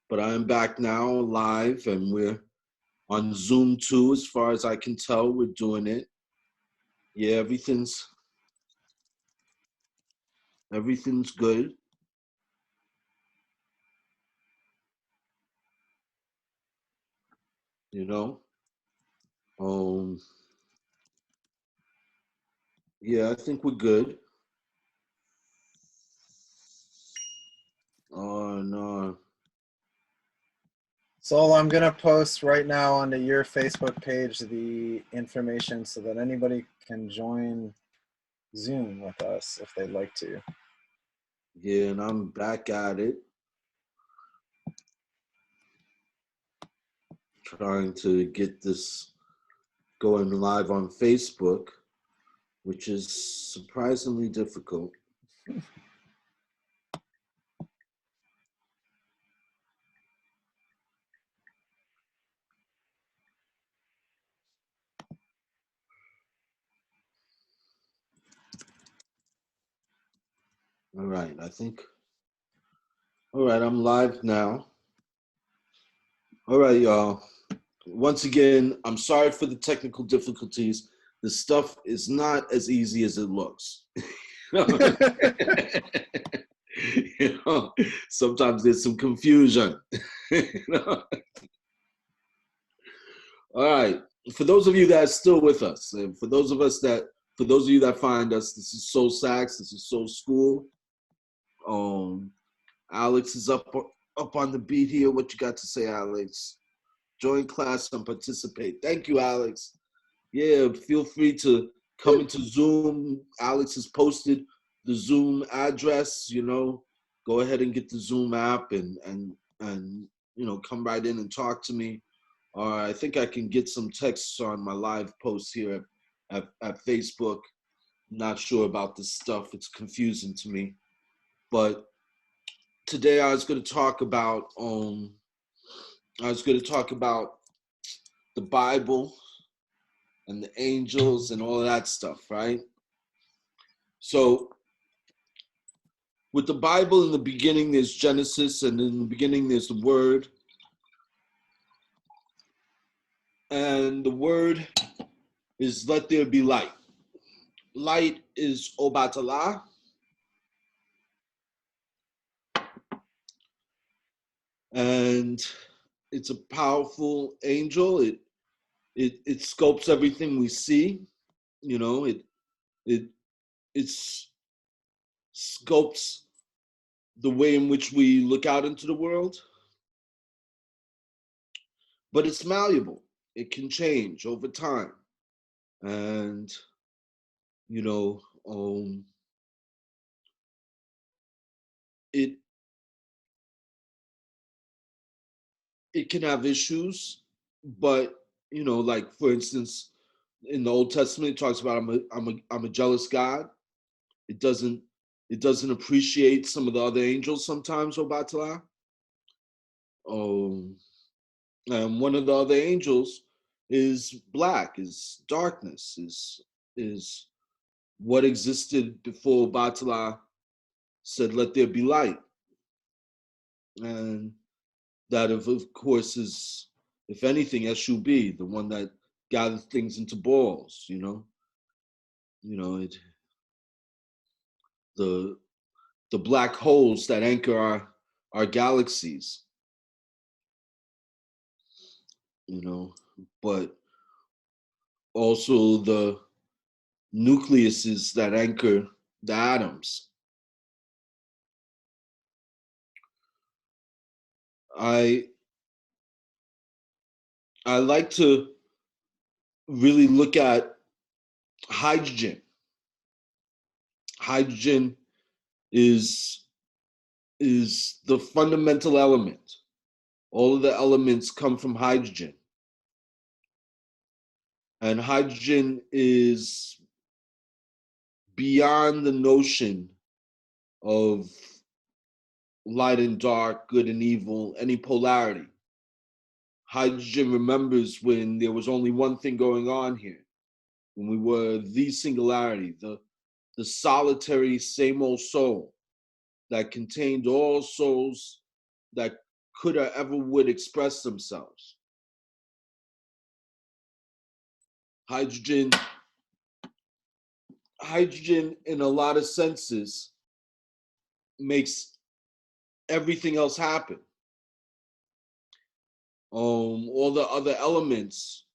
but I am back now live, and we're on Zoom too, as far as I can tell. We're doing it. Yeah, everything's good. You know? Yeah, I think we're good. Oh no. So I'm gonna post right now onto your Facebook page the information so that anybody can join Zoom with us if they'd like to. Yeah, and I'm back at it. Trying to get this going live on Facebook, which is surprisingly difficult. All right, all right, I'm live now. All right, y'all. Once again, I'm sorry for the technical difficulties. The stuff is not as easy as it looks. You know, sometimes there's some confusion. You know? All right. For those of you that are still with us, and for those of you that find us, this is Soul Sax, this is Soul School. Alex is up on the beat here. What you got to say, Alex? Join class and participate. Thank you, Alex. Yeah, feel free to come into Zoom. Alex has posted the Zoom address, you know. Go ahead and get the Zoom app and you know, come right in and talk to me. Or I think I can get some texts on my live post here at Facebook. Not sure about this stuff. It's confusing to me. But today I was going to talk about the Bible and the angels and all of that stuff, right? So with the Bible, in the beginning there's Genesis, and in the beginning there's the Word. And the Word is let there be light. Light is Obatala. And it's a powerful angel. It sculpts everything we see. You know, it sculpts the way in which we look out into the world. But it's malleable. It can change over time. And, you know, it can have issues, but, you know, like, for instance, in the Old Testament, it talks about I'm a jealous God. It doesn't appreciate some of the other angels sometimes, Obatala. And one of the other angels is black, is darkness, is what existed before Obatala said, let there be light. And that, of course, is, if anything, Shub, the one that gathers things into balls, you know? You know, the black holes that anchor our galaxies, you know, but also the nucleuses that anchor the atoms. I like to really look at hydrogen. Hydrogen is the fundamental element. All of the elements come from hydrogen. And hydrogen is beyond the notion of light and dark, good and evil, any polarity. Hydrogen remembers when there was only one thing going on here, when we were the singularity, the solitary same old soul that contained all souls that could or ever would express themselves. Hydrogen in a lot of senses makes everything else happen. All the other elements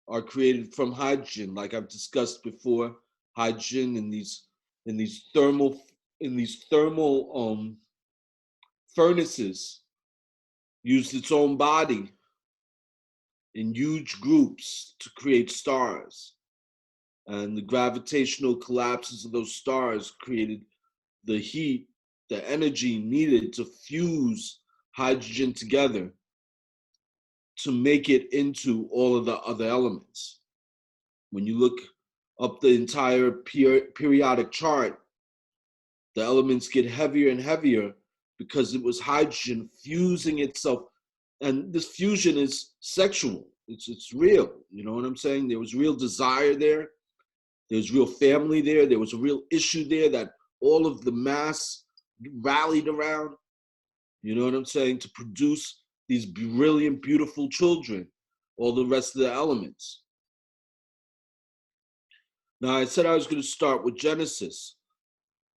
are created from hydrogen, like I've discussed before. Hydrogen in these thermal furnaces used its own body in huge groups to create stars. And the gravitational collapses of those stars created the heat, the energy needed to fuse hydrogen together to make it into all of the other elements. When you look up the entire periodic chart, the elements get heavier and heavier because it was hydrogen fusing itself. And this fusion is sexual. It's real. You know what I'm saying? There was real desire there. There was real family there. There was a real issue there that all of the mass rallied around. You know what I'm saying? To produce these brilliant, beautiful children, all the rest of the elements. Now, I said I was going to start with Genesis.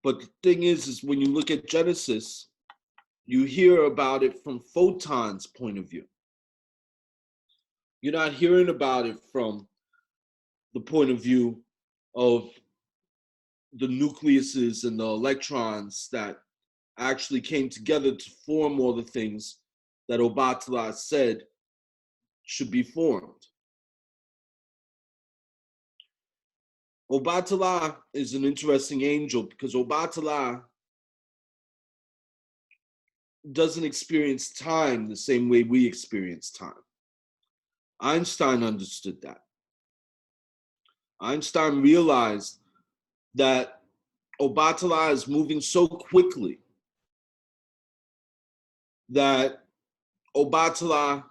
But the thing is when you look at Genesis, you hear about it from Photon's point of view. You're not hearing about it from the point of view of the nucleuses and the electrons that actually came together to form all the things that Obatala said should be formed. Obatala is an interesting angel because Obatala doesn't experience time the same way we experience time. Einstein understood that. Einstein realized that Obatala is moving so quickly that Obatala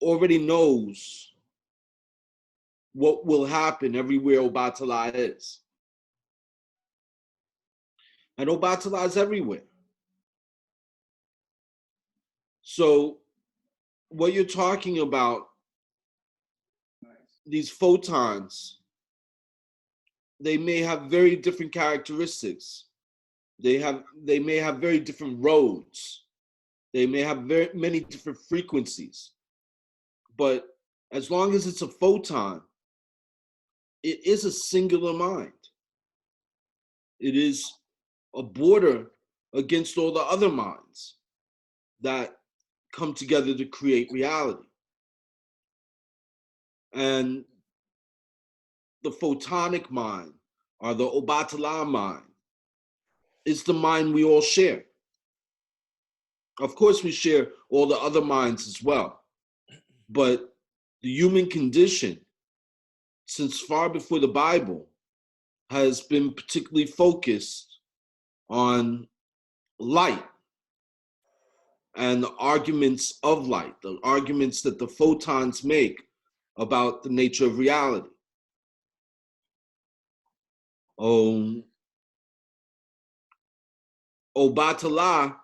already knows what will happen everywhere Obatala is. And Obatala is everywhere. So what you're talking about, these photons, they may have very different characteristics. They may have very different roads. They may have very many different frequencies. But as long as it's a photon, it is a singular mind. It is a border against all the other minds that come together to create reality. And the photonic mind, or the Obatala mind, is the mind we all share. Of course, we share all the other minds as well. But the human condition, since far before the Bible, has been particularly focused on light and the arguments of light, the arguments that the photons make about the nature of reality. Obatala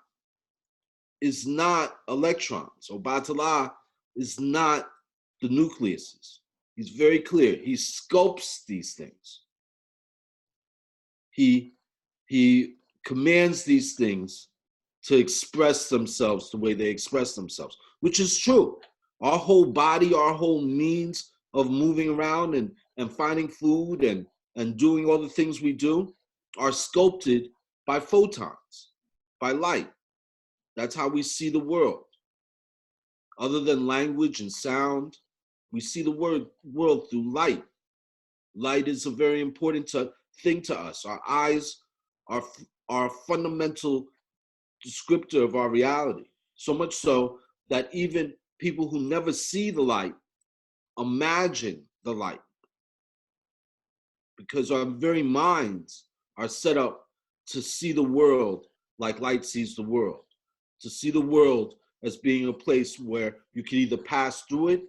is not electrons. Obatala is not the nucleuses. He's very clear. He sculpts these things. He commands these things to express themselves the way they express themselves, which is true. Our whole body, our whole means of moving around and finding food and doing all the things we do are sculpted by photons, by light. That's how we see the world. Other than language and sound, we see the world through light. Light is a very important thing to us. Our eyes are a fundamental descriptor of our reality. So much so that even people who never see the light imagine the light. Because our very minds are set up to see the world like light sees the world. To see the world as being a place where you can either pass through it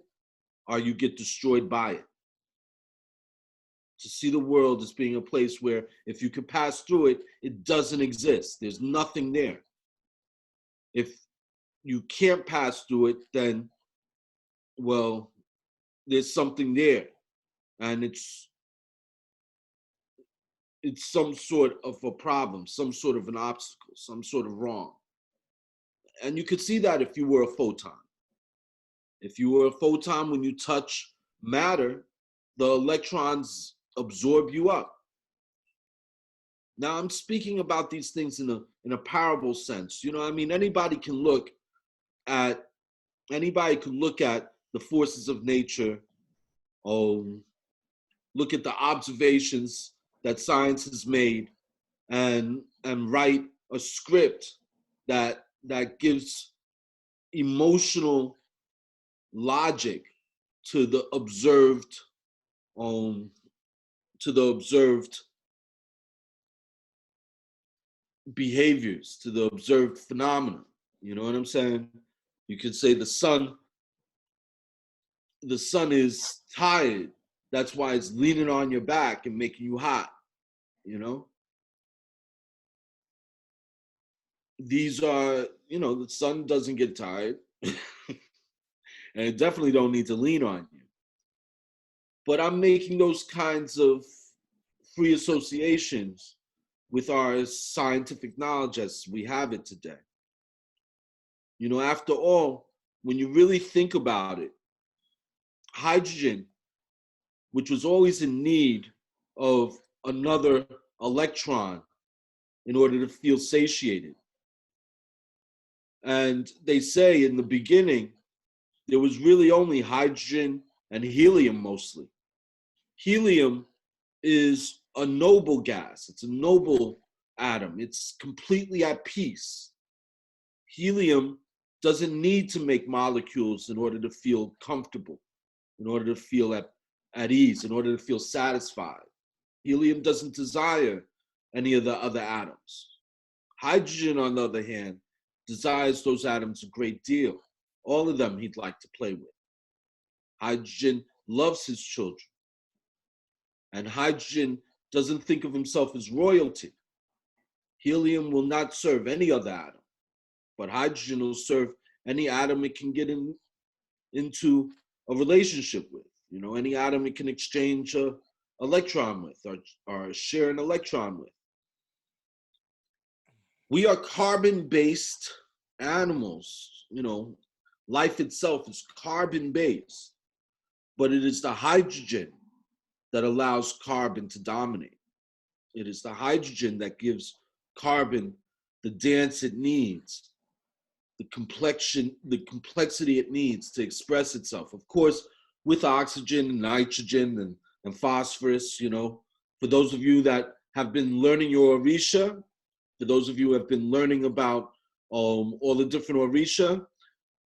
or you get destroyed by it. To see the world as being a place where if you can pass through it, it doesn't exist. There's nothing there. If you can't pass through it, then, well, there's something there, and it's some sort of a problem, some sort of an obstacle, some sort of wrong. And you could see that if you were a photon. If you were a photon, when you touch matter, the electrons absorb you up. Now I'm speaking about these things in a parable sense. You know, I mean, anybody can look at the forces of nature, look at the observations that science has made, and write a script that gives emotional logic to the observed behaviors, to the observed phenomena. You know what I'm saying? You could say the sun is tired. That's why it's leaning on your back and making you hot, you know? These are, you know, the sun doesn't get tired. And it definitely don't need to lean on you. But I'm making those kinds of free associations with our scientific knowledge as we have it today. You know, after all, when you really think about it, hydrogen, which was always in need of another electron in order to feel satiated. And they say in the beginning, there was really only hydrogen and helium mostly. Helium is a noble gas. It's a noble atom. It's completely at peace. Helium doesn't need to make molecules in order to feel comfortable, in order to feel at ease, in order to feel satisfied. Helium doesn't desire any of the other atoms. Hydrogen, on the other hand, desires those atoms a great deal. All of them he'd like to play with. Hydrogen loves his children. And hydrogen doesn't think of himself as royalty. Helium will not serve any other atom, but hydrogen will serve any atom it can get into a relationship with. You know, any atom it can exchange an electron with or share an electron with. We are carbon-based animals. You know, life itself is carbon-based, but it is the hydrogen that allows carbon to dominate. It is the hydrogen that gives carbon the dance it needs, the complexity it needs to express itself. Of course, with oxygen and nitrogen and phosphorus, you know, for those of you that have been learning your Orisha, for those of you who have been learning about all the different Orisha,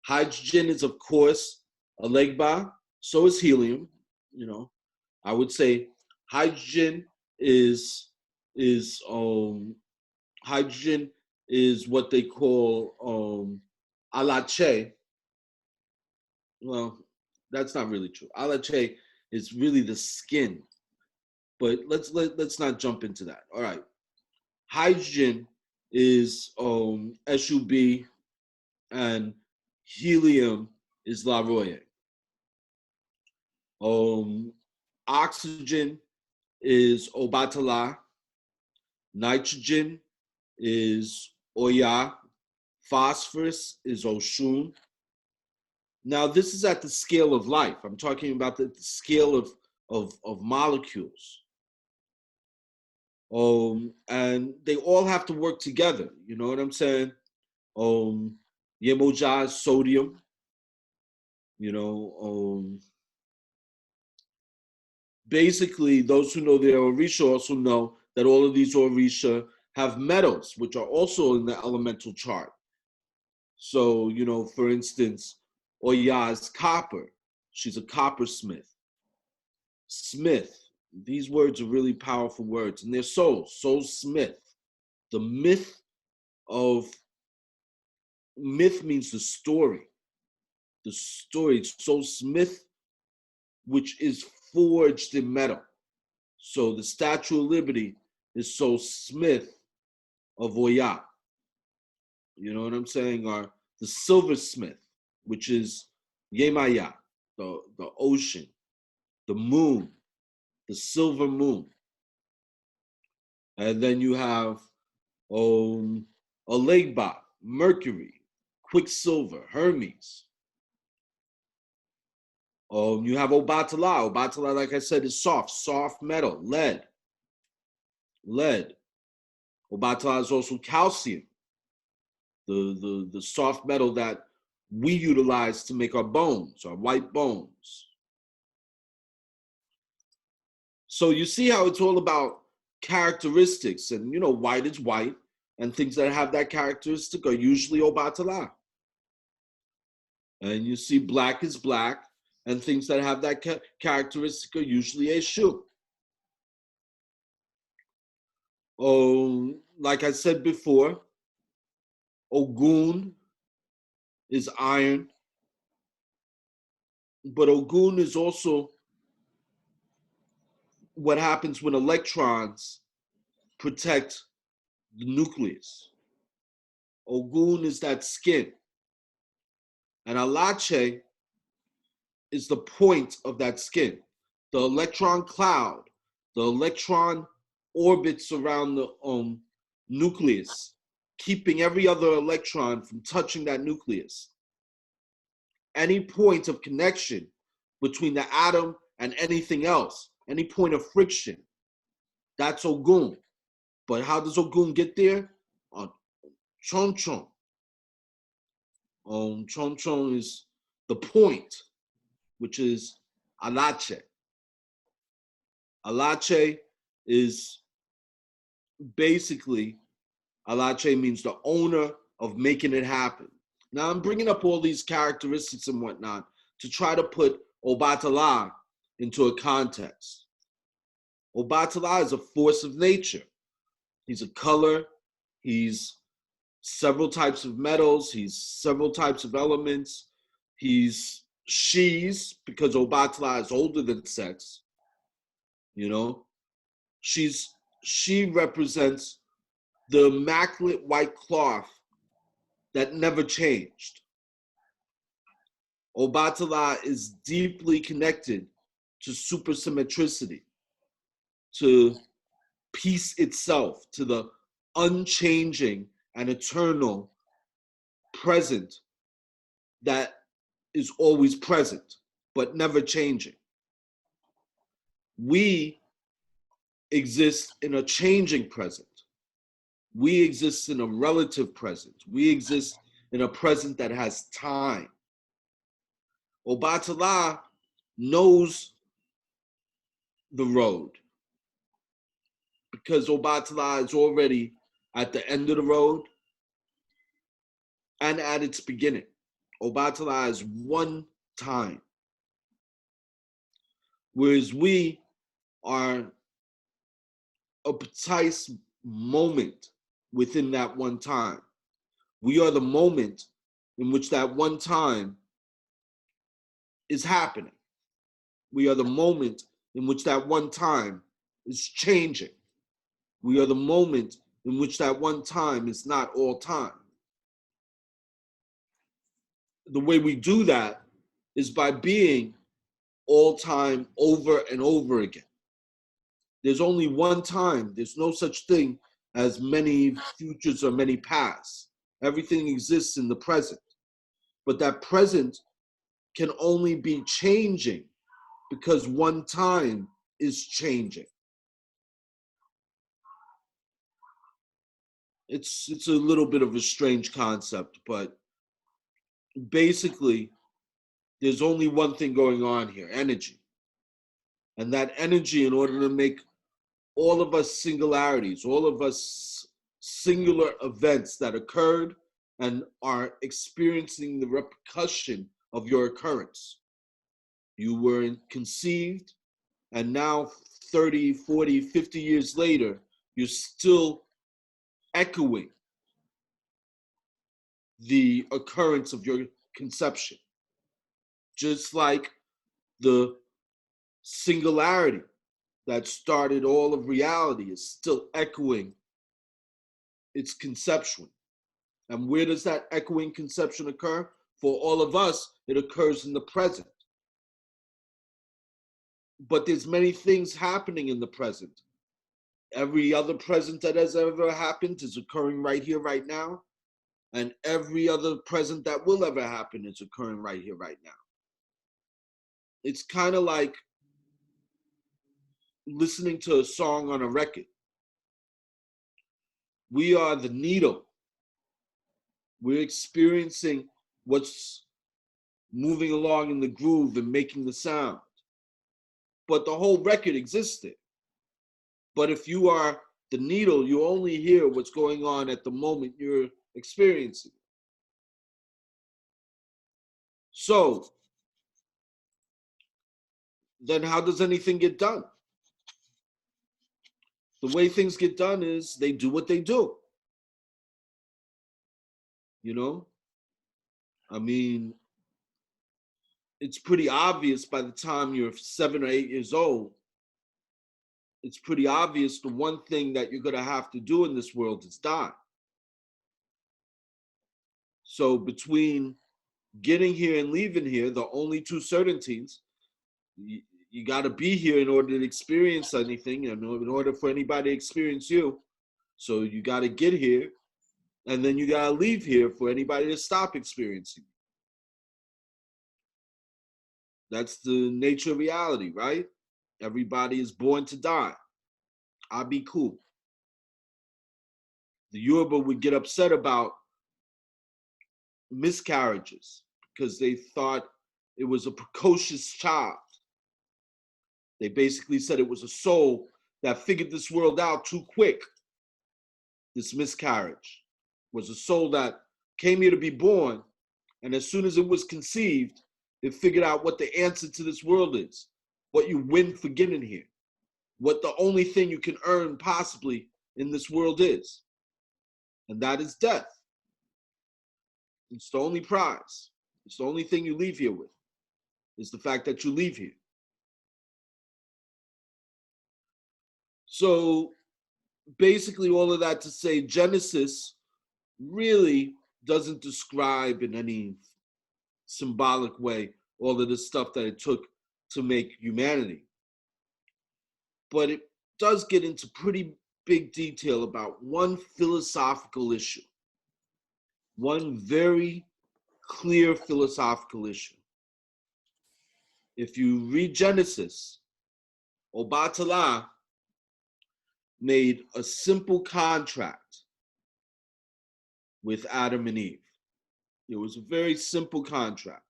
hydrogen is, of course, a legba, so is helium, you know. I would say hydrogen is what they call alache. Well, that's not really true. Alache is really the skin, but let's not jump into that. All right, hydrogen is SUB, and helium is La Roye. Oxygen is Obatala, nitrogen is Oya, phosphorus is Oshun. Now, this is at the scale of life. I'm talking about the scale of molecules. And they all have to work together. You know what I'm saying? Yemoja is sodium. You know, basically, those who know their Orisha also know that all of these Orisha have metals, which are also in the elemental chart. So, you know, for instance, Oya is copper. She's a coppersmith. Smith, these words are really powerful words, and they're soul smith. The myth means the story. The story, soul smith, which is forged in metal. So the Statue of Liberty is Soul Smith of Oya. You know what I'm saying? the silversmith, which is Yemaya, the ocean, the moon, the silver moon. And then you have Alegba, Mercury, Quicksilver, Hermes. You have Obatala. Obatala, like I said, is soft metal, lead. Obatala is also calcium, the soft metal that we utilize to make our bones, our white bones. So you see how it's all about characteristics, and you know, white is white, and things that have that characteristic are usually Obatala. And you see black is black, and things that have that characteristic are usually Eshu. Like I said before, Ogun is iron, but Ogun is also what happens when electrons protect the nucleus. Ogun is that skin, and Alache is the point of that skin. The electron cloud, the electron orbits around the nucleus, keeping every other electron from touching that nucleus. Any point of connection between the atom and anything else, any point of friction, that's Ogun. But how does Ogun get there? On Chonchon. Chonchon is the point, which is Alache. Alache is basically, Alache means the owner of making it happen. Now I'm bringing up all these characteristics and whatnot to try to put Obatala into a context. Obatala is a force of nature. He's a color, he's several types of metals, he's several types of elements, he's she's, because Obatala is older than sex, you know. She represents the immaculate white cloth that never changed. Obatala is deeply connected to supersymmetricity, to peace itself, to the unchanging and eternal present that is always present, but never changing. We exist in a changing present. We exist in a relative present. We exist in a present that has time. Obatala knows the road because Obatala is already at the end of the road and at its beginning. Obatala is one time, whereas we are a precise moment within that one time. We are the moment in which that one time is happening. We are the moment in which that one time is changing. We are the moment in which that one time is not all time. The way we do that is by being all time over and over again. There's only one time. There's no such thing as many futures or many pasts. Everything exists in the present. But that present can only be changing because one time is changing. It's a little bit of a strange concept, but basically, there's only one thing going on here, energy. And that energy, in order to make all of us singularities, all of us singular events that occurred and are experiencing the repercussion of your occurrence. You were conceived, and now 30, 40, 50 years later, you're still echoing the occurrence of your conception. Just like the singularity that started all of reality is still echoing its conception. And where does that echoing conception occur? For all of us, it occurs in the present. But there's many things happening in the present. Every other present that has ever happened is occurring right here, right now. And every other present that will ever happen is occurring right here, right now. It's kind of like listening to a song on a record. We are the needle. We're experiencing what's moving along in the groove and making the sound. But the whole record existed. But if you are the needle, you only hear what's going on at the moment you're experiencing. So, then how does anything get done? The way things get done is they do what they do. You know? I mean, it's pretty obvious by the time you're 7 or 8 years old. It's pretty obvious the one thing that you're going to have to do in this world is die. So between getting here and leaving here, the only two certainties, you got to be here in order to experience anything, and in order for anybody to experience you. So you got to get here, and then you got to leave here for anybody to stop experiencing. That's the nature of reality, right? Everybody is born to die. I'll be cool. The Yoruba would get upset about miscarriages because they thought it was a precocious child. They basically said it was a soul that figured this world out too quick. This miscarriage was a soul that came here to be born, and as soon as it was conceived, it figured out what the answer to this world is, what you win for getting here, what the only thing you can earn possibly in this world is, and that is death. It's the only prize. It's the only thing you leave here with, is the fact that you leave here. So basically all of that to say Genesis really doesn't describe in any symbolic way all of the stuff that it took to make humanity. But it does get into pretty big detail about one philosophical issue, one very clear philosophical issue. If you read Genesis, Obatala made a simple contract with Adam and Eve. It was a very simple contract.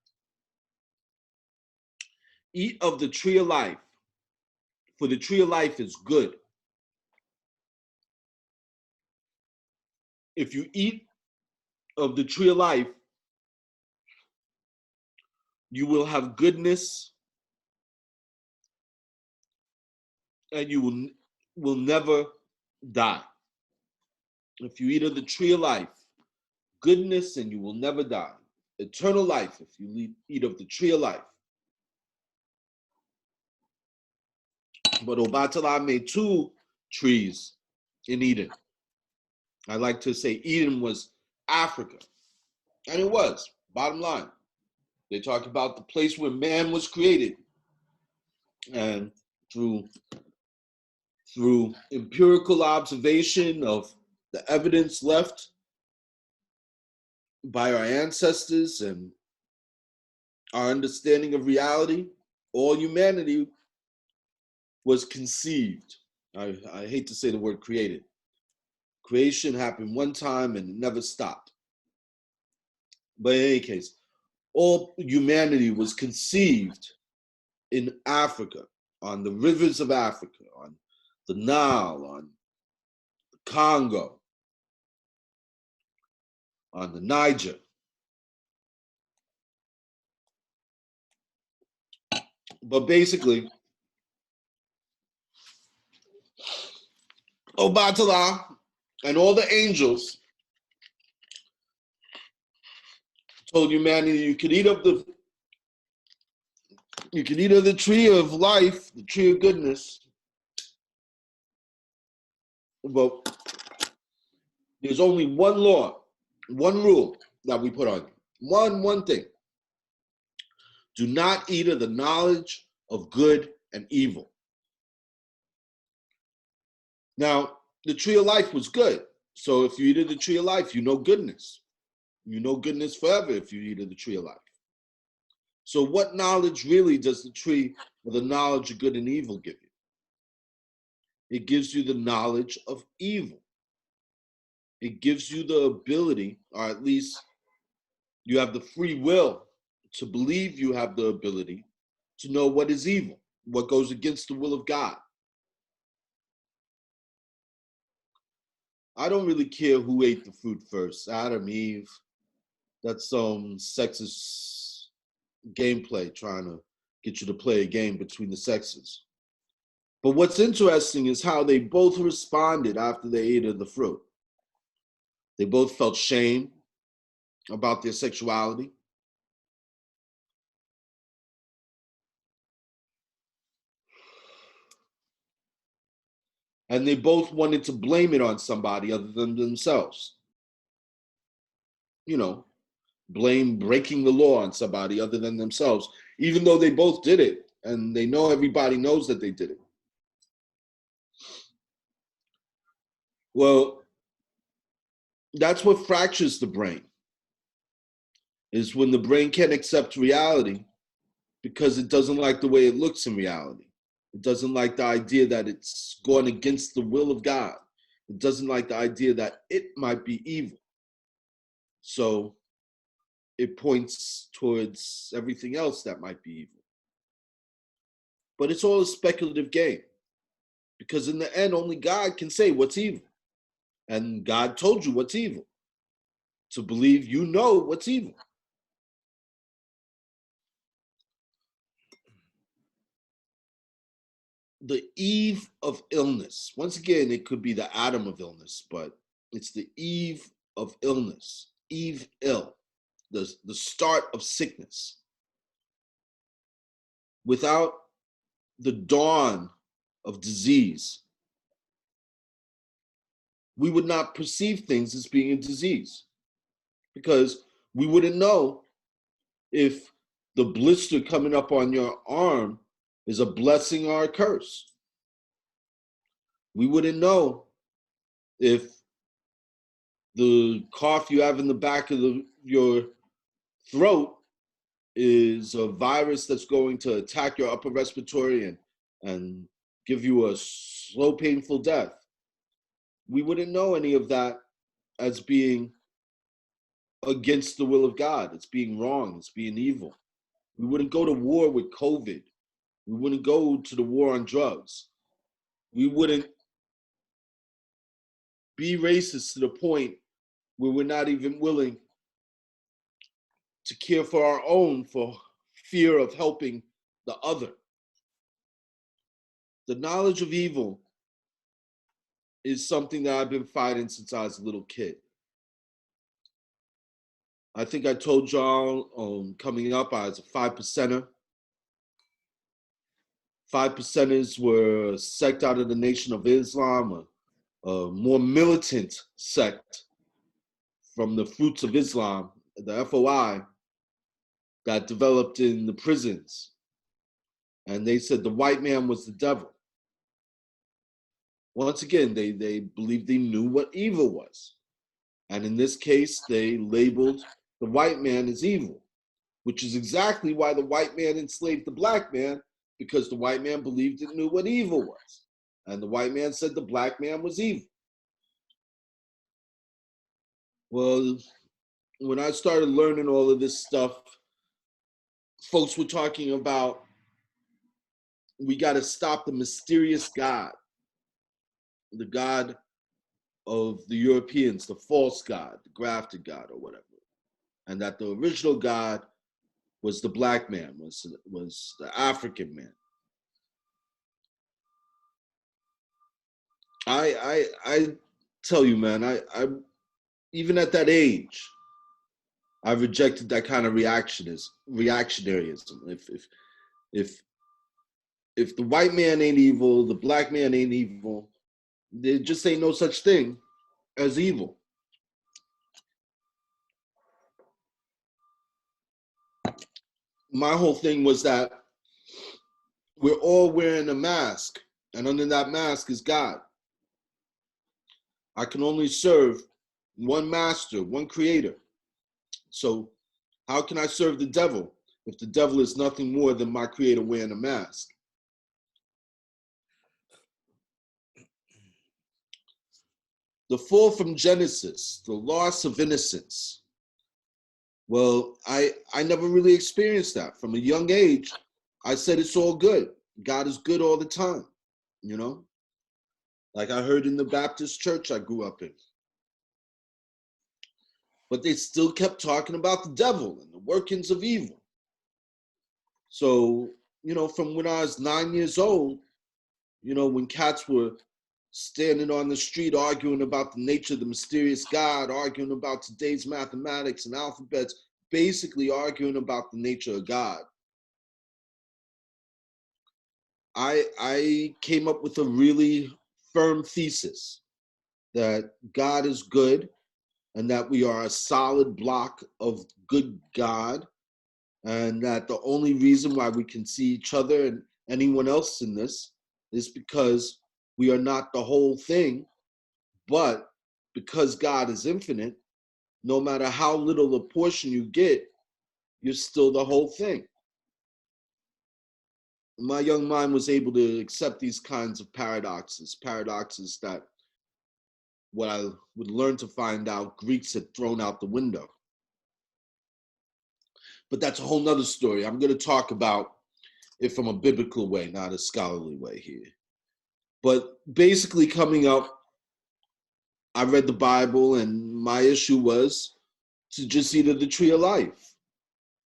Eat of the tree of life, for the tree of life is good. If you eat of the tree of life, you will have goodness, and you will never die. If you eat of the tree of life, goodness, and you will never die. Eternal life if you eat of the tree of life. But Obatala made 2 trees in Eden. I like to say Eden was Africa. And it was, bottom line. They talk about the place where man was created. And through empirical observation of the evidence left by our ancestors and our understanding of reality, all humanity was conceived. I hate to say the word created. Creation happened one time and it never stopped. But in any case, all humanity was conceived in Africa, on the rivers of Africa, on the Nile, on the Congo, on the Niger. But basically, Obatala and all the angels told humanity you could eat of the tree of life, the tree of goodness, but there's only one law, One rule that we put on you. One thing. Do not eat of the knowledge of good and evil. Now, the tree of life was good. So if you eat of the tree of life, you know goodness. You know goodness forever if you eat of the tree of life. So what knowledge really does the tree of the knowledge of good and evil give you? It gives you the knowledge of evil. It gives you the ability, or at least you have the free will to believe you have the ability to know what is evil, what goes against the will of God. I don't really care who ate the fruit first, Adam, Eve. That's some sexist gameplay trying to get you to play a game between the sexes. But what's interesting is how they both responded after they ate of the fruit. They both felt shame about their sexuality. And they both wanted to blame it on somebody other than themselves. You know, blame breaking the law on somebody other than themselves, even though they both did it and they know everybody knows that they did it. Well, that's what fractures the brain, is when the brain can't accept reality because it doesn't like the way it looks in reality. It doesn't like the idea that it's going against the will of God. It doesn't like the idea that it might be evil. So it points towards everything else that might be evil. But it's all a speculative game, because in the end, only God can say what's evil. And God told you what's evil, to believe you know what's evil. The eve of illness. Once again, it could be the atom of illness, but it's the eve of illness. Eve ill, the start of sickness. Without the dawn of disease, we would not perceive things as being a disease, because we wouldn't know if the blister coming up on your arm is a blessing or a curse. We wouldn't know if the cough you have in the back of your throat is a virus that's going to attack your upper respiratory and give you a slow, painful death. We wouldn't know any of that as being against the will of God. It's being wrong. It's being evil. We wouldn't go to war with COVID. We wouldn't go to the war on drugs. We wouldn't be racist to the point where we're not even willing to care for our own for fear of helping the other. The knowledge of evil is something that I've been fighting since I was a little kid. I think I told y'all coming up, I was a 5%er. 5%ers were a sect out of the Nation of Islam, a more militant sect from the Fruits of Islam, the FOI, that developed in the prisons. And they said the white man was the devil. Once again, they believed they knew what evil was. And in this case, they labeled the white man as evil, which is exactly why the white man enslaved the black man, because the white man believed it knew what evil was. And the white man said the black man was evil. Well, when I started learning all of this stuff, folks were talking about, we got to stop the mysterious God, the God of the Europeans, the false God, the grafted God or whatever. And that the original God was the black man, was the African man. I tell you, man, I even at that age, I rejected that kind of reactionaryism. If the white man ain't evil, the black man ain't evil, there just ain't no such thing as evil. my whole thing was that we're all wearing a mask, and under that mask is God. I can only serve one master, one creator. So how can I serve the devil if the devil is nothing more than my creator wearing a mask? The fall from Genesis, the loss of innocence. Well, I never really experienced that. From a young age, I said it's all good. God is good all the time, you know? Like I heard in the Baptist church I grew up in. But they still kept talking about the devil and the workings of evil. So, you know, from when I was 9 years old, you know, when cats were standing on the street arguing about the nature of the mysterious God, arguing about today's mathematics and alphabets, basically arguing about the nature of God, I came up with a really firm thesis that God is good and that we are a solid block of good God, and that the only reason why we can see each other and anyone else in this is because we are not the whole thing, but because God is infinite, no matter how little a portion you get, you're still the whole thing. My young mind was able to accept these kinds of paradoxes that what I would learn to find out Greeks had thrown out the window. But that's a whole nother story. I'm going to talk about it from a biblical way, not a scholarly way here. But basically coming up, I read the Bible and my issue was to just eat of the tree of life.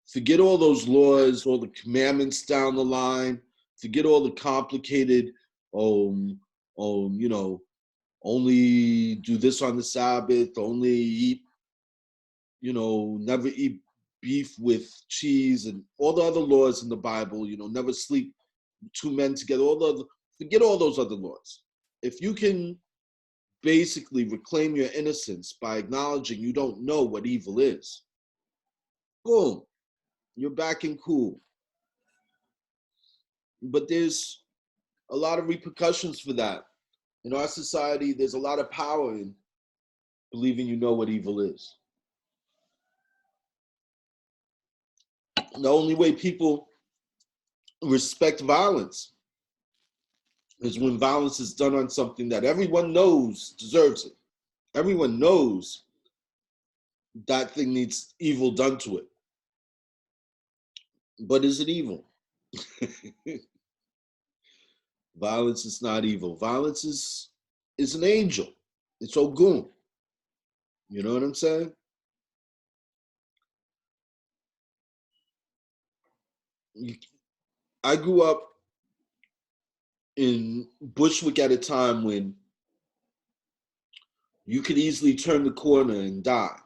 Forget all those laws, all the commandments down the line. Forget all the complicated, you know, only do this on the Sabbath, only eat, you know, never eat beef with cheese and all the other laws in the Bible, you know, never sleep two men together, forget all those other laws. If you can basically reclaim your innocence by acknowledging you don't know what evil is, boom, you're back in cool. But there's a lot of repercussions for that. In our society, there's a lot of power in believing you know what evil is. The only way people respect violence is when violence is done on something that everyone knows deserves it. Everyone knows that thing needs evil done to it. But is it evil? Violence is not evil. Violence is an angel. It's Ogun. You know what I'm saying? I grew up in Bushwick at a time when you could easily turn the corner and die.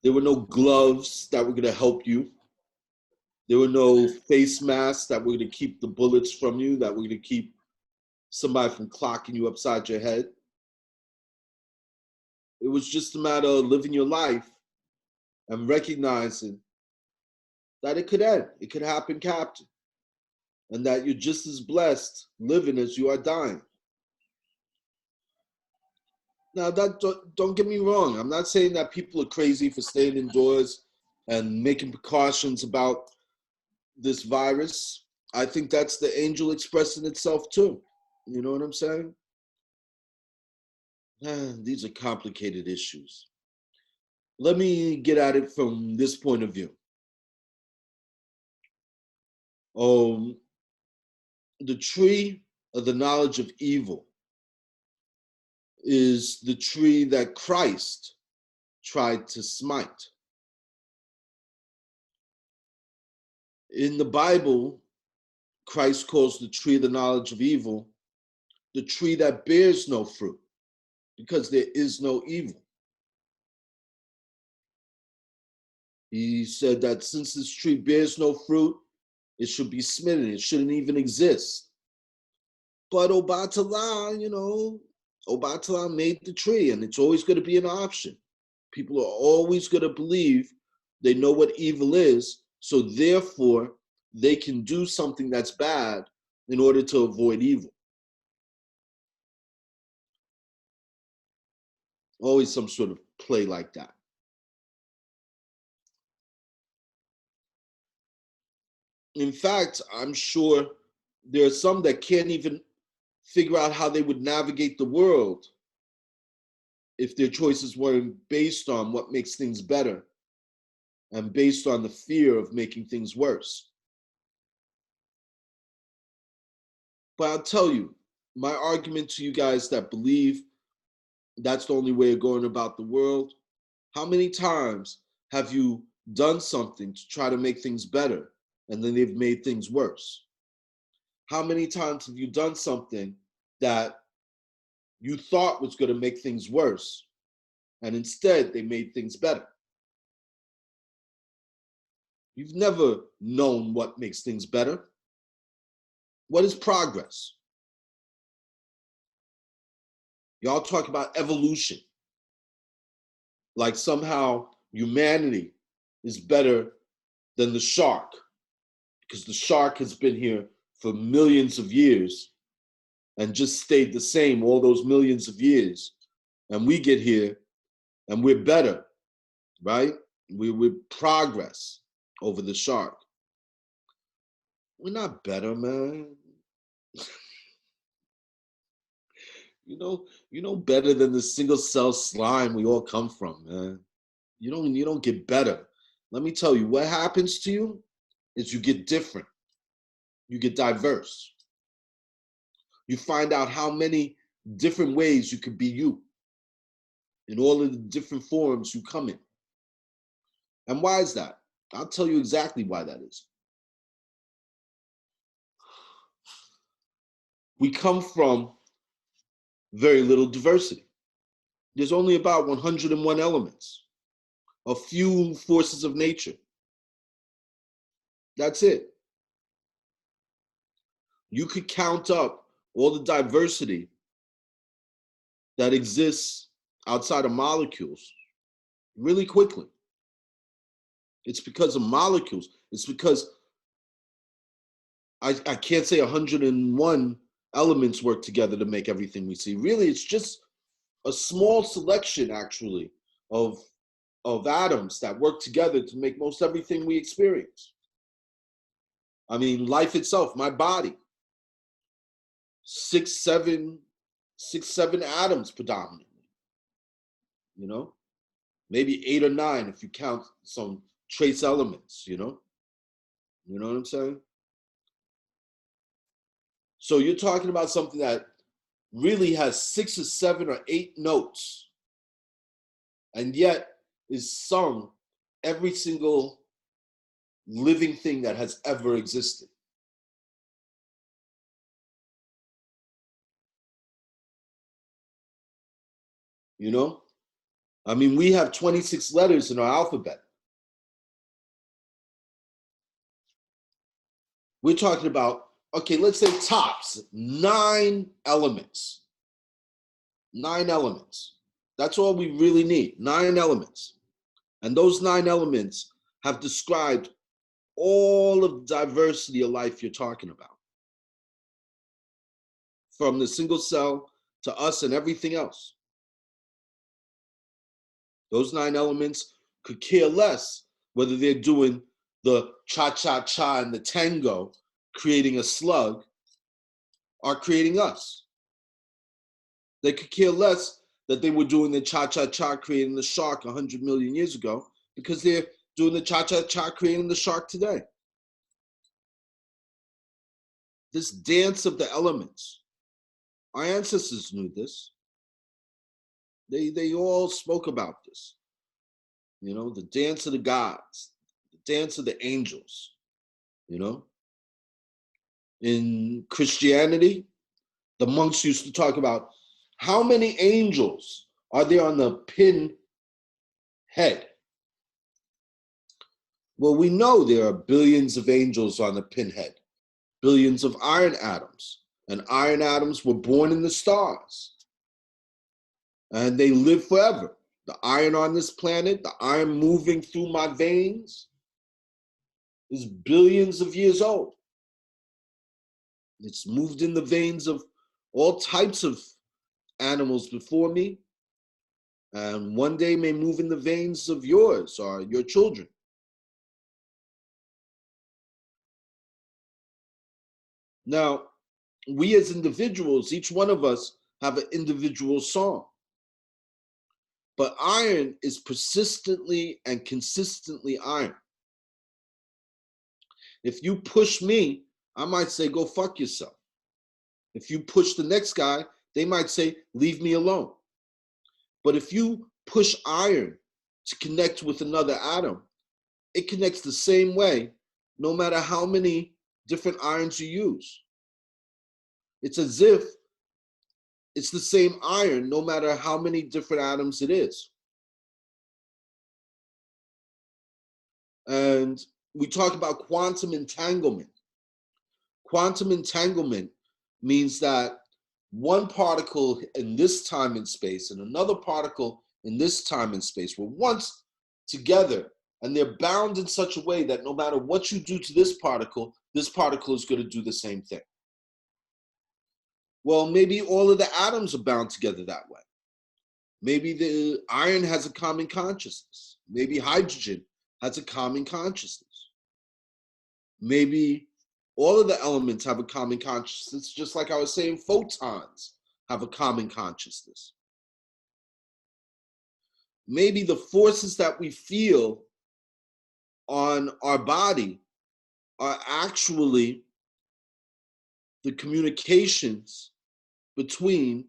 There were no gloves that were going to help you. There were no face masks that were going to keep the bullets from you, that were going to keep somebody from clocking you upside your head. It was just a matter of living your life and recognizing that it could end. It could happen, Captain. And that you're just as blessed living as you are dying. Now, don't get me wrong. I'm not saying that people are crazy for staying indoors and making precautions about this virus. I think that's the angel expressing itself too. You know what I'm saying? These are complicated issues. Let me get at it from this point of view. The tree of the knowledge of evil is the tree that Christ tried to smite. In the Bible, Christ calls the tree of the knowledge of evil the tree that bears no fruit, because there is no evil. He said that since this tree bears no fruit, it should be smitten. It shouldn't even exist. But Obatala, you know, Obatala made the tree, and it's always going to be an option. People are always going to believe they know what evil is, So therefore, they can do something that's bad in order to avoid evil. Always some sort of play like that. In fact, I'm sure there are some that can't even figure out how they would navigate the world if their choices weren't based on what makes things better and based on the fear of making things worse. But I'll tell you, my argument to you guys that believe that's the only way of going about the world, how many times have you done something to try to make things better and then they've made things worse? How many times have you done something that you thought was going to make things worse and instead they made things better? You've never known what makes things better. What is progress? Y'all talk about evolution, like somehow humanity is better than the shark because the shark has been here for millions of years and just stayed the same all those millions of years. And we get here and we're better, right? We're progress over the shark. We're not better, man. You know better than the single cell slime we all come from, man. You don't get better. Let me tell you, what happens to you is you get different. You get diverse. You find out how many different ways you could be you in all of the different forms you come in. And why is that? I'll tell you exactly why that is. We come from very little diversity. There's only about 101 elements, a few forces of nature. That's it. You could count up all the diversity that exists outside of molecules really quickly. It's because of molecules. It's because I can't say 101 elements work together to make everything we see. Really, it's just a small selection, actually, of atoms that work together to make most everything we experience. I mean, life itself, my body, six, seven atoms predominantly, you know? Maybe 8 or 9 if you count some trace elements, you know? You know what I'm saying? So you're talking about something that really has 6 or 7 or 8 notes, and yet is sung every single living thing that has ever existed. You know? I mean, we have 26 letters in our alphabet. We're talking about, okay, let's say tops, 9 elements. 9 elements. That's all we really need, 9 elements. And those 9 elements have described all of the diversity of life you're talking about. From the single cell to us and everything else. Those 9 elements could care less whether they're doing the cha-cha-cha and the tango, creating a slug, or creating us. They could care less that they were doing the cha-cha-cha, creating the shark 100 million years ago, because they're doing the cha-cha-cha, creating the shark today. This dance of the elements. Our ancestors knew this. They all spoke about this. You know, the dance of the gods, the dance of the angels, you know. In Christianity, the monks used to talk about how many angels are there on the pin head. Well, we know there are billions of angels on the pinhead, billions of iron atoms, and iron atoms were born in the stars. And they live forever. The iron on this planet, the iron moving through my veins, is billions of years old. It's moved in the veins of all types of animals before me, and one day may move in the veins of yours or your children. Now, we as individuals, each one of us have an individual song. But iron is persistently and consistently iron. If you push me, I might say, go fuck yourself. If you push the next guy, they might say, leave me alone. But if you push iron to connect with another atom, it connects the same way, no matter how many different irons you use. It's as if it's the same iron, no matter how many different atoms it is. And we talk about quantum entanglement. Quantum entanglement means that one particle in this time and space and another particle in this time and space were once together, and they're bound in such a way that no matter what you do to this particle is going to do the same thing. Well, maybe all of the atoms are bound together that way. Maybe the iron has a common consciousness. Maybe hydrogen has a common consciousness. Maybe all of the elements have a common consciousness, just like I was saying, photons have a common consciousness. Maybe the forces that we feel on our body are actually the communications between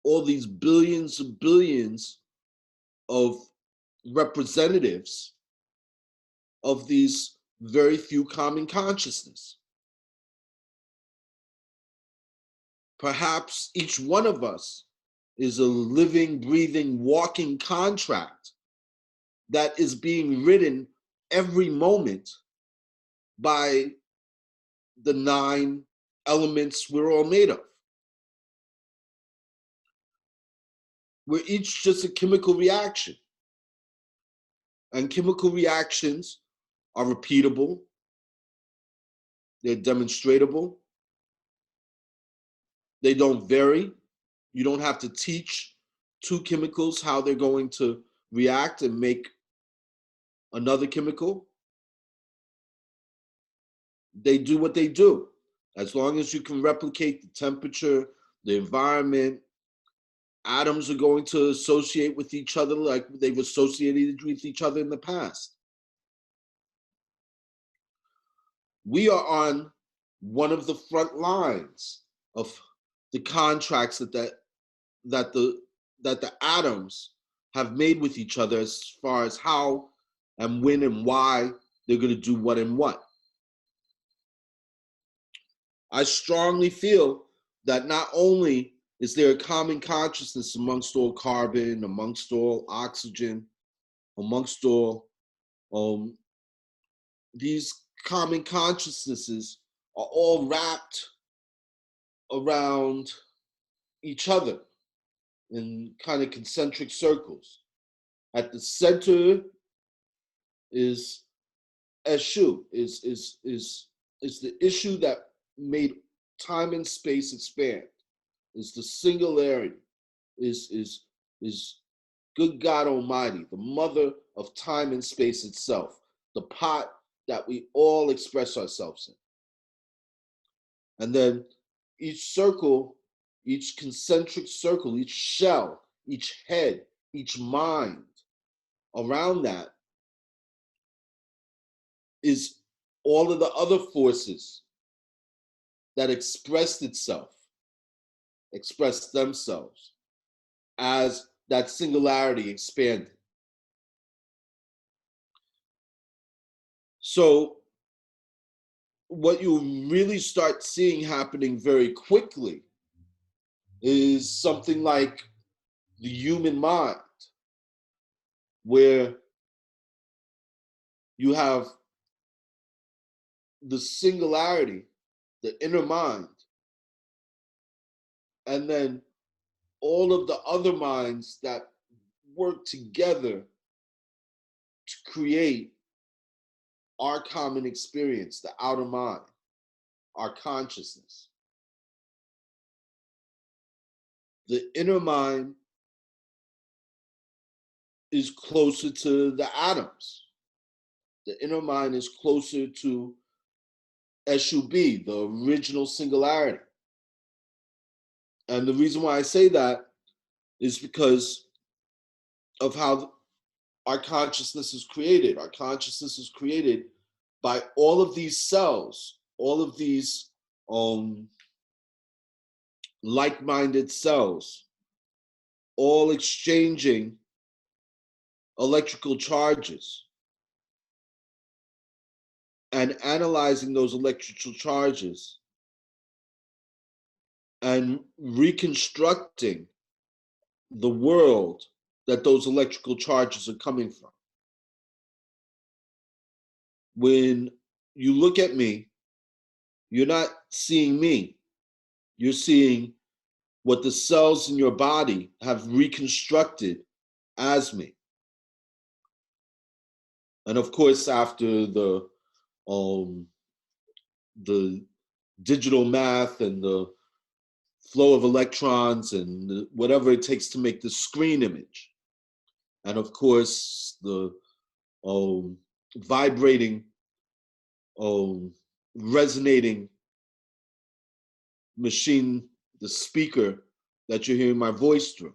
all these billions and billions of representatives of these very few common consciousness. Perhaps each one of us is a living, breathing, walking contract that is being written every moment by the 9 elements we're all made of. We're each just a chemical reaction. And chemical reactions are repeatable, they're demonstratable, they don't vary. You don't have to teach 2 chemicals how they're going to react and make another chemical. They do what they do. As long as you can replicate the temperature, the environment, atoms are going to associate with each other like they've associated with each other in the past. We are on one of the front lines of the contracts that the atoms have made with each other as far as how and when and why they're going to do what and what. I strongly feel that not only is there a common consciousness amongst all carbon, amongst all oxygen, amongst all these common consciousnesses are all wrapped around each other in kind of concentric circles. At the center is Eshu, is the issue that made time and space expand. Is the singularity, is good God Almighty, the mother of time and space itself, the pot that we all express ourselves in. And then each circle, each concentric circle, each shell, each head, each mind around that is all of the other forces that expressed themselves as that singularity expanded. So what you really start seeing happening very quickly is something like the human mind, where you have the singularity, the inner mind, and then all of the other minds that work together to create our common experience, the outer mind, our consciousness. The inner mind is closer to the atoms. The inner mind is closer to SUB, the original singularity. And the reason why I say that is because of how our consciousness is created. Our consciousness is created by all of these cells, all of these like-minded cells, all exchanging electrical charges and analyzing those electrical charges and reconstructing the world that those electrical charges are coming from. When you look at me, you're not seeing me. You're seeing what the cells in your body have reconstructed as me. And of course, after the digital math and the flow of electrons and whatever it takes to make the screen image. And of course, the vibrating, resonating machine, the speaker that you're hearing my voice through.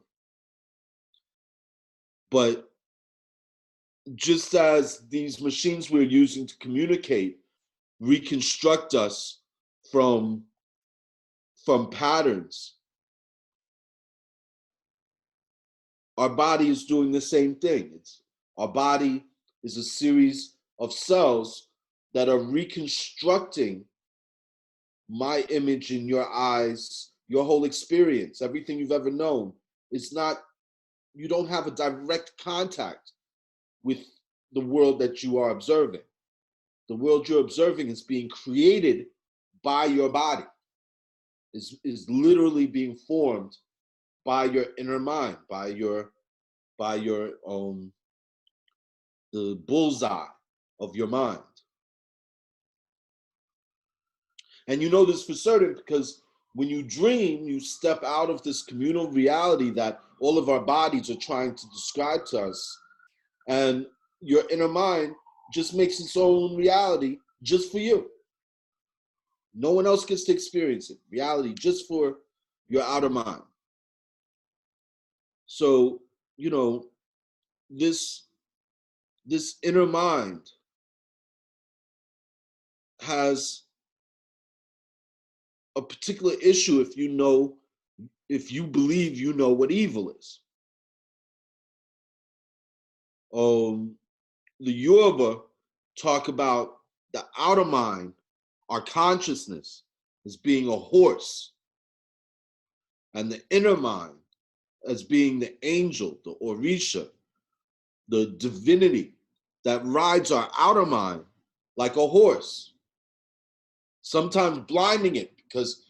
But just as these machines we're using to communicate reconstruct us from patterns, our body is doing the same thing. Our body is a series of cells that are reconstructing my image in your eyes, your whole experience, everything you've ever known. It's not, you don't have a direct contact with the world that you are observing. The world you're observing is being created by your body, is literally being formed by your inner mind, by your the bullseye of your mind. And you know this for certain because when you dream, you step out of this communal reality that all of our bodies are trying to describe to us. And your inner mind just makes its own reality just for you. No one else gets to experience it. Reality just for your outer mind. So, you know, this inner mind has a particular issue if you believe you know what evil is. The Yoruba talk about the outer mind, our consciousness, as being a horse, and the inner mind as being the angel, the Orisha, the divinity that rides our outer mind like a horse, sometimes blinding it because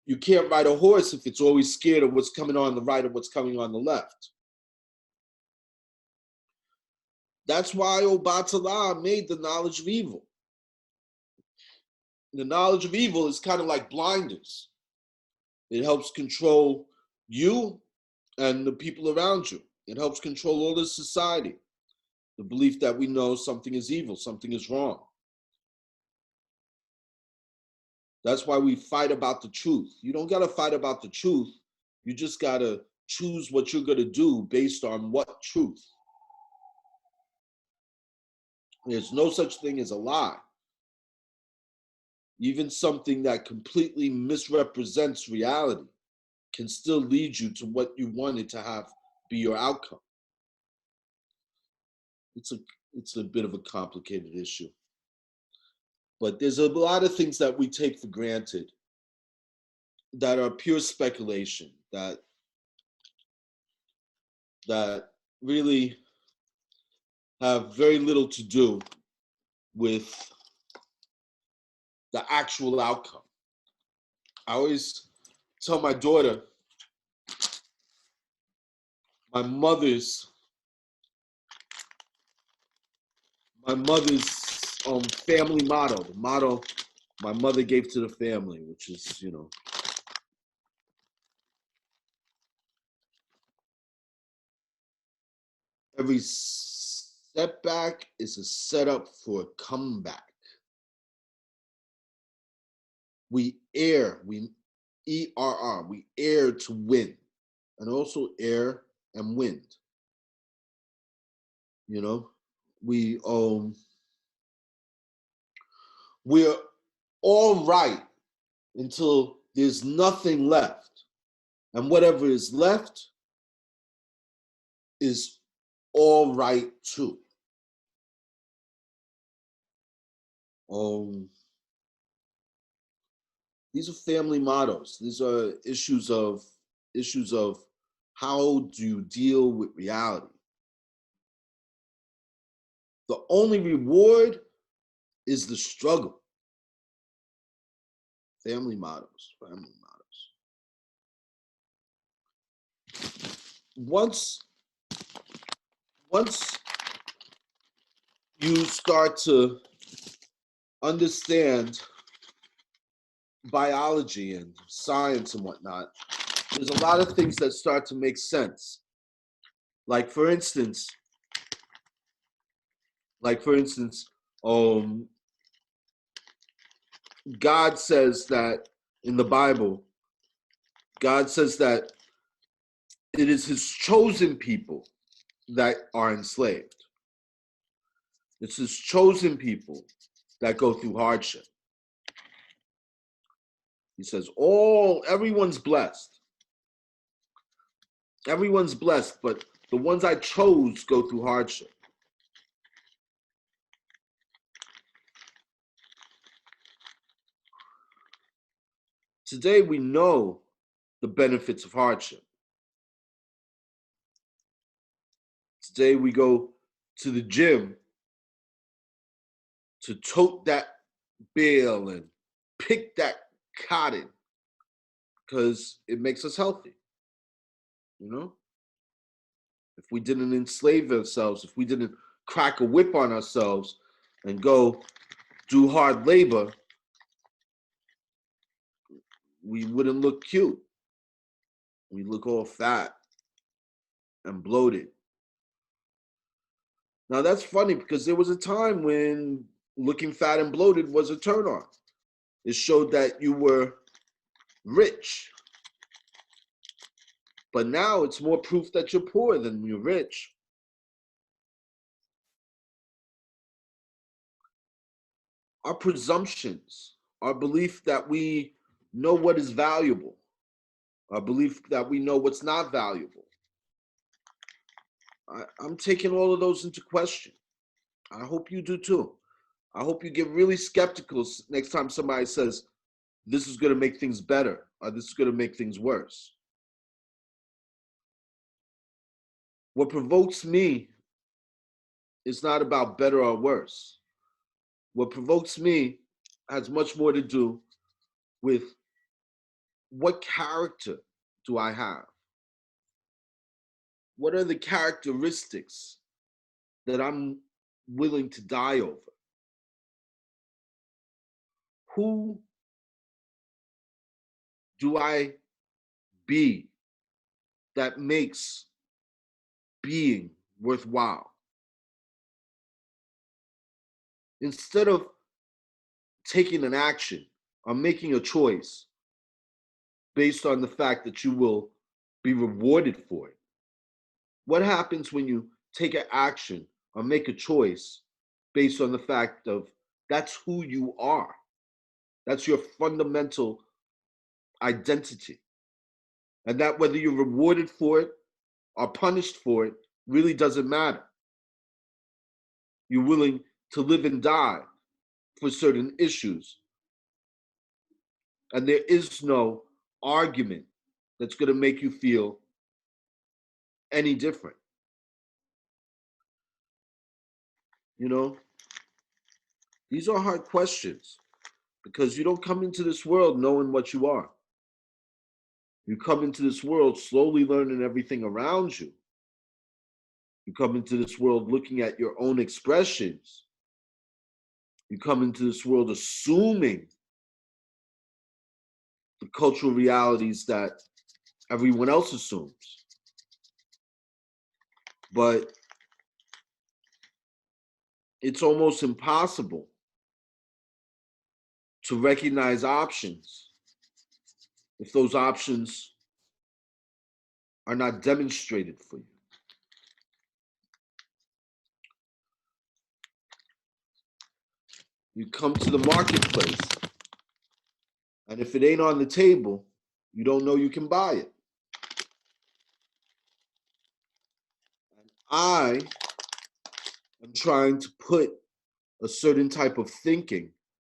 you can't ride a horse if it's always scared of what's coming on the right or what's coming on the left. That's why Obatala made the knowledge of evil. The knowledge of evil is kind of like blinders. It helps control you and the people around you. It helps control all the society. The belief that we know something is evil, something is wrong. That's why we fight about the truth. You don't got to fight about the truth. You just got to choose what you're going to do based on what truth. There's no such thing as a lie. Even something that completely misrepresents reality can still lead you to what you wanted to have be your outcome. It's a bit of a complicated issue. But there's a lot of things that we take for granted that are pure speculation, that really have very little to do with the actual outcome. I always tell my daughter, my mother's my mother's family motto, the motto my mother gave to the family, which is, you know, every setback is a setup for a comeback. We err, we ERR, we err to win, and also air and wind. You know, we're all right until there's nothing left, and whatever is left is all right too. These are family mottos. These are issues of how do you deal with reality. The only reward is the struggle. Family mottos, family mottos. Once you start to understand biology and science and whatnot, there's a lot of things that start to make sense. Like for instance, God says that in the Bible, God says that it is his chosen people that are enslaved. It's his chosen people that go through hardship. He says, everyone's blessed. Everyone's blessed, but the ones I chose go through hardship. Today we know the benefits of hardship. Today we go to the gym to tote that bale and pick that cotton because it makes us healthy. You know? If we didn't enslave ourselves, if we didn't crack a whip on ourselves and go do hard labor, we wouldn't look cute. We look all fat and bloated. Now that's funny because there was a time when looking fat and bloated was a turn on. It showed that you were rich. But now it's more proof that you're poor than you're rich. Our presumptions, our belief that we know what is valuable, our belief that we know what's not valuable. I'm taking all of those into question. I hope you do too. I hope you get really skeptical next time somebody says, this is going to make things better, or this is going to make things worse. What provokes me is not about better or worse. What provokes me has much more to do with what character do I have? What are the characteristics that I'm willing to die over? Who do I be that makes being worthwhile? Instead of taking an action or making a choice based on the fact that you will be rewarded for it, what happens when you take an action or make a choice based on the fact of that's who you are? That's your fundamental identity. And that whether you're rewarded for it or punished for it really doesn't matter. You're willing to live and die for certain issues. And there is no argument that's going to make you feel any different. You know, these are hard questions because you don't come into this world knowing what you are. You come into this world slowly learning everything around you. You come into this world looking at your own expressions You come into this world assuming the cultural realities that everyone else assumes. But it's almost impossible to recognize options if those options are not demonstrated for you. You come to the marketplace, and if it ain't on the table, you don't know you can buy it. And I am trying to put a certain type of thinking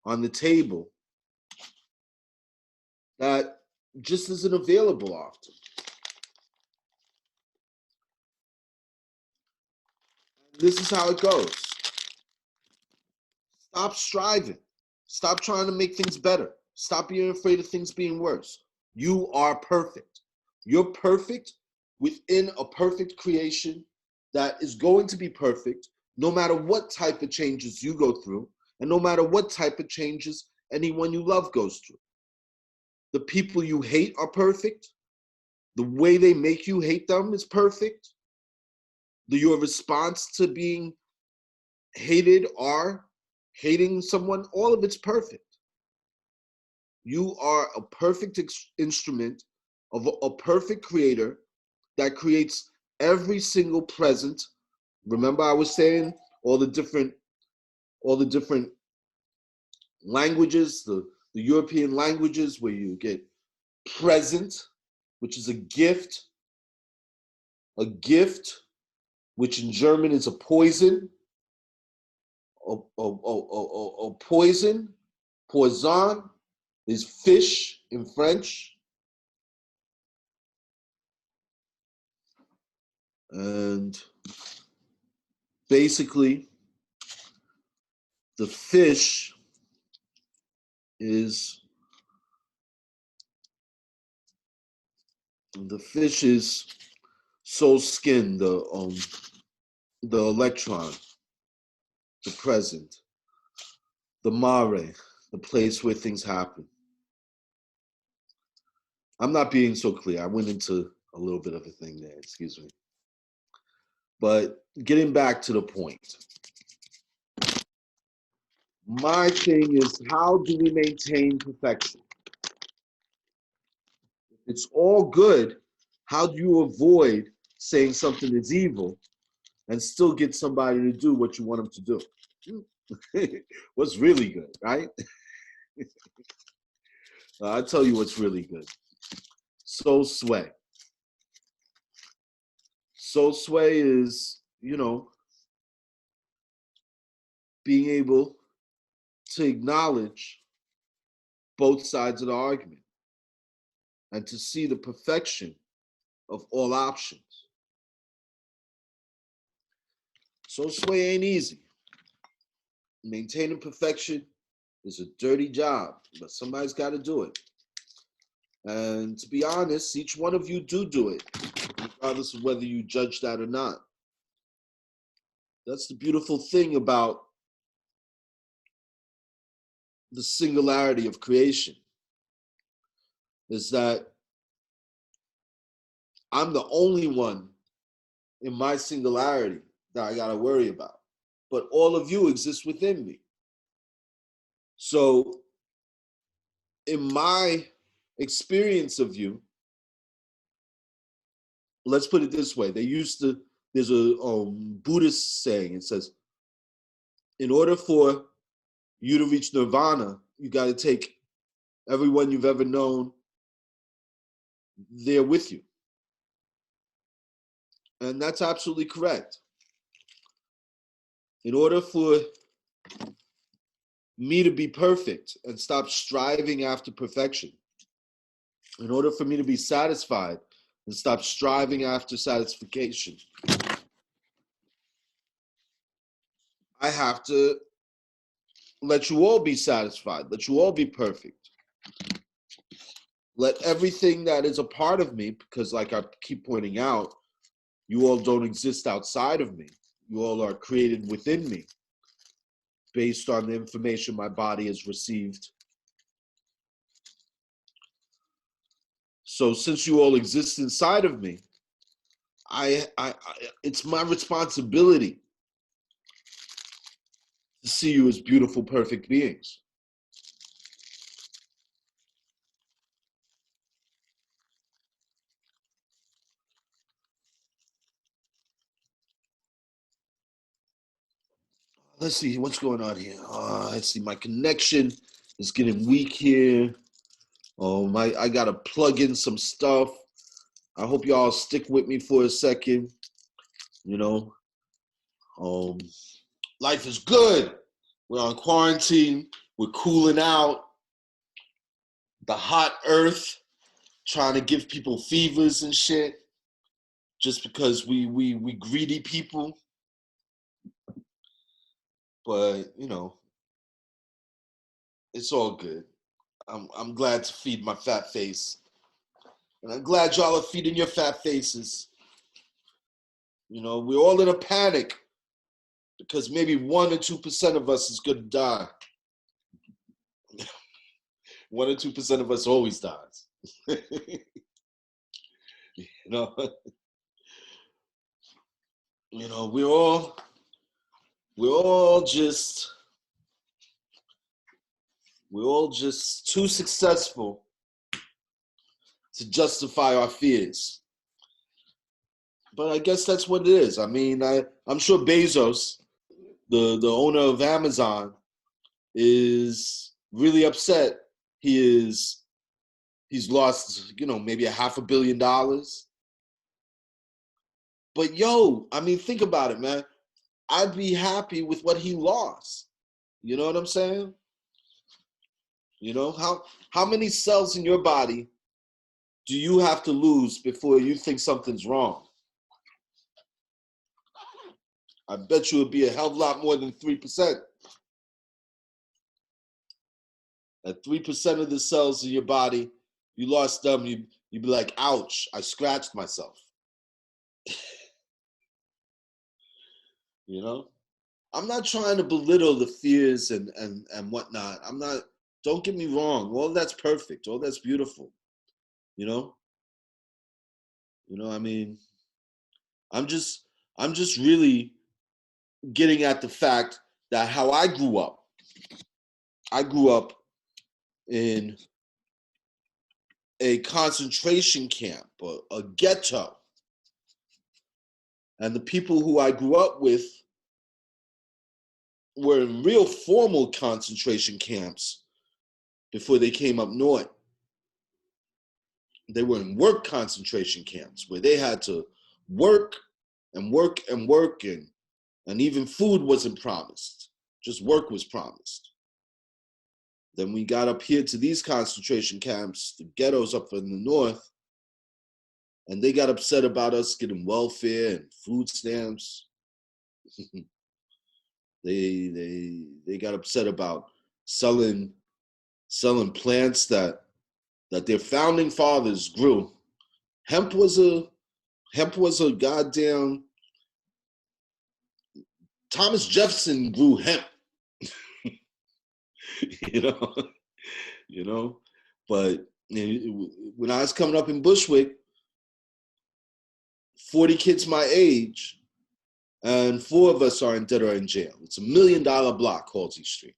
on the table that just isn't available often. This is how it goes. Stop striving. Stop trying to make things better. Stop being afraid of things being worse. You are perfect. You're perfect within a perfect creation that is going to be perfect no matter what type of changes you go through and no matter what type of changes anyone you love goes through. The people you hate are perfect. The way they make you hate them is perfect. Your response to being hated or hating someone, all of it's perfect. You are a perfect instrument of a perfect creator that creates every single present. Remember I was saying all the different languages, the European languages where you get present, which is a gift, which in German is a poison, poison is fish in French. And basically, the fish is soul skin, the electron, the present, the mare, the place where things happen. I'm not being so clear. I went into a little bit of a thing there, excuse me. But getting back to the point. My thing is, how do we maintain perfection? If it's all good, how do you avoid saying something is evil and still get somebody to do what you want them to do? What's really good, right? I'll tell you what's really good. Soul sway. Soul sway is, being able to acknowledge both sides of the argument and to see the perfection of all options. Soul sway ain't easy. Maintaining perfection is a dirty job, but somebody's got to do it. And to be honest, each one of you do it, regardless of whether you judge that or not. That's the beautiful thing about the singularity of creation, is that I'm the only one in my singularity that I got to worry about. But all of you exist within me. So in my experience of you, let's put it this way. There's a Buddhist saying, it says, in order for you to reach nirvana, you got to take everyone you've ever known there with you. And that's absolutely correct. In order for me to be perfect and stop striving after perfection, in order for me to be satisfied and stop striving after satisfaction, I have to let you all be satisfied, let you all be perfect. Let everything that is a part of me, because like I keep pointing out, you all don't exist outside of me. You all are created within me. based on the information my body has received. So since you all exist inside of me, it's my responsibility to see you as beautiful, perfect beings. Let's see what's going on here. Let's see, my connection is getting weak here. I gotta plug in some stuff. I hope y'all stick with me for a second. You know, life is good. We're on quarantine. We're cooling out. The hot earth, trying to give people fevers and shit, just because we greedy people. But you know, it's all good. I'm glad to feed my fat face, and I'm glad y'all are feeding your fat faces. You know, we're all in a panic because maybe 1 or 2% of us is gonna die. 1 or 2% of us always dies. You know, we're all just too successful to justify our fears. But I guess that's what it is. I mean, I'm sure Bezos, the owner of Amazon, is really upset. He's lost, maybe $500 million. But yo, I mean, think about it, man. I'd be happy with what he lost. You know what I'm saying? You know, how many cells in your body do you have to lose before you think something's wrong? I bet you it'd be a hell of a lot more than 3%. At 3% of the cells in your body, you lost them, you'd be like, ouch, I scratched myself. You know? I'm not trying to belittle the fears and whatnot. Don't get me wrong, all that's perfect, all that's beautiful. You know, I mean, I'm just really getting at the fact that how I grew up in a concentration camp, a ghetto. And the people who I grew up with were in real formal concentration camps before they came up north. They were in work concentration camps where they had to work and work and work, and even food wasn't promised, just work was promised. Then we got up here to these concentration camps, the ghettos up in the north, and they got upset about us getting welfare and food stamps. They got upset about selling plants that their founding fathers grew. Hemp was a goddamn, Thomas Jefferson grew hemp. you know, but when I was coming up in Bushwick, 40 kids my age, and 4 of us are in debt or in jail. It's $1 million block, Halsey Street.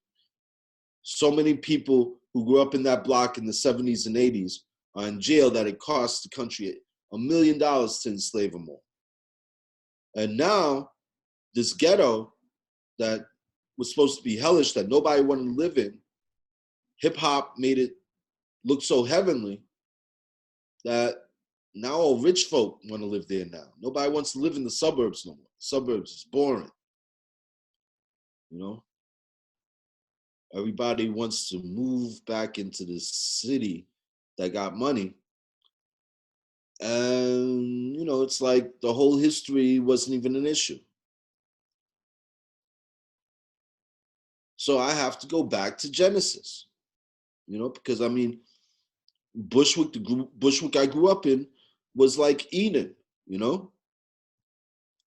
So many people who grew up in that block in the 70s and 80s are in jail that it cost the country $1 million to enslave them all. And now, this ghetto that was supposed to be hellish, that nobody wanted to live in, hip hop made it look so heavenly that now all rich folk want to live there now. Nobody wants to live in the suburbs no more. Suburbs is boring. You know? Everybody wants to move back into the city that got money. And, it's like the whole history wasn't even an issue. So I have to go back to Genesis, because I mean, Bushwick, the Bushwick I grew up in was like Eden,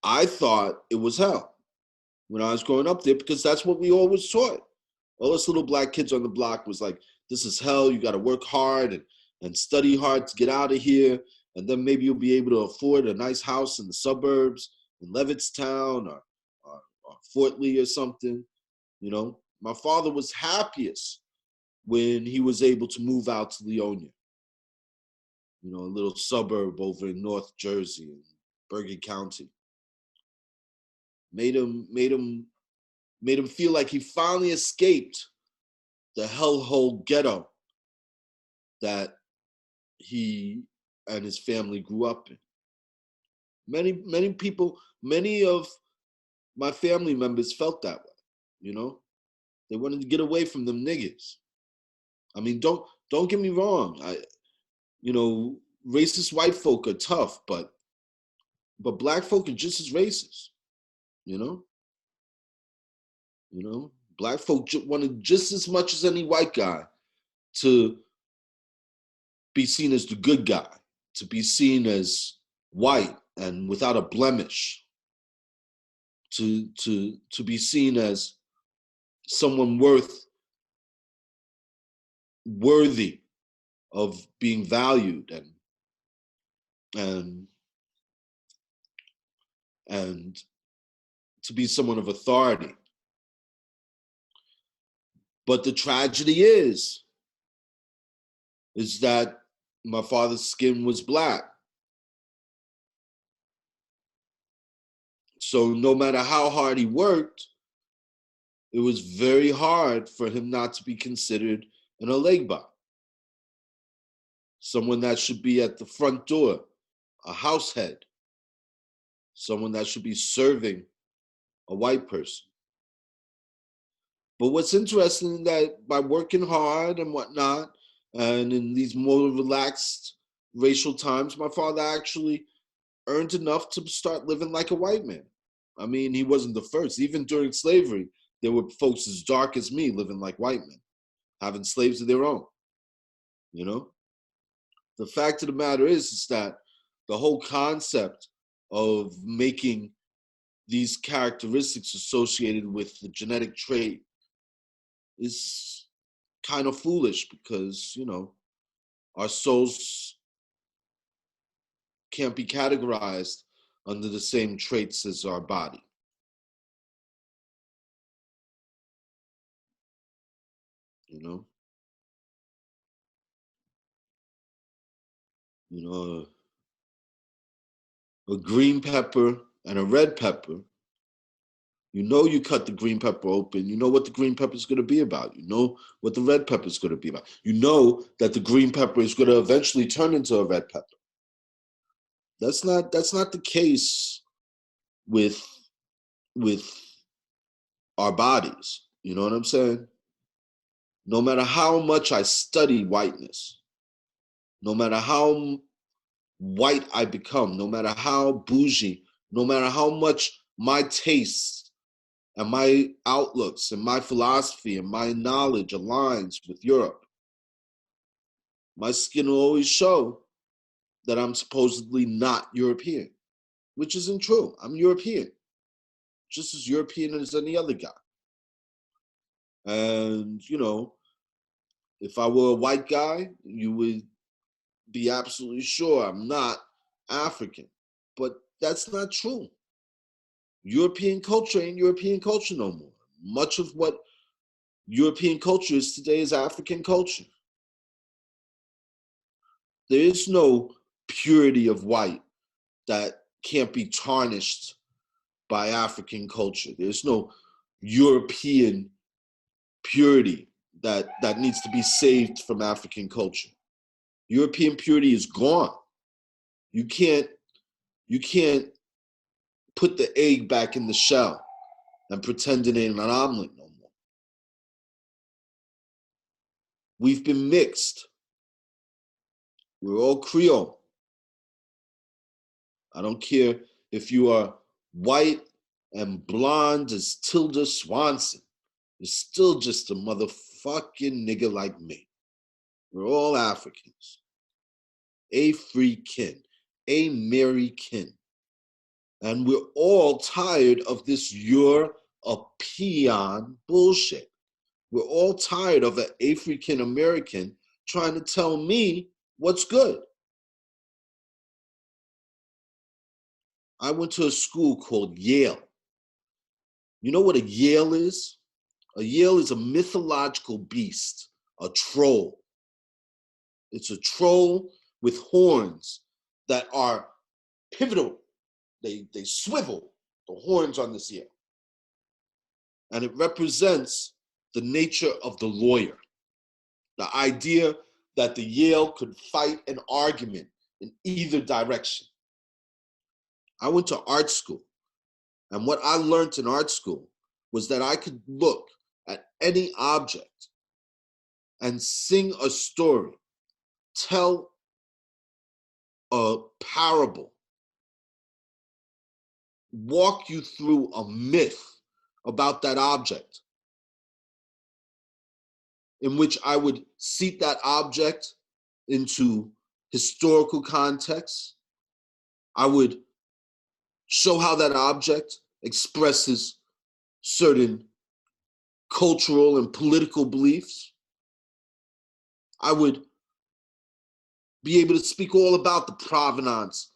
I thought it was hell. when I was growing up there, because that's what we always taught. All us little black kids on the block was like, this is hell. You got to work hard and study hard to get out of here. And then maybe you'll be able to afford a nice house in the suburbs, in Levittstown or Fort Lee or something. You know, my father was happiest when he was able to move out to Leonia, you know, a little suburb over in North Jersey in Bergen County. Made him feel like he finally escaped the hellhole ghetto that he and his family grew up in. Many people, many of my family members felt that way, you know? They wanted to get away from them niggas. I mean, don't get me wrong. You know, racist white folk are tough, but black folk are just as racist, you know? You know, black folk wanted just as much as any white guy to be seen as the good guy, to be seen as white and without a blemish, to be seen as someone worthy of being valued and to be someone of authority. But the tragedy is that my father's skin was black. So no matter how hard he worked, it was very hard for him not to be considered an Olegba, someone that should be at the front door, a house head, someone that should be serving a white person. But what's interesting is that by working hard and whatnot, and in these more relaxed racial times, my father actually earned enough to start living like a white man. I mean, he wasn't the first. Even during slavery, there were folks as dark as me living like white men, having slaves of their own, you know? The fact of the matter is that the whole concept of making these characteristics associated with the genetic trait is kind of foolish because, you know, our souls can't be categorized under the same traits as our body. You know? You know, a green pepper and a red pepper, you know, you cut the green pepper open, you know what the green pepper is going to be about. You know what the red pepper is going to be about. You know that the green pepper is going to eventually turn into a red pepper. That's not the case with our bodies. You know what I'm saying? No matter how much I study whiteness, no matter how white I become, no matter how bougie, no matter how much my tastes and my outlooks and my philosophy and my knowledge aligns with Europe, my skin will always show that I'm supposedly not European, which isn't true. I'm European, just as European as any other guy. And, you know, if I were a white guy, you would be absolutely sure I'm not African. But that's not true. European culture ain't European culture no more. Much of what European culture is today is African culture. There is no purity of white that can't be tarnished by African culture. There's no European purity that needs to be saved from African culture. European purity is gone. You can't put the egg back in the shell and pretend it ain't an omelet no more. We've been mixed. We're all Creole. I don't care if you are white and blonde as Tilda Swanson. You're still just a motherfucking nigga like me. We're all Africans. A free kin, American. And we're all tired of this "you're a peon bullshit. We're all tired of an African American trying to tell me what's good. I went to a school called Yale. You know what a Yale is? A Yale is a mythological beast, a troll. It's a troll with horns that are pivotal. They swivel, the horns on this Yale. And it represents the nature of the lawyer. The idea that the Yale could fight an argument in either direction. I went to art school, and what I learned in art school was that I could look at any object and sing a story, tell a parable, walk you through a myth about that object, in which I would seat that object into historical context. I would show how that object expresses certain cultural and political beliefs. I would be able to speak all about the provenance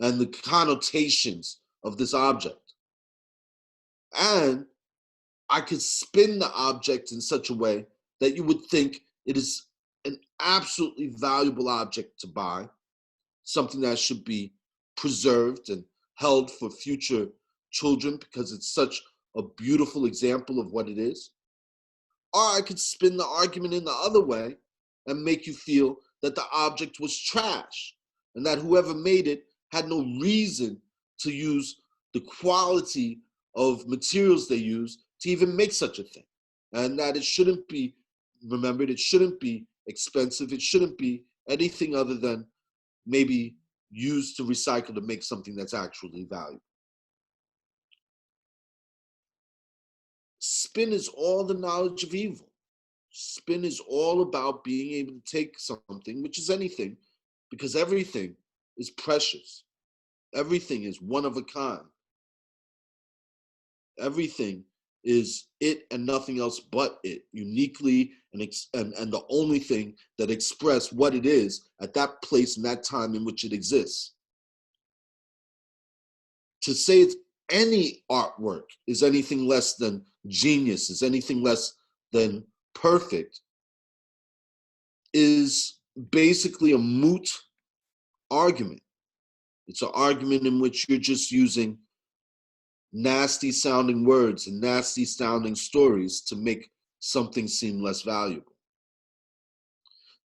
and the connotations of this object. And I could spin the object in such a way that you would think it is an absolutely valuable object to buy, something that should be preserved and held for future children because it's such a beautiful example of what it is. Or I could spin the argument in the other way and make you feel that the object was trash and that whoever made it had no reason to use the quality of materials they use to even make such a thing. And that it shouldn't be, remembered, it shouldn't be expensive, it shouldn't be anything other than maybe used to recycle to make something that's actually valuable. Spin is all the knowledge of evil. Spin is all about being able to take something, which is anything, because everything is precious. Everything is one of a kind. Everything is it and nothing else but it, uniquely and the only thing that express what it is at that place and that time in which it exists. To say it's any artwork is anything less than genius, is anything less than perfect, is basically a moot argument. It's an argument in which you're just using nasty sounding words and nasty sounding stories to make something seem less valuable.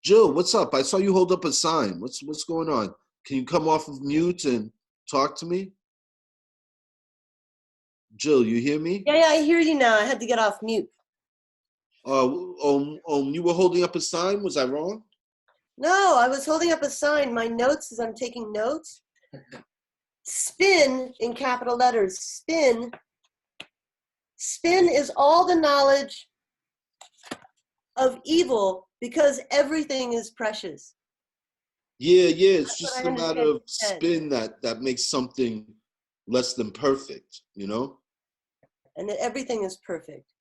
Jill, what's up? I saw you hold up a sign. What's going on? Can you come off of mute and talk to me? Jill, you hear me? Yeah, I hear you now. I had to get off mute. You were holding up a sign? Was I wrong? No, I was holding up a sign. My notes as I'm taking notes. Spin in capital letters. Spin. Spin is all the knowledge of evil because everything is precious. Yeah, it's just a matter of spin that makes something less than perfect, you know? And that everything is perfect.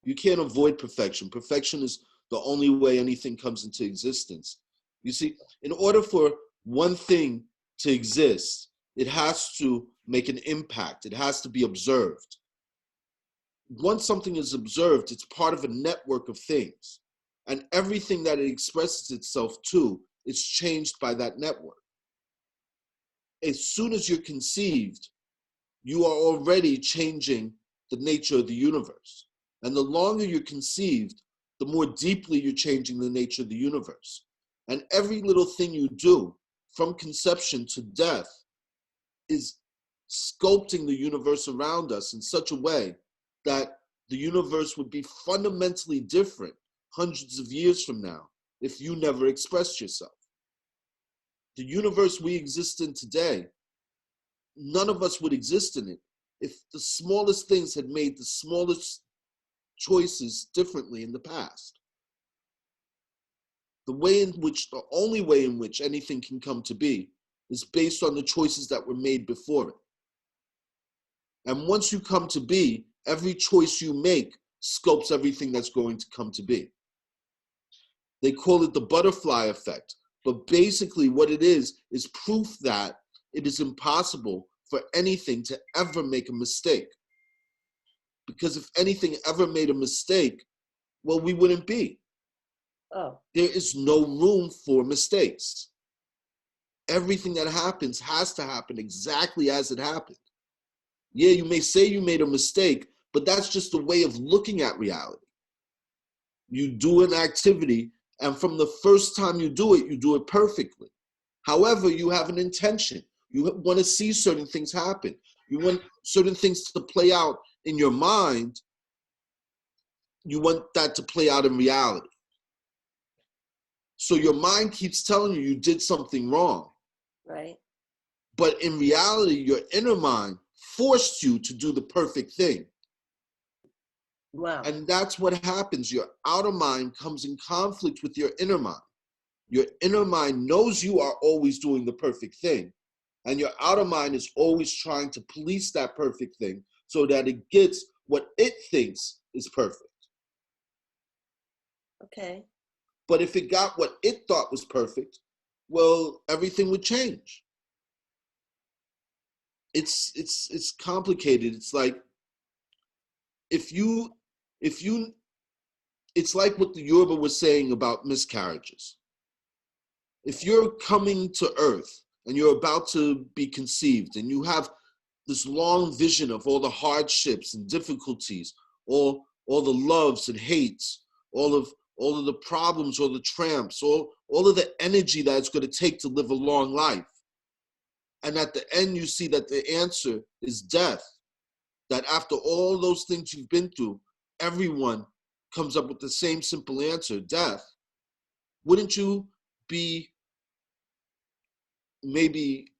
You can't avoid perfection. Perfection is the only way anything comes into existence. You see, in order for one thing to exist, it has to make an impact. It has to be observed. Once something is observed, it's part of a network of things. And everything that it expresses itself to is changed by that network. As soon as you're conceived, you are already changing the nature of the universe. And the longer you're conceived, the more deeply you're changing the nature of the universe. And every little thing you do, from conception to death, is sculpting the universe around us in such a way that the universe would be fundamentally different hundreds of years from now if you never expressed yourself. The universe we exist in today, none of us would exist in it if the smallest things had made the smallest choices differently in the past. The only way in which anything can come to be is based on the choices that were made before it. And once you come to be, every choice you make sculpts everything that's going to come to be. They call it the butterfly effect. But basically what it is proof that it is impossible for anything to ever make a mistake. Because if anything ever made a mistake, well, we wouldn't be. Oh. There is no room for mistakes. Everything that happens has to happen exactly as it happened. Yeah, you may say you made a mistake, but that's just a way of looking at reality. You do an activity, and from the first time you do it perfectly. However, you have an intention. You want to see certain things happen. You want certain things to play out in your mind. You want that to play out in reality. So your mind keeps telling you you did something wrong. Right. But in reality, your inner mind forced you to do the perfect thing. Wow. And that's what happens. Your outer mind comes in conflict with your inner mind. Your inner mind knows you are always doing the perfect thing. And your outer mind is always trying to police that perfect thing so that it gets what it thinks is perfect. Okay. But if it got what it thought was perfect, well, everything would change. It's complicated. It's like if you it's like what the Yoruba was saying about miscarriages. If you're coming to earth and you're about to be conceived and you have this long vision of all the hardships and difficulties, all the loves and hates, all of the problems, all the tramps, all of the energy that it's going to take to live a long life. And at the end, you see that the answer is death. That after all those things you've been through, everyone comes up with the same simple answer, death. Wouldn't you be maybe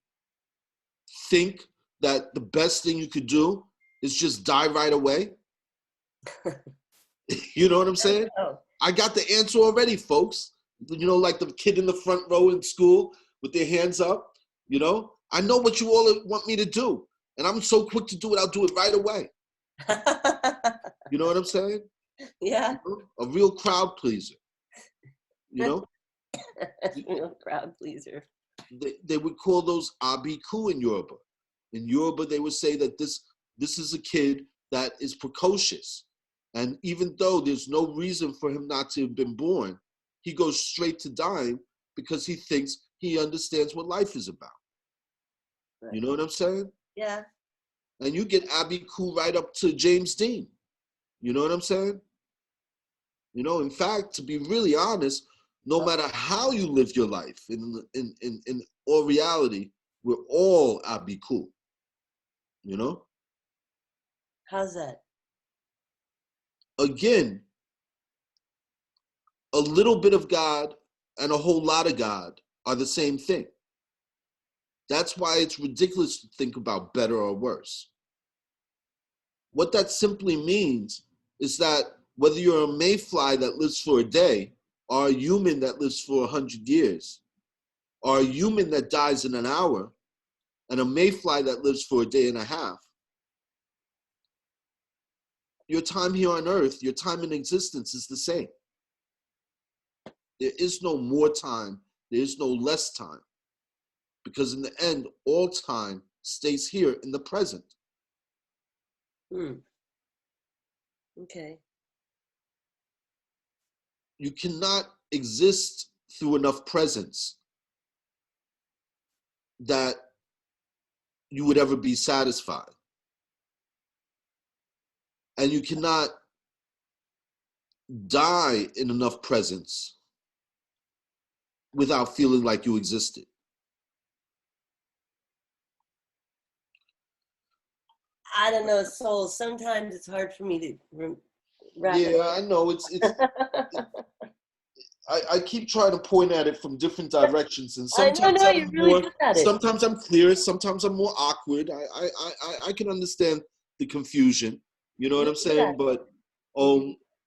think that the best thing you could do is just die right away? You know what I'm saying? Oh. I got the answer already, folks. You know, like the kid in the front row in school with their hands up, you know? I know what you all want me to do. And I'm so quick to do it, I'll do it right away. You know what I'm saying? Yeah. You know? A real crowd pleaser. You know? Real crowd pleaser. They would call those abiku in Yoruba. In Yoruba, they would say that this is a kid that is precocious. And even though there's no reason for him not to have been born, he goes straight to dying because he thinks he understands what life is about. Right. You know what I'm saying? Yeah. And you get abiku right up to James Dean. You know what I'm saying? You know, in fact, to be really honest, no matter how you live your life, in all reality, we're all abiku. You know? How's that? Again, a little bit of God and a whole lot of God are the same thing. That's why it's ridiculous to think about better or worse. What that simply means is that whether you're a mayfly that lives for a day, or a human that lives for 100 years, or a human that dies in an hour, and a mayfly that lives for a day and a half, your time here on earth, your time in existence is the same. There is no more time, there is no less time. Because in the end, all time stays here in the present. Okay. You cannot exist through enough presence that you would ever be satisfied. And you cannot die in enough presence without feeling like you existed. I don't know, Soul. Sometimes it's hard for me to wrap it. I know. I keep trying to point at it from different directions, and sometimes you're really good at it. Sometimes I'm clear, sometimes I'm more awkward. I can understand the confusion. You know what I'm saying? But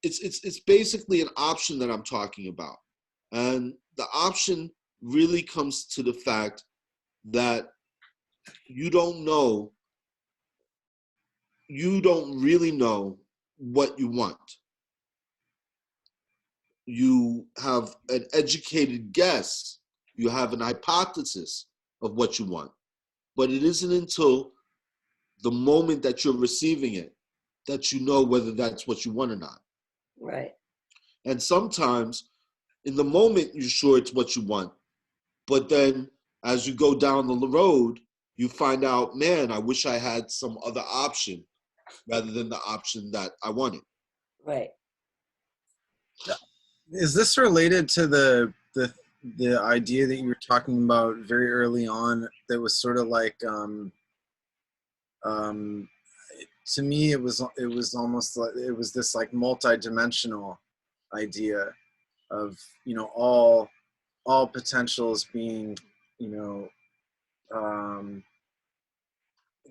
it's basically an option that I'm talking about, and the option really comes to the fact that you don't know you don't really know what you want. You have an educated guess, you have an hypothesis of what you want, but it isn't until the moment that you're receiving it that you know whether that's what you want or not. Right. And sometimes in the moment you're sure it's what you want, but then as you go down the road, you find out, man, I wish I had some other option rather than the option that I wanted. Right. Is this related to the idea that you were talking about very early on that was sort of like to me it was almost like it was this like multi-dimensional idea of, you know, all potentials being, you know,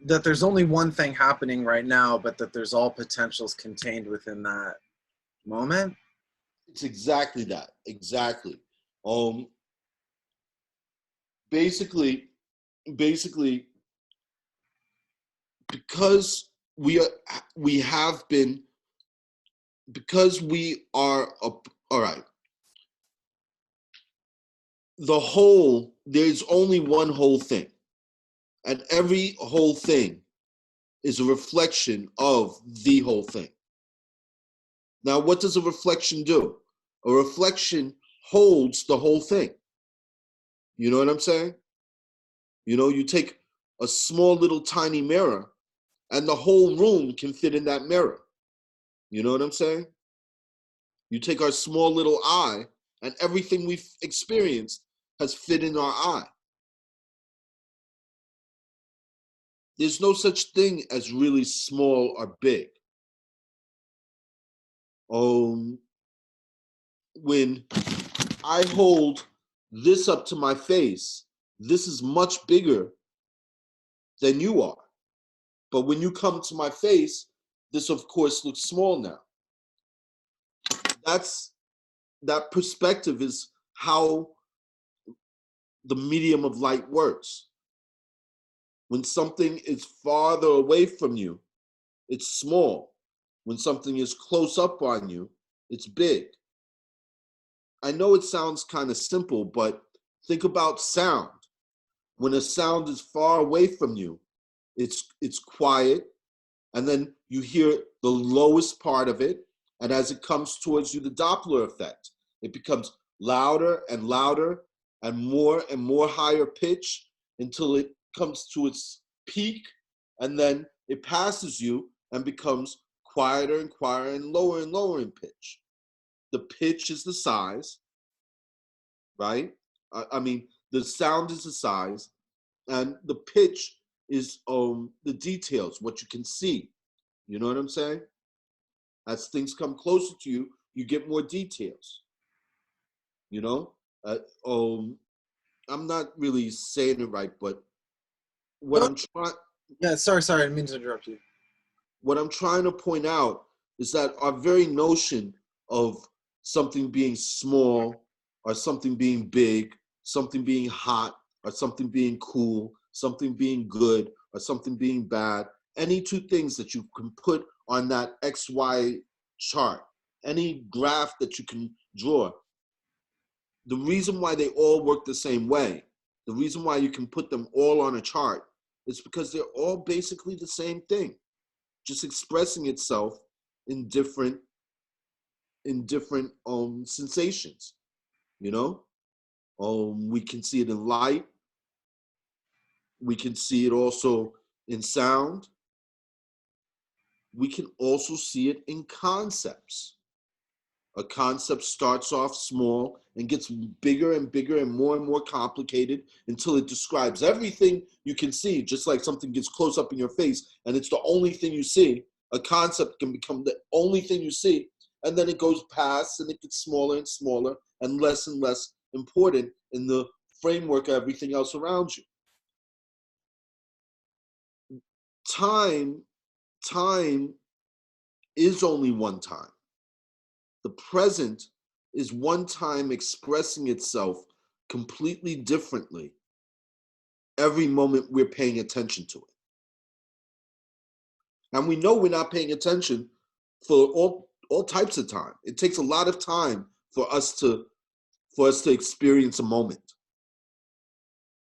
that there's only one thing happening right now, but that there's all potentials contained within that moment? It's exactly that. Exactly. Basically, because we have been, because we are all right. The whole, there's only one whole thing, and every whole thing is a reflection of the whole thing. Now, what does a reflection do? A reflection holds the whole thing. You know what I'm saying? You know, you take a small little tiny mirror and the whole room can fit in that mirror. You know what I'm saying? You take our small little eye and everything we've experienced has fit in our eye. There's no such thing as really small or big. When I hold this up to my face, this is much bigger than you are. But when you come to my face, this of course looks small now. That perspective is how the medium of light works. When something is farther away from you, it's small. When something is close up on you, it's big. I know it sounds kind of simple, but think about sound. When a sound is far away from you, it's quiet, and then you hear the lowest part of it, and as it comes towards you, the Doppler effect, it becomes louder and louder and more higher pitch until it comes to its peak, and then it passes you and becomes quieter and quieter and lower in pitch. The pitch is the size, right? I mean, the sound is the size, and the pitch is the details, what you can see. You know what I'm saying? As things come closer to you, you get more details. You know, I'm not really saying it right, but what I'm trying. Yeah, sorry, I didn't mean to interrupt you. What I'm trying to point out is that our very notion of something being small, or something being big, something being hot, or something being cool, something being good, or something being bad, any two things that you can put on that XY chart, any graph that you can draw, the reason why they all work the same way, the reason why you can put them all on a chart, is because they're all basically the same thing, just expressing itself in different sensations. You know, we can see it in light, we can see it also in sound, we can also see it in concepts. A concept starts off small and gets bigger and bigger and more complicated until it describes everything you can see, just like something gets close up in your face and it's the only thing you see. A concept can become the only thing you see, and then it goes past and it gets smaller and smaller and less important in the framework of everything else around you. Time is only one time. The present is one time expressing itself completely differently every moment we're paying attention to it. And we know we're not paying attention for all types of time. It takes a lot of time for us to experience a moment.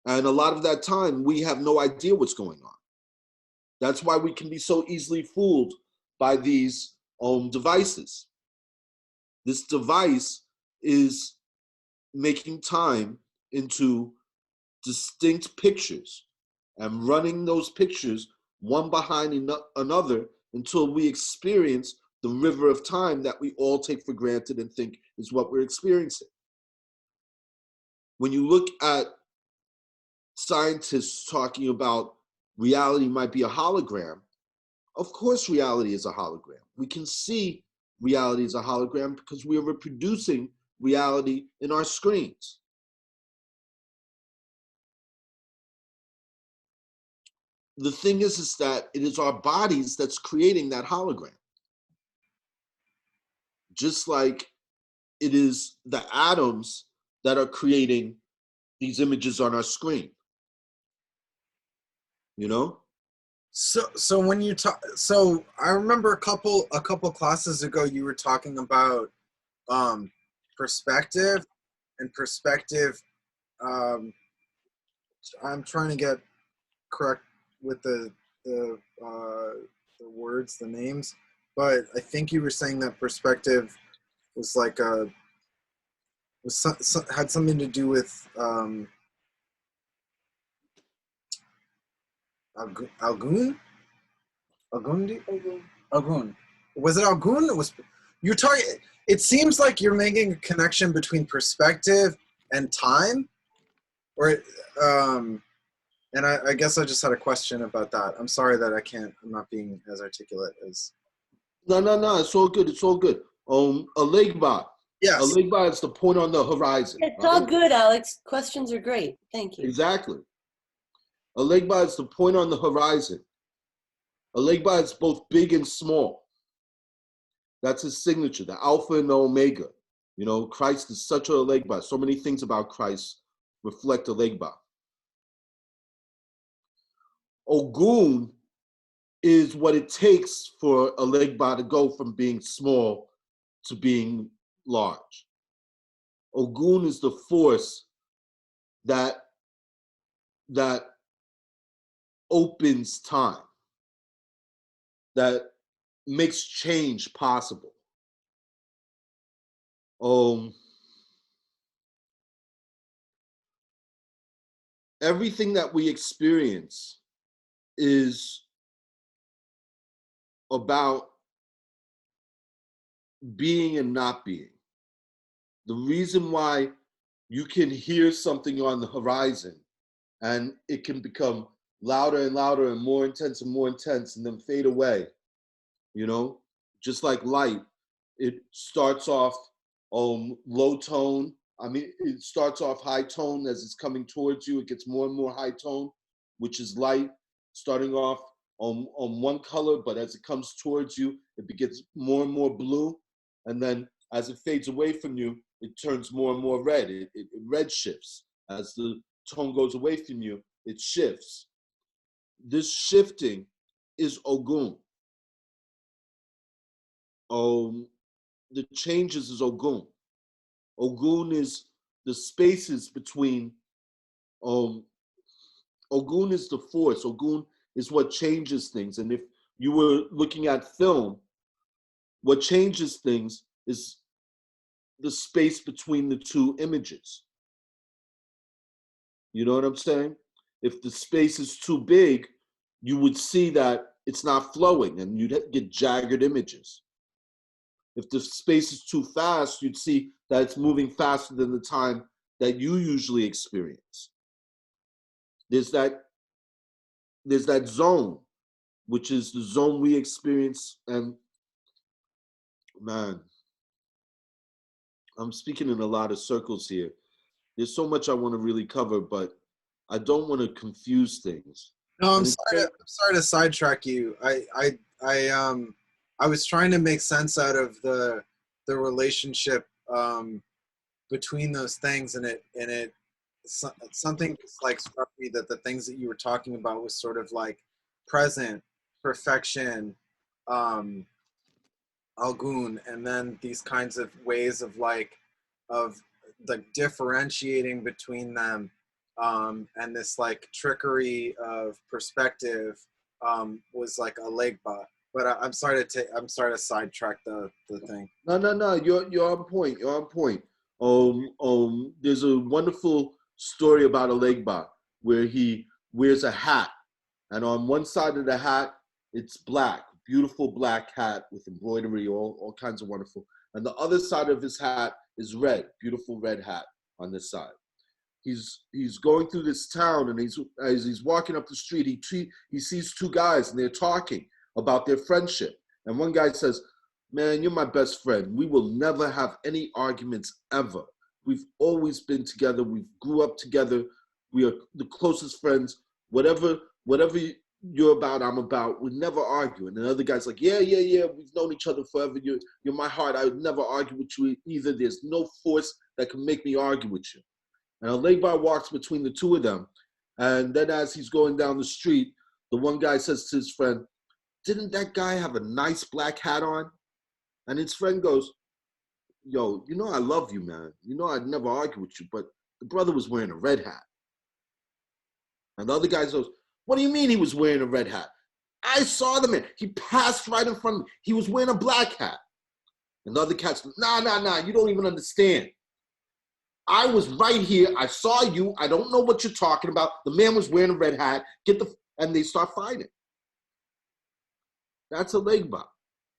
And a lot of that time, we have no idea what's going on. That's why we can be so easily fooled by these devices. This device is making time into distinct pictures and running those pictures one behind another until we experience the river of time that we all take for granted and think is what we're experiencing. When you look at scientists talking about reality might be a hologram, of course reality is a hologram. We can see reality as a hologram because we are reproducing reality in our screens. The thing is that it is our bodies that's creating that hologram. Just like it is the atoms that are creating these images on our screen. You know? So when you talk, so I remember a couple classes ago you were talking about perspective and perspective. I'm trying to get correct with the words, the names, but I think you were saying that perspective was like had something to do with Algun? Was it Algun? You're talking? It seems like you're making a connection between perspective and time, or and I guess I just had a question about that. I'm sorry that I'm not being as articulate as. No, it's all good. It's all good. A leg bar. Yes. A leg bar is the point on the horizon. It's all good, Alex. Questions are great. Thank you. Exactly. A leg bar is the point on the horizon. A leg bar is both big and small. That's his signature, the Alpha and the Omega. You know, Christ is such a leg bar. So many things about Christ reflect a leg bar. Ogun is what it takes for a leg bar to go from being small to being large. Ogun is the force that opens time, that makes change possible. Everything that we experience is about being and not being. The reason why you can hear something on the horizon and it can become louder and louder and more intense and then fade away, you know, just like light, it starts off low tone. I mean, it starts off high tone as it's coming towards you. It gets more and more high tone, which is light, starting off on one color, but as it comes towards you, it gets more and more blue. And then as it fades away from you, it turns more and more red. It red shifts. As the tone goes away from you, it shifts. This shifting is Ogun. The changes is Ogun. Ogun is the spaces between, Ogun is the force. Ogun is what changes things. And if you were looking at film, what changes things is the space between the two images. You know what I'm saying? If the space is too big, you would see that it's not flowing and you'd get jagged images. If the space is too fast, you'd see that it's moving faster than the time that you usually experience. There's that zone, which is the zone we experience. And man, I'm speaking in a lot of circles here. There's so much I want to really cover, but I don't want to confuse things. No, I'm sorry to sidetrack you. I was trying to make sense out of the relationship between those things, and it something like struck me that the things that you were talking about was sort of like present perfection, Algun, and then these kinds of ways of differentiating between them, and this like trickery of perspective was like a legba. But I'm sorry to sidetrack the thing. No. You're on point. You're on point. There's a wonderful story about a legba where he wears a hat, and on one side of the hat it's black, beautiful black hat with embroidery, all kinds of wonderful. And the other side of his hat is red, beautiful red hat on this side. He's going through this town, and as he's walking up the street, he sees two guys, and they're talking about their friendship. And one guy says, "Man, you're my best friend. We will never have any arguments ever. We've always been together. We grew up together. We are the closest friends. Whatever you're about, I'm about. We never argue." And the other guy's like, yeah. We've known each other forever. You're my heart. I would never argue with you either. There's no force that can make me argue with you. And a legba walks between the two of them. And then as he's going down the street, the one guy says to his friend, "Didn't that guy have a nice black hat on?" And his friend goes, "Yo, you know I love you, man. You know I'd never argue with you, but the brother was wearing a red hat." And the other guy goes, "What do you mean he was wearing a red hat? I saw the man. He passed right in front of me. He was wearing a black hat." And the other cat's, nah, you don't even understand. I was right here. I saw you. I don't know what you're talking about. The man was wearing a red hat. And they start fighting. That's a legba.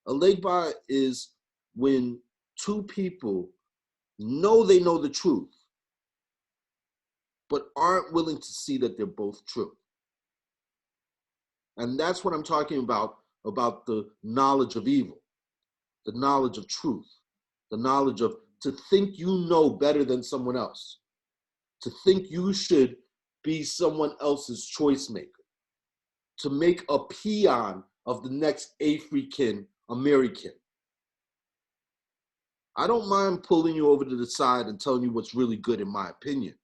A legba is when two people know they know the truth, but aren't willing to see that they're both true. And that's what I'm talking about the knowledge of evil, the knowledge of truth, the knowledge of to think you know better than someone else, to think you should be someone else's choice maker, to make a peon of the next African American. I don't mind pulling you over to the side and telling you what's really good in my opinion.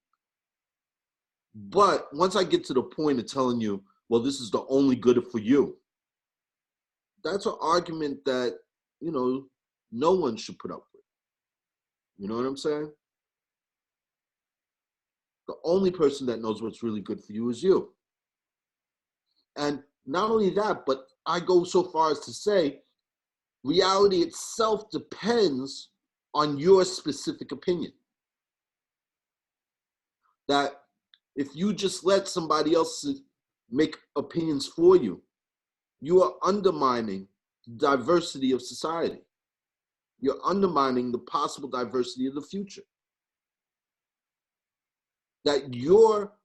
But once I get to the point of telling you, well, this is the only good for you, that's an argument that, no one should put up with. You know what I'm saying? The only person that knows what's really good for you is you. And not only that, but I go so far as to say, reality itself depends on your specific opinion. That if you just let somebody else make opinions for you, you are undermining the diversity of society. You're undermining the possible diversity of the future. That your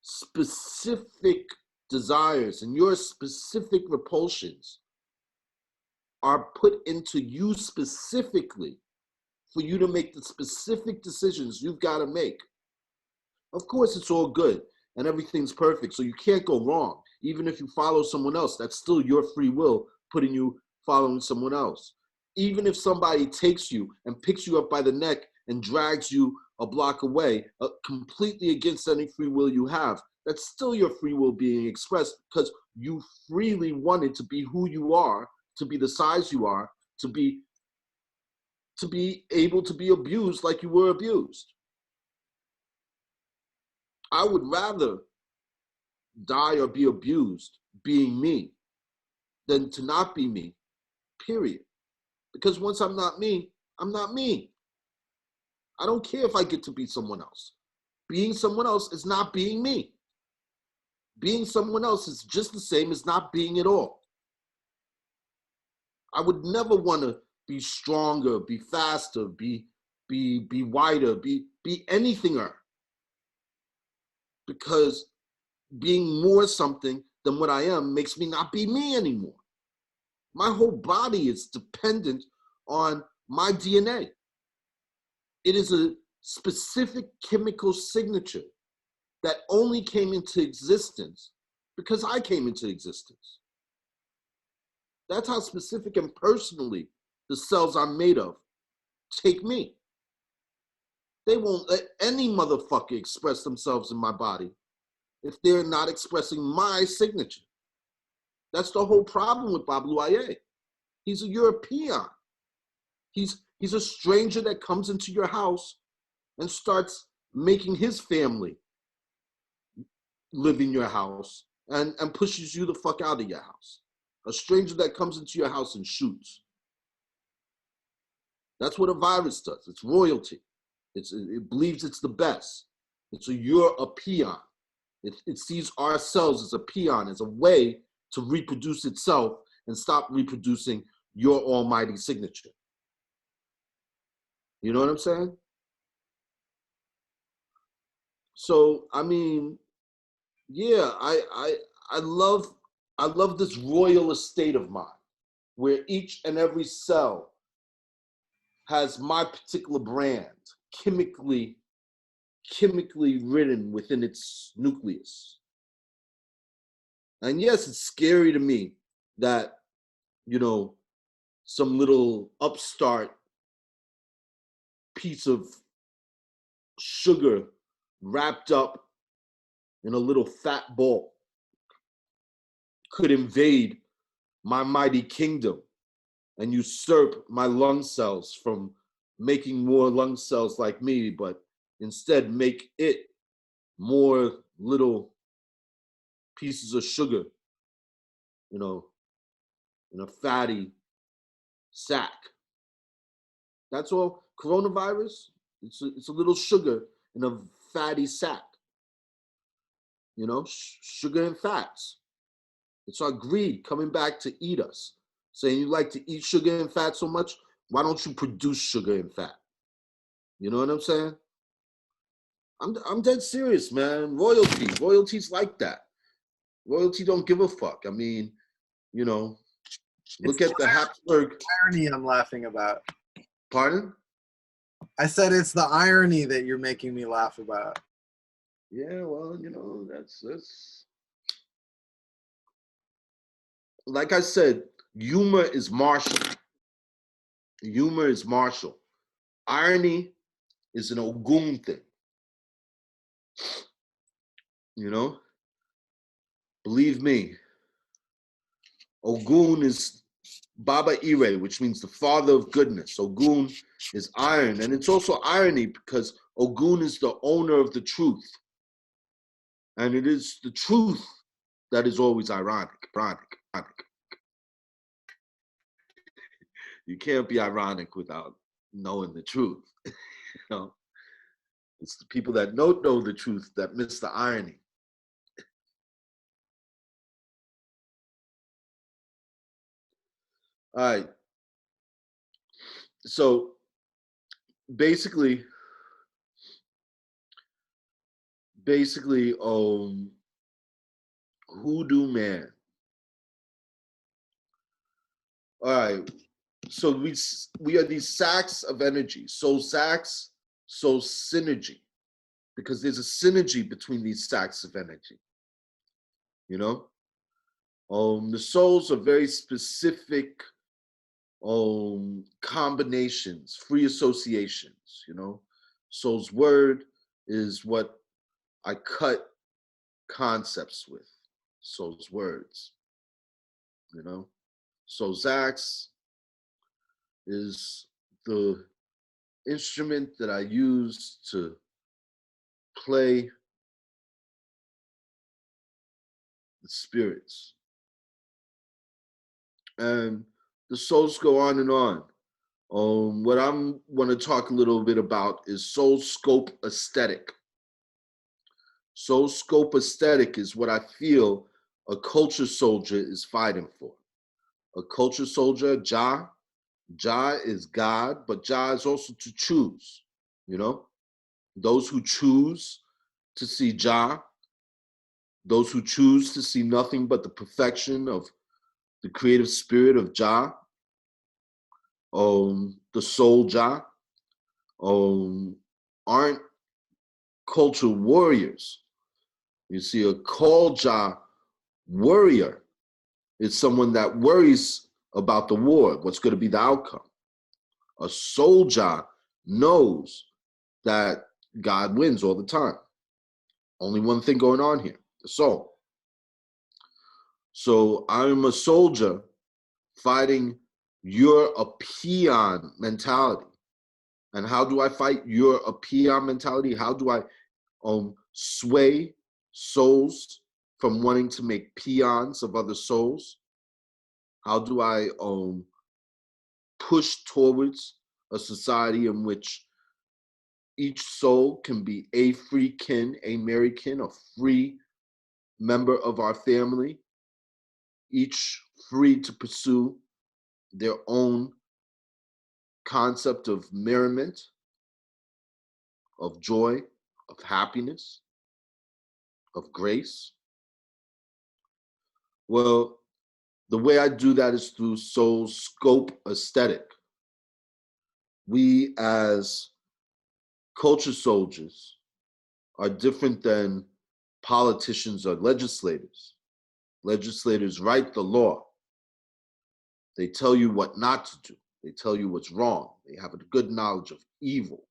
specific desires and your specific repulsions are put into you specifically for you to make the specific decisions you've got to make. Of course, it's all good and everything's perfect, so you can't go wrong. Even if you follow someone else, that's still your free will putting you following someone else. Even if somebody takes you and picks you up by the neck and drags you a block away, completely against any free will you have, that's still your free will being expressed because you freely wanted to be who you are, to be the size you are, to be able to be abused like you were abused. I would rather die or be abused being me than to not be me, period. Because once I'm not me, I'm not me. I don't care if I get to be someone else. Being someone else is not being me. Being someone else is just the same as not being at all. I would never want to be stronger, be faster, be wider, be anythinger. Because being more something than what I am makes me not be me anymore. My whole body is dependent on my DNA. It is a specific chemical signature that only came into existence because I came into existence. That's how specific and personally the cells I'm made of take me. They won't let any motherfucker express themselves in my body if they're not expressing my signature. That's the whole problem with Bablu Aye. He's a European. He's a stranger that comes into your house and starts making his family live in your house and pushes you the fuck out of your house. A stranger that comes into your house and shoots. That's what a virus does. It's royalty. It believes it's the best. You're a peon. It sees ourselves as a peon, as a way to reproduce itself and stop reproducing your almighty signature. You know what I'm saying? So, I mean, yeah, I love this royal estate of mine, where each and every cell has my particular brand, chemically written within its nucleus. And yes, it's scary to me that, you know, some little upstart piece of sugar wrapped up in a little fat ball could invade my mighty kingdom and usurp my lung cells from making more lung cells like me, but instead make it more little pieces of sugar, you know, in a fatty sack. That's all. Coronavirus, it's a little sugar in a fatty sack. You know, sugar and fats. It's our greed coming back to eat us. Saying you like to eat sugar and fat so much, why don't you produce sugar and fat? You know what I'm saying? I'm dead serious, man. Royalty's like that. Royalty don't give a fuck. I mean, you know, look at the Habsburg. Irony I'm laughing about. Pardon? I said it's the irony that you're making me laugh about. Yeah, well, you know, that's like I said, humor is martial. Humor is martial. Irony is an Ogun thing. You know? Believe me, Ogun is Baba Ire, which means the father of goodness. Ogun is iron. And it's also irony because Ogun is the owner of the truth. And it is the truth that is always ironic. You can't be ironic without knowing the truth. You know? It's the people that don't know the truth that miss the irony. All right. So basically, hoodoo man. All right. So we are these sacks of energy. So sacks, so synergy. Because there's a synergy between these sacks of energy. You know? The souls are very specific combinations, free associations, you know? Soul's word is what I cut concepts with, soul's words, you know? Soul's axe is the instrument that I use to play the spirits. And the souls go on and on. What I'm want to talk a little bit about is soul scope aesthetic. Soul scope aesthetic is what I feel a culture soldier is fighting for. A culture soldier, Jah is God, but Jah is also to choose, you know? Those who choose to see Jah, those who choose to see nothing but the perfection of the creative spirit of Jah, the soul Jah, aren't culture warriors. You see, a call Jah warrior is someone that worries about the war, what's going to be the outcome. A soul Jah knows that God wins all the time. Only one thing going on here, the soul. So I'm a soldier fighting you're a peon mentality. And how do I fight you're a peon mentality? How do I sway souls from wanting to make peons of other souls? How do I push towards a society in which each soul can be a free kin, a married kin, a free member of our family, each free to pursue their own concept of merriment, of joy, of happiness, of grace? Well, the way I do that is through soul scope aesthetic. We as culture soldiers are different than politicians or legislators. Legislators write the law. They tell you what not to do. They tell you what's wrong. They have a good knowledge of evil.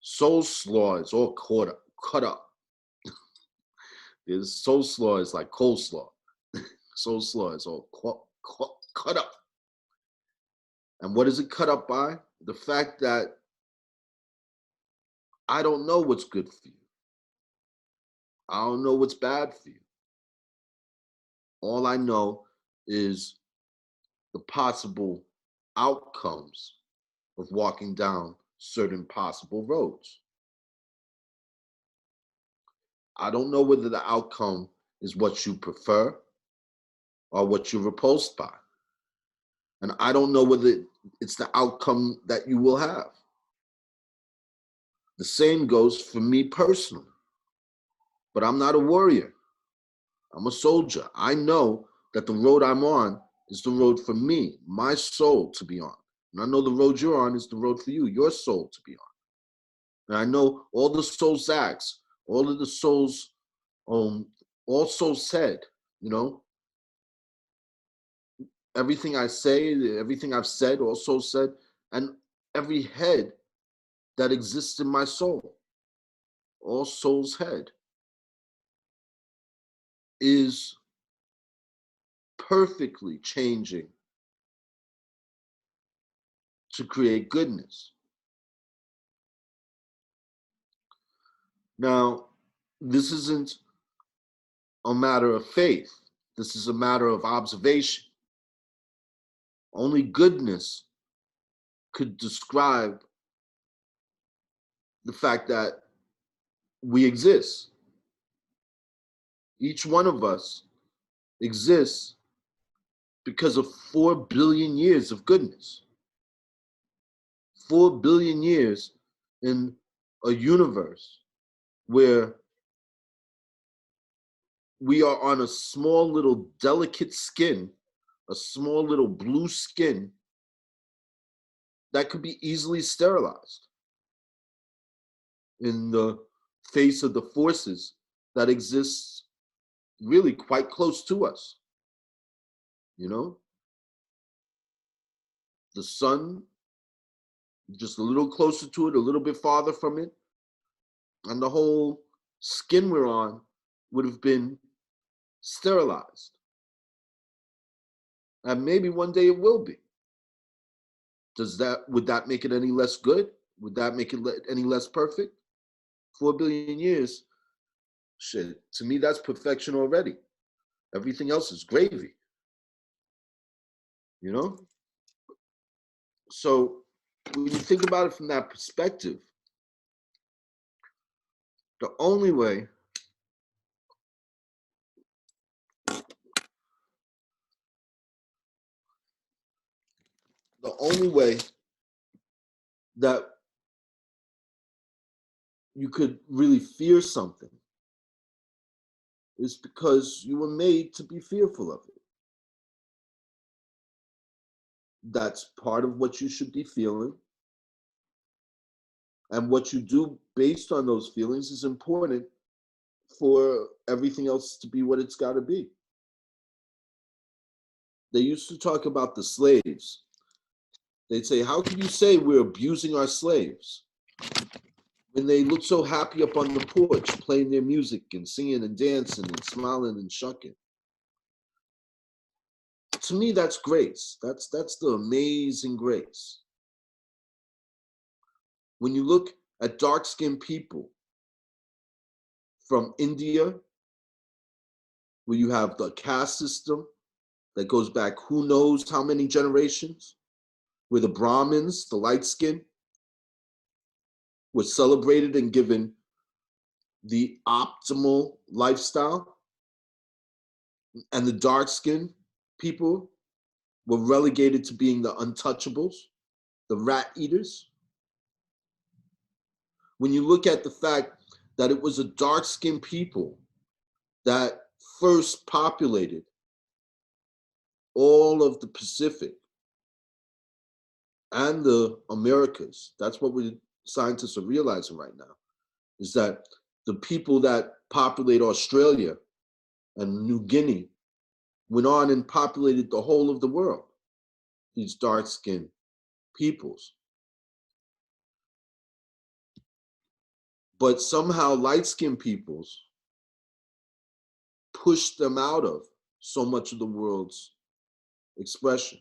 Soul slaw is all cut up. Soul slaw is like coleslaw. Soul slaw is all cut up. And what is it cut up by? The fact that I don't know what's good for you. I don't know what's bad for you. All I know is the possible outcomes of walking down certain possible roads. I don't know whether the outcome is what you prefer or what you're repulsed by. And I don't know whether it's the outcome that you will have. The same goes for me personally. But I'm not a warrior. I'm a soldier. I know that the road I'm on is the road for me, my soul to be on. And I know the road you're on is the road for you, your soul to be on. And I know all the soul's acts, all of the soul's, all souls said, you know, everything I say, everything I've said, all souls said, and every head that exists in my soul, all souls head, is perfectly changing to create goodness. Now, this isn't a matter of faith. This is a matter of observation. Only goodness could describe the fact that we exist. Each one of us exists because of 4 billion years of goodness. 4 billion years in a universe where we are on a small little delicate skin, a small little blue skin that could be easily sterilized in the face of the forces that exist really quite close to us. You know, the sun, just a little closer to it, a little bit farther from it, and the whole skin we're on would have been sterilized. And maybe one day it will be. Would that make it any less good? Would that make it any less perfect? 4 billion years, shit, to me that's perfection already. Everything else is gravy. You know? So when you think about it from that perspective, the only way that you could really fear something is because you were made to be fearful of it. That's part of what you should be feeling. And what you do based on those feelings is important for everything else to be what it's got to be. They used to talk about the slaves. They'd say, how can you say we're abusing our slaves? when they look so happy up on the porch, playing their music and singing and dancing and smiling and shucking. To me, that's grace. That's the amazing grace. When you look at dark-skinned people from India, where you have the caste system that goes back who knows how many generations, where the Brahmins, the light skin, were celebrated and given the optimal lifestyle, and the dark-skinned people were relegated to being the untouchables, the rat eaters. When you look at the fact that it was a dark-skinned people that first populated all of the Pacific and the Americas, that's what scientists are realizing right now, is that the people that populate Australia and New Guinea went on and populated the whole of the world, these dark-skinned peoples. But somehow light-skinned peoples pushed them out of so much of the world's expression.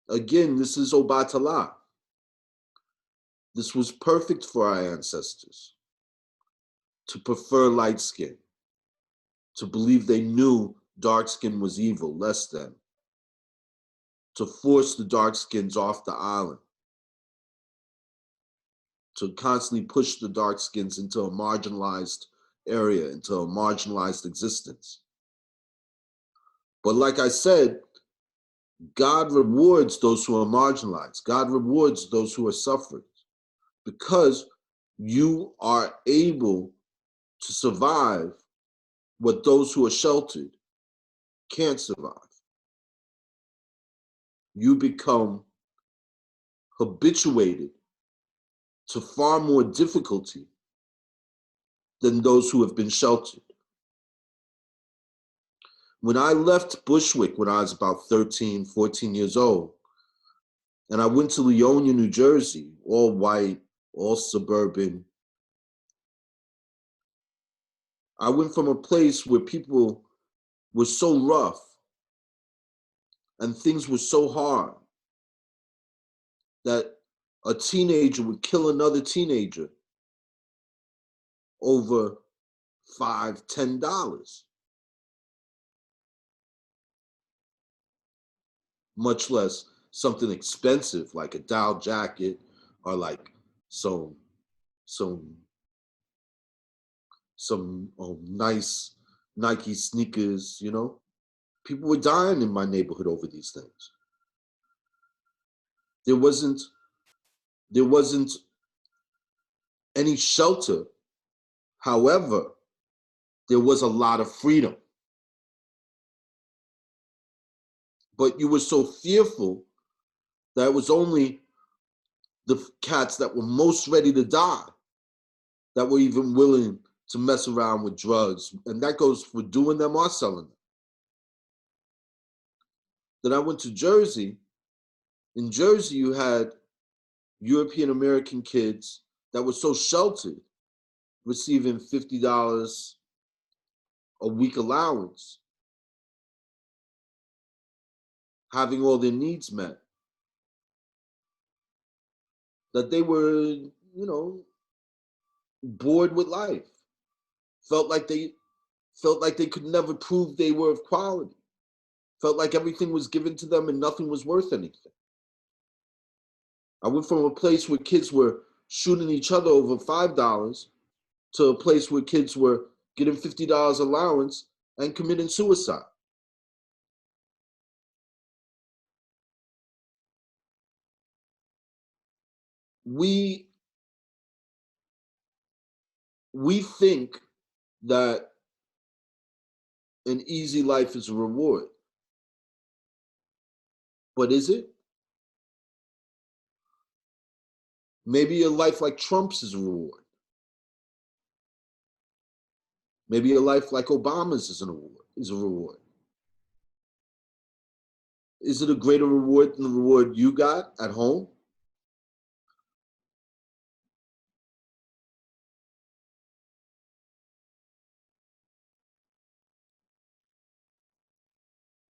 Again, this is Obatala. This was perfect for our ancestors, to prefer light skin, to believe they knew dark skin was evil, less than, to force the dark skins off the island, to constantly push the dark skins into a marginalized area, into a marginalized existence. But like I said, God rewards those who are marginalized. God rewards those who are suffering, because you are able to survive what those who are sheltered can't survive. You become habituated to far more difficulty than those who have been sheltered. When I left Bushwick when I was about 13, 14 years old, and I went to Leonia, New Jersey, all white, all suburban, I went from a place where people were so rough and things were so hard that a teenager would kill another teenager over $5, $10, much less something expensive like a Dow jacket or like some nice Nike sneakers, you know? People were dying in my neighborhood over these things. There wasn't any shelter. However, there was a lot of freedom. But you were so fearful that it was only the cats that were most ready to die that were even willing to mess around with drugs. And that goes for doing them or selling them. Then I went to Jersey. In Jersey, you had European American kids that were so sheltered, receiving $50 a week allowance, having all their needs met, that they were, you know, bored with life, felt like they could never prove they were of quality, felt like everything was given to them and nothing was worth anything. I went from a place where kids were shooting each other over $5 to a place where kids were getting $50 allowance and committing suicide. We think that an easy life is a reward. But is it? Maybe a life like Trump's is a reward. Maybe a life like Obama's is a reward. Is it a greater reward than the reward you got at home?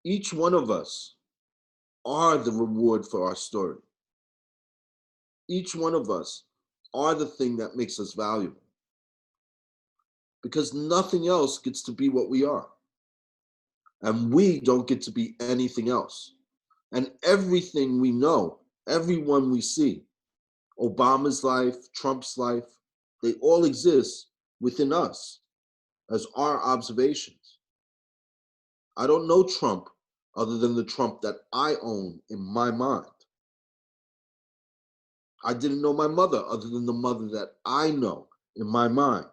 Each one of us are the reward for our story. Each one of us are the thing that makes us valuable. Because nothing else gets to be what we are. And we don't get to be anything else. And everything we know, everyone we see, Obama's life, Trump's life, they all exist within us as our observations. I don't know Trump other than the Trump that I own in my mind. I didn't know my mother other than the mother that I know in my mind,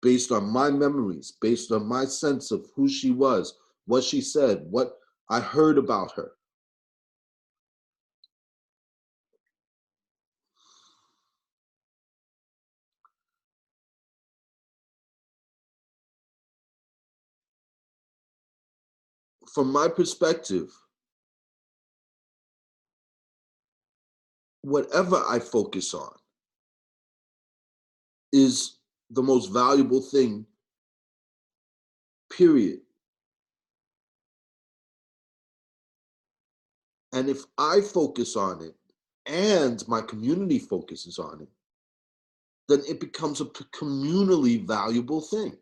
based on my memories, based on my sense of who she was, what she said, what I heard about her. From my perspective, whatever I focus on is the most valuable thing, period. And if I focus on it and my community focuses on it, then it becomes a communally valuable thing.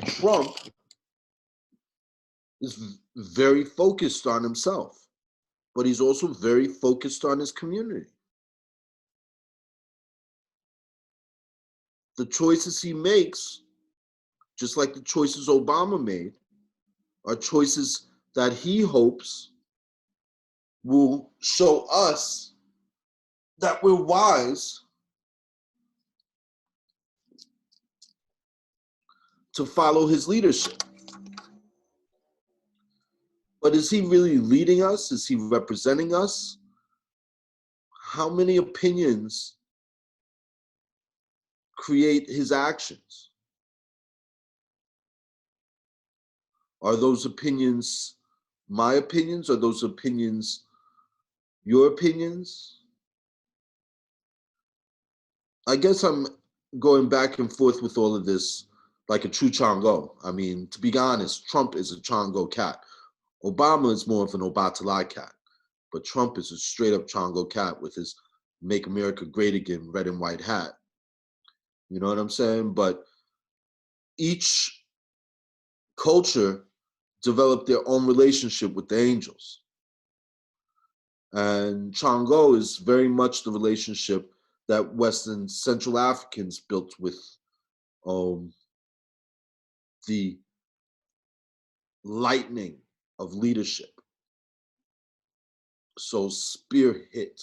Trump is very focused on himself, but he's also very focused on his community. The choices he makes, just like the choices Obama made, are choices that he hopes will show us that we're wise to follow his leadership. But is he really leading us? Is he representing us? How many opinions create his actions? Are those opinions my opinions? Are those opinions your opinions? I guess I'm going back and forth with all of this like a true Chango. I mean, to be honest, Trump is a Chango cat. Obama is more of an Obatalai cat, but Trump is a straight up Chango cat with his Make America Great Again red and white hat. You know what I'm saying? But each culture developed their own relationship with the angels. And Chango is very much the relationship that Western Central Africans built with the lightning of leadership. So spear hit,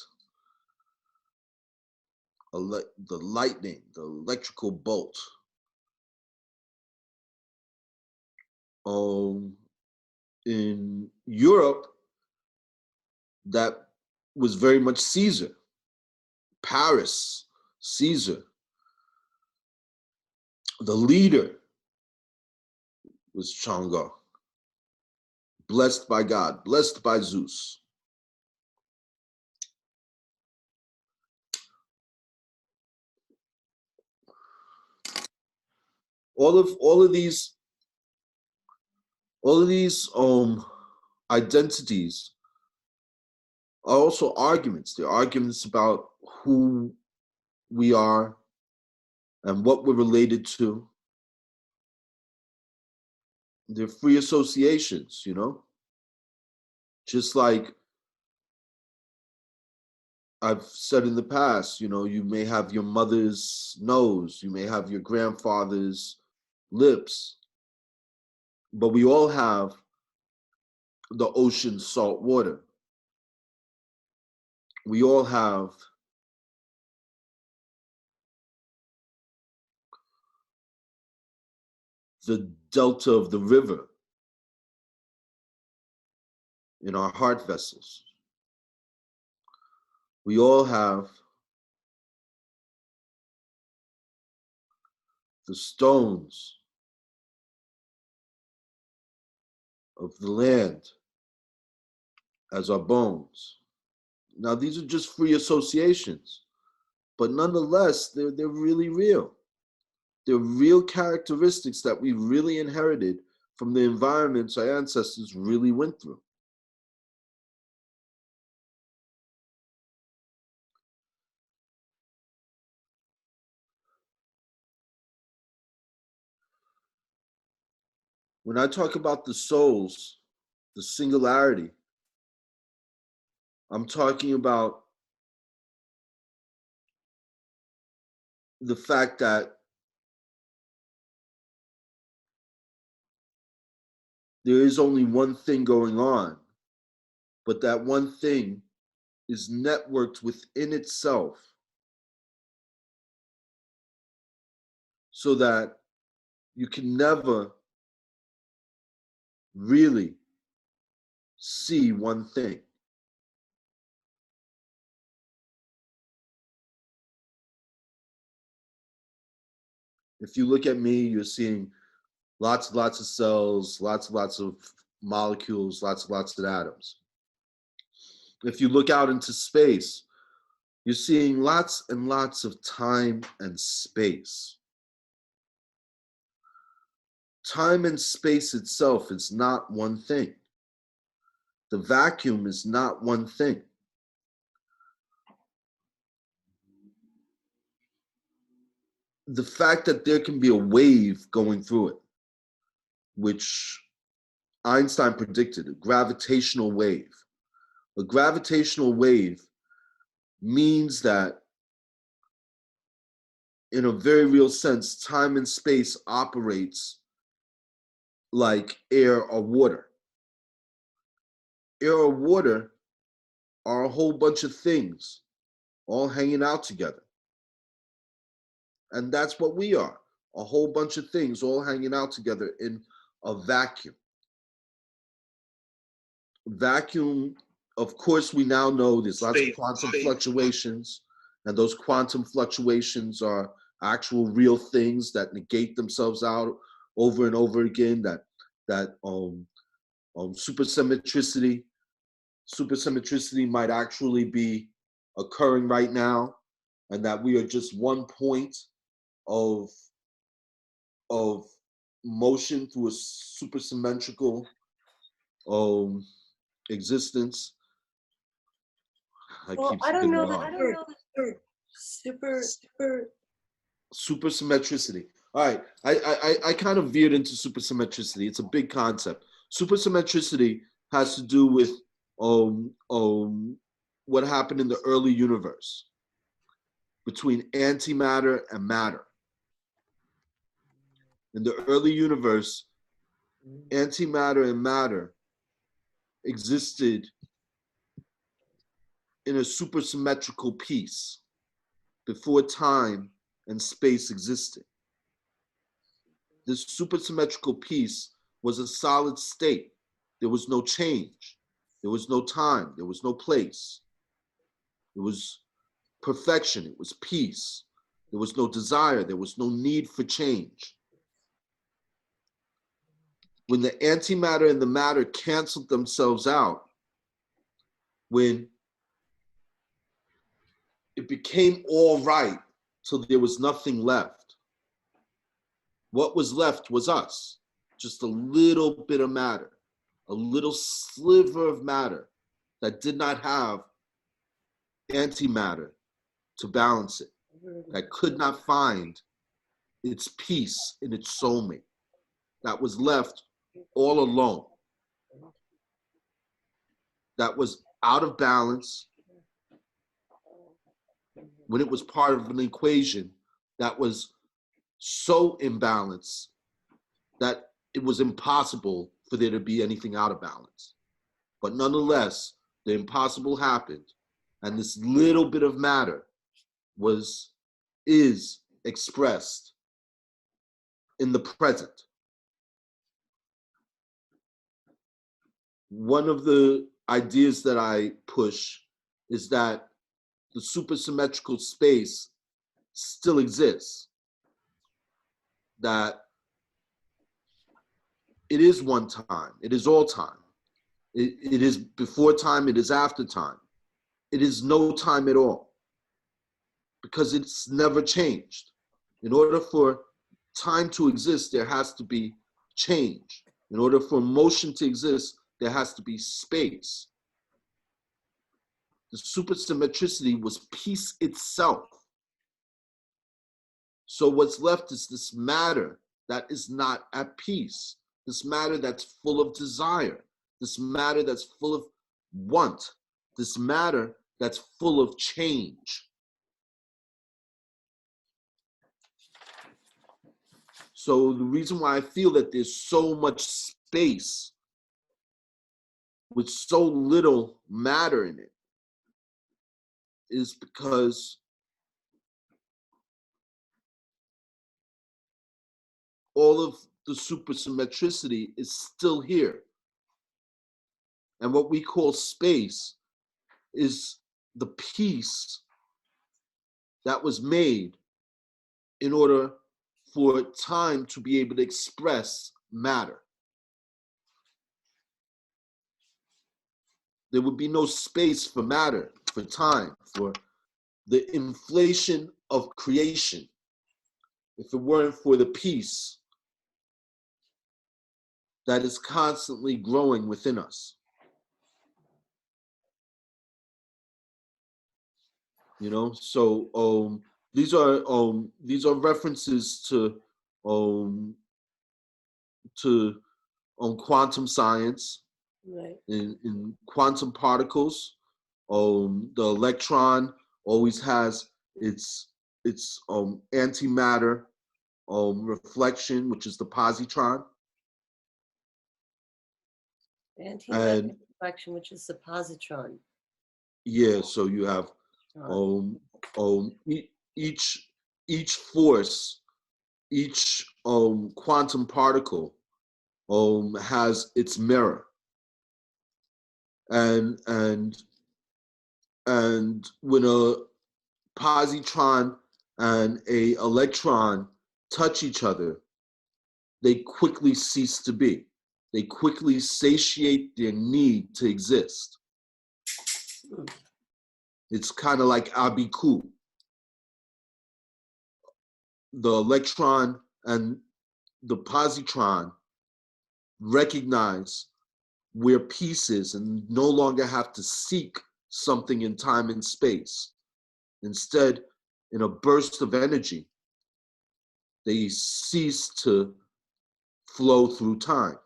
the lightning, the electrical bolt. In Europe, that was very much Caesar. Paris, Caesar. The leader was Chango. Blessed by God, blessed by Zeus. All of these identities are also arguments. They're arguments about who we are and what we're related to. They're free associations, you know? Just like I've said in the past, you know, you may have your mother's nose, you may have your grandfather's lips, but we all have the ocean's salt water. We all have the delta of the river in our heart vessels. We all have the stones of the land as our bones. Now, these are just free associations, but nonetheless, they're really real. they're real characteristics that we really inherited from the environments our ancestors really went through. When I talk about the souls, the singularity, I'm talking about the fact that there is only one thing going on, but that one thing is networked within itself so that you can never really see one thing. If you look at me, you're seeing lots and lots of cells, lots and lots of molecules, lots and lots of atoms. If you look out into space, you're seeing lots and lots of time and space. Time and space itself is not one thing. The vacuum is not one thing. The fact that there can be a wave going through it, which Einstein predicted, a gravitational wave. A gravitational wave means that, in a very real sense, time and space operates like air or water. Air or water are a whole bunch of things all hanging out together. And that's what we are, a whole bunch of things all hanging out together in a vacuum. Vacuum, of course, we now know there's lots of quantum fluctuations, and those quantum fluctuations are actual real things that negate themselves out over and over again, that supersymmetricity might actually be occurring right now, and that we are just one point of motion through a supersymmetrical existence. I don't know the word. Supersymmetricity. All right, I kind of veered into supersymmetricity. It's a big concept. Supersymmetricity has to do with what happened in the early universe between antimatter and matter. In the early universe, antimatter and matter existed in a supersymmetrical piece before time and space existed. This supersymmetrical piece was a solid state. There was no change. There was no time. There was no place. It was perfection. It was peace. There was no desire. There was no need for change. When the antimatter and the matter canceled themselves out, when it became all right till there was nothing left, what was left was us, just a little bit of matter, a little sliver of matter that did not have antimatter to balance it, that could not find its peace in its soulmate, that was left all alone, that was out of balance when it was part of an equation that was so imbalanced that it was impossible for there to be anything out of balance. But nonetheless, the impossible happened, and this little bit of matter is expressed in the present. One of the ideas that I push is that the supersymmetrical space still exists, that it is one time, it is all time. It is before time, it is after time. It is no time at all, because it's never changed. In order for time to exist, there has to be change. In order for motion to exist, there has to be space. The supersymmetricity was peace itself. So what's left is this matter that is not at peace, this matter that's full of desire, this matter that's full of want, this matter that's full of change. So the reason why I feel that there's so much space with so little matter in it is because all of the supersymmetricity is still here. And what we call space is the piece that was made in order for time to be able to express matter. There would be no space for matter, for time, for the inflation of creation if it weren't for the peace that is constantly growing within us. You know, so these are references to quantum science. Right. In quantum particles, the electron always has its antimatter reflection, which is the positron. Antimatter reflection, which is the positron. Yeah, so you have each force, each quantum particle has its mirror, and when a positron and a electron touch each other, they quickly cease to be. They quickly satiate their need to exist. It's kind of like abiku. The electron and the positron recognize where peace is and no longer have to seek something in time and space. Instead, in a burst of energy, they cease to flow through time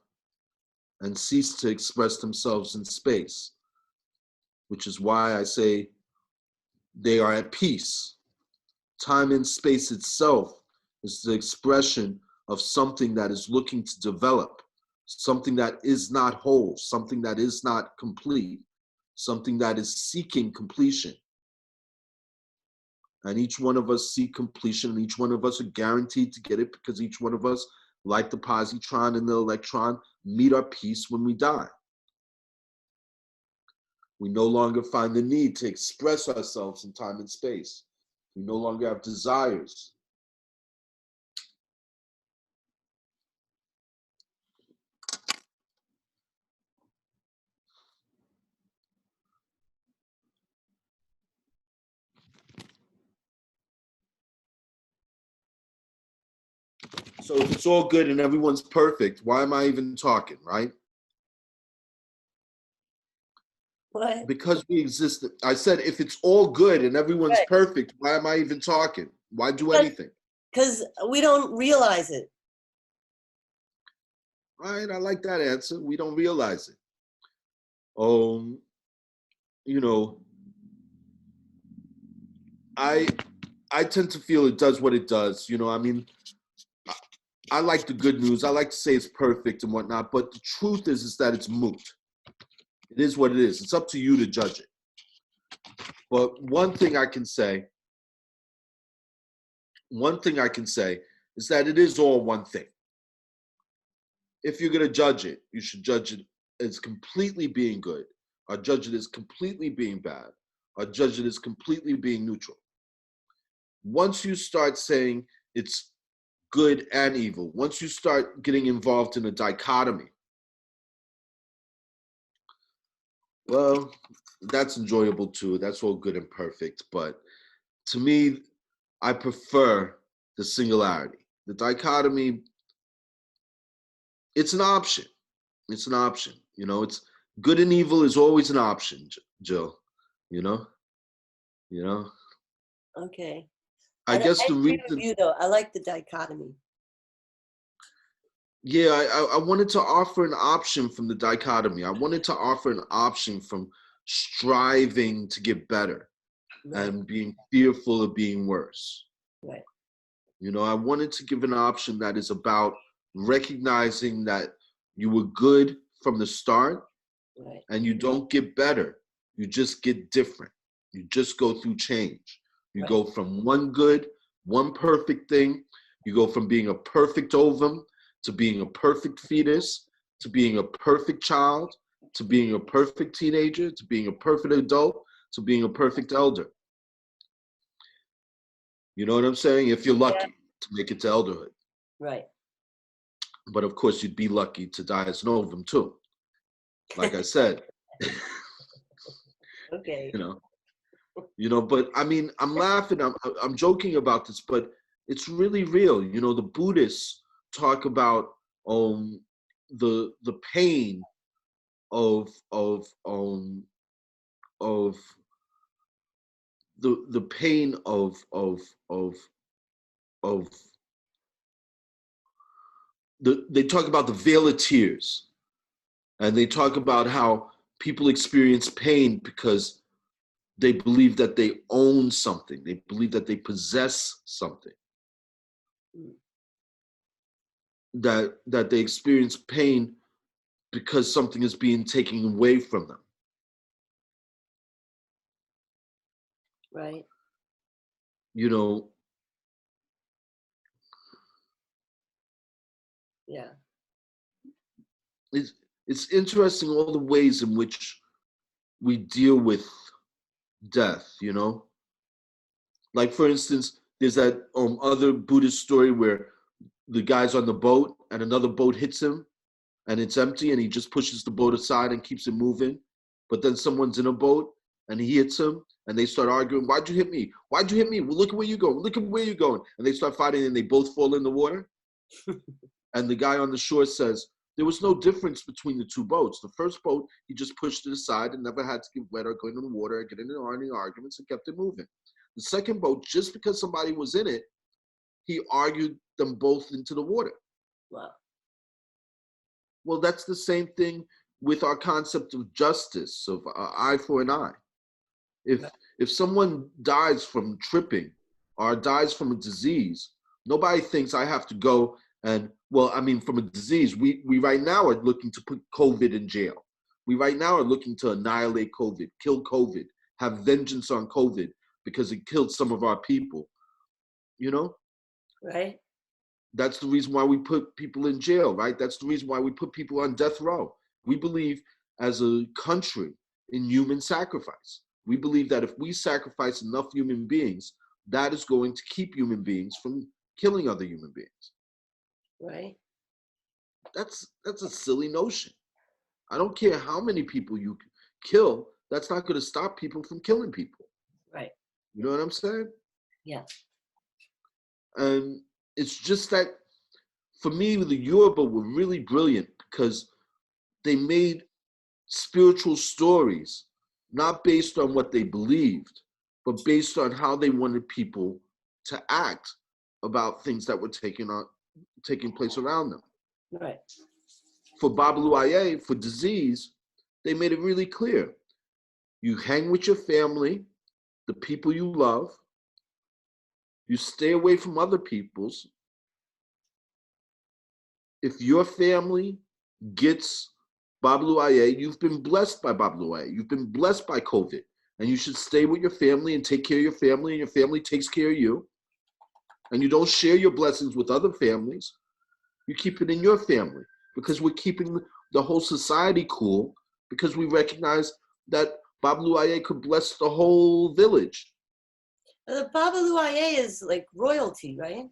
and cease to express themselves in space, which is why I say they are at peace. Time and space itself is the expression of something that is looking to develop, something that is not whole, something that is not complete, something that is seeking completion. And each one of us seek completion, and each one of us are guaranteed to get it because each one of us, like the positron and the electron, meet our peace when we die. We no longer find the need to express ourselves in time and space. We no longer have desires. So if it's all good and everyone's perfect, why am I even talking, right? What? Because we exist. I said, if it's all good and everyone's perfect, why am I even talking? Why do anything? Because we don't realize it. All right, I like that answer. We don't realize it. You know, I tend to feel it does what it does. You know, I mean, I like the good news. I like to say it's perfect and whatnot, but the truth is that it's moot. It is what it is. It's up to you to judge it. But one thing I can say is that it is all one thing. If you're going to judge it, you should judge it as completely being good, or judge it as completely being bad, or judge it as completely being neutral. Once you start saying it's good and evil, once you start getting involved in a dichotomy, well, that's enjoyable too. That's all good and perfect. But to me, I prefer the singularity. The dichotomy, it's an option. It's an option. You know, it's good and evil is always an option, Jill. You know? You know? Okay. I guess the agree with reason, you though. I like the dichotomy. yeah, I wanted to offer an option from the dichotomy. I wanted to offer an option from striving to get better and being fearful of being worse. Right. You know, I wanted to give an option that is about recognizing that you were good from the start, right, and you don't get better. You just get different. You just go through change. You right, go from one good, one perfect thing. You go from being a perfect ovum to being a perfect fetus, to being a perfect child, to being a perfect teenager, to being a perfect adult, to being a perfect elder. You know what I'm saying? If you're lucky to make it to elderhood. right. But of course, you'd be lucky to die as an ovum too. Like I said. Okay. You know, but I mean, I'm laughing, I'm joking about this, but it's really real. You know, the Buddhists talk about the pain of the pain of they talk about the veil of tears, and they talk about how people experience pain because they believe that they own something. They believe that they possess something. That they experience pain because something is being taken away from them. Right. You know. Yeah. It's interesting all the ways in which we deal with death, you know? Like, for instance, there's that other Buddhist story where the guy's on the boat and another boat hits him and it's empty and he just pushes the boat aside and keeps it moving. But then someone's in a boat and he hits him and they start arguing, "Why'd you hit me? Why'd you hit me? Well, look at where you're going. Look at where you're going." And they start fighting and they both fall in the water. And the guy on the shore says, there was no difference between the two boats. The first boat, he just pushed it aside and never had to get wet or go into the water or get into any arguments and kept it moving. The second boat, just because somebody was in it, he argued them both into the water. Wow. Well, that's the same thing with our concept of justice, of eye for an eye. If someone dies from tripping or dies from a disease, nobody thinks I have to go and, well, I mean, from a disease, we right now are looking to put COVID in jail. We right now are looking to annihilate COVID, kill COVID, have vengeance on COVID because it killed some of our people, you know? Right. That's the reason why we put people in jail, right? That's the reason why we put people on death row. We believe as a country in human sacrifice. We believe that if we sacrifice enough human beings, that is going to keep human beings from killing other human beings. Right. That's a silly notion. I don't care how many people you kill, that's not going to stop people from killing people. Right. You know what I'm saying? Yeah. And it's just that, for me, the Yoruba were really brilliant because they made spiritual stories, not based on what they believed, but based on how they wanted people to act about things that were taking place around them. Right. For Babaluaye, for disease, they made it really clear. You hang with your family, the people you love, you stay away from other people's. If your family gets Babaluaye, you've been blessed by Babaluaye. You've been blessed by COVID. And you should stay with your family and take care of your family, and your family takes care of you. And you don't share your blessings with other families. You keep it in your family, because we're keeping the whole society cool, because we recognize that Babaluaye could bless the whole village. The Babaluaye is like royalty, right?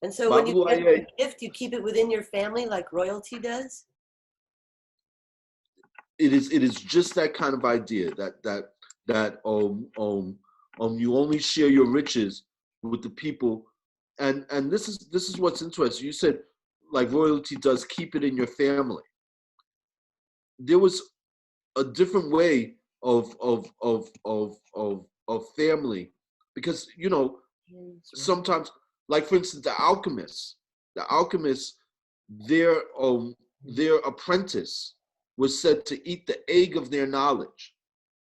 And so when you get a gift, you keep it within your family like royalty does? It is just that kind of idea that you only share your riches with the people, and this is what's interesting. You said like royalty does keep it in your family. There was a different way of family, because you know sometimes, like for instance, the alchemists, their apprentice was said to eat the egg of their knowledge,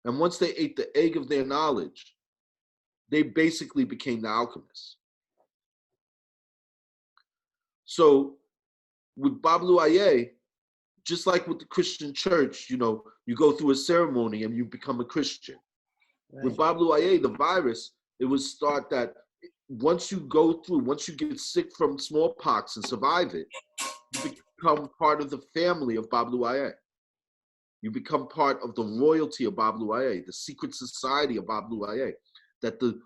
and once they ate the egg of their knowledge, they basically became the alchemists. So with Bablu Aye, just like with the Christian church, you know, you go through a ceremony and you become a Christian. Right. With Bablu Aye, the virus, it was thought that once you get sick from smallpox and survive it, you become part of the family of Bablu Aye. You become part of the royalty of Bablu Aye, the secret society of Bablu Aye. That the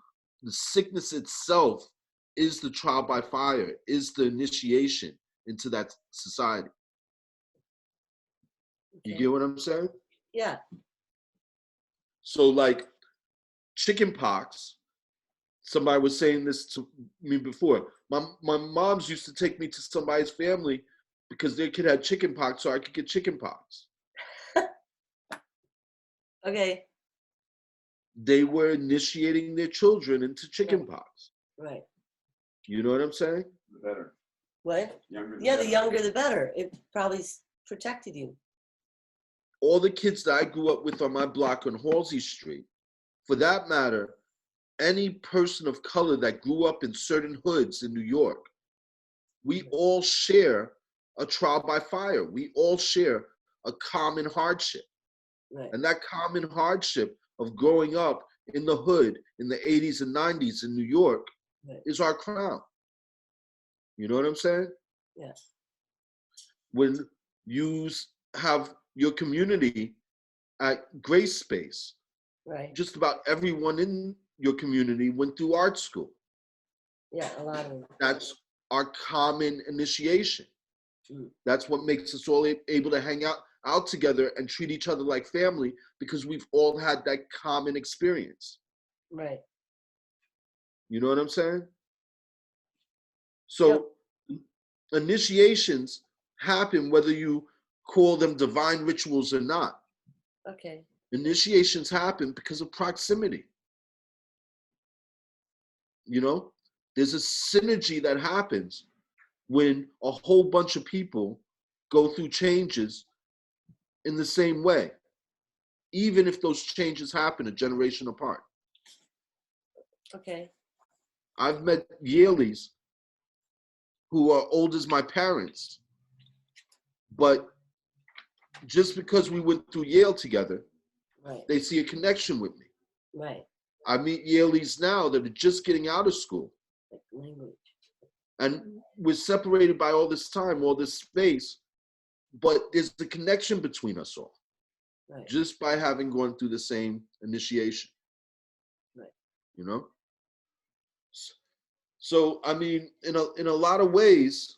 sickness itself is the trial by fire, is the initiation into that society. Okay. You get what I'm saying? Yeah. So like chicken pox, somebody was saying this to me before. My moms used to take me to somebody's family because their kid had chicken pox, so I could get chicken pox. Okay. They were initiating their children into chicken pox. Right. You know what I'm saying? The better. What? The younger the better. It probably protected you. All the kids that I grew up with on my block on Halsey Street, for that matter, any person of color that grew up in certain hoods in New York, we all share a trial by fire. We all share a common hardship. Right. And that common hardship of growing up in the hood in the 80s and 90s in New York is our crown. You know what I'm saying? Yes. When you have your community at Grace Space, right, just about everyone in your community went through art school. Yeah, a lot of them. That's our common initiation. That's what makes us all able to hang out together and treat each other like family, because we've all had that common experience. Right. You know what I'm saying? So initiations happen whether you call them divine rituals or not. Okay. Initiations happen because of proximity. You know, there's a synergy that happens when a whole bunch of people go through changes in the same way, even if those changes happen a generation apart. Okay. I've met Yaleys who are old as my parents, but just because we went through Yale together, right, they see a connection with me. Right. I meet Yaleys now that are just getting out of school. Like language. And we're separated by all this time, all this space, but there's the connection between us all. Right. Just by having gone through the same initiation. Right. You know? So I mean, in a lot of ways,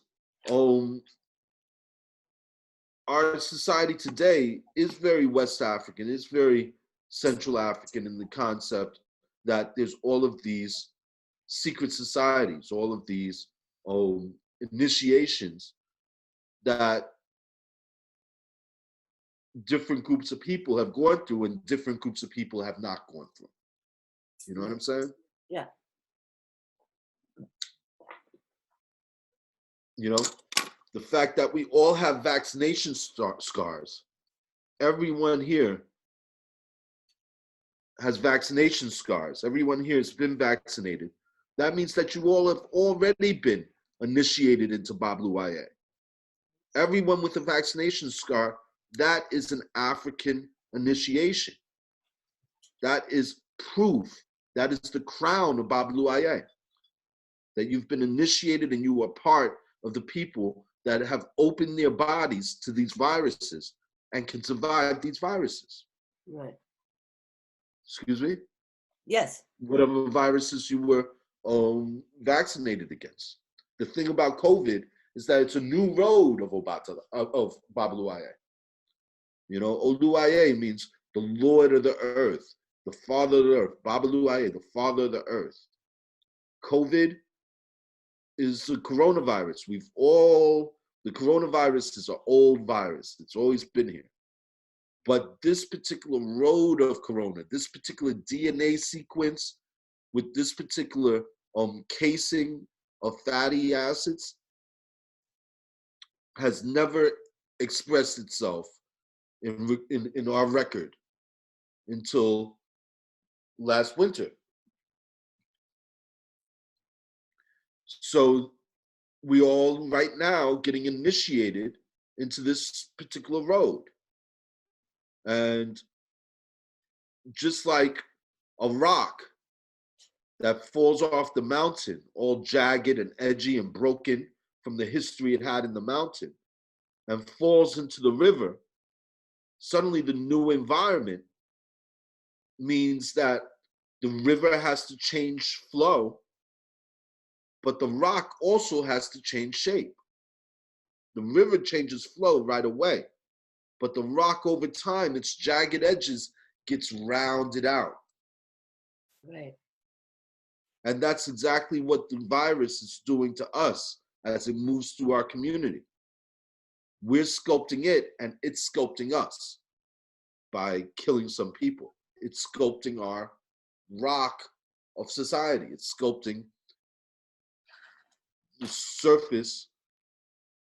our society today is very West African, it's very Central African in the concept that there's all of these secret societies, all of these initiations that different groups of people have gone through and different groups of people have not gone through. You know what I'm saying? Yeah. You know, the fact that we all have vaccination scars. Everyone here has vaccination scars. Everyone here has been vaccinated. That means that you all have already been initiated into Bablu Aye. Everyone with a vaccination scar, that is an African initiation. That is proof. That is the crown of Bablu Aye. That you've been initiated and you are part of the people that have opened their bodies to these viruses and can survive these viruses. Right. Excuse me? Yes. Whatever viruses you were vaccinated against. The thing about COVID is that it's a new road of Bablu Aye. You know, Oluwaye means the Lord of the earth, the Father of the earth. Bablu Aye, the Father of the earth. COVID is the coronavirus. The coronavirus is an old virus. It's always been here. But this particular road of corona, this particular DNA sequence with this particular casing of fatty acids has never expressed itself in our record until last winter. So we all right now getting initiated into this particular road. And just like a rock that falls off the mountain, all jagged and edgy and broken from the history it had in the mountain, and falls into the river, suddenly the new environment means that the river has to change flow, but the rock also has to change shape. The river changes flow right away, but the rock over time, its jagged edges gets rounded out. Right. And that's exactly what the virus is doing to us as it moves through our community. We're sculpting it and it's sculpting us by killing some people. It's sculpting our rock of society. It's sculpting the surface,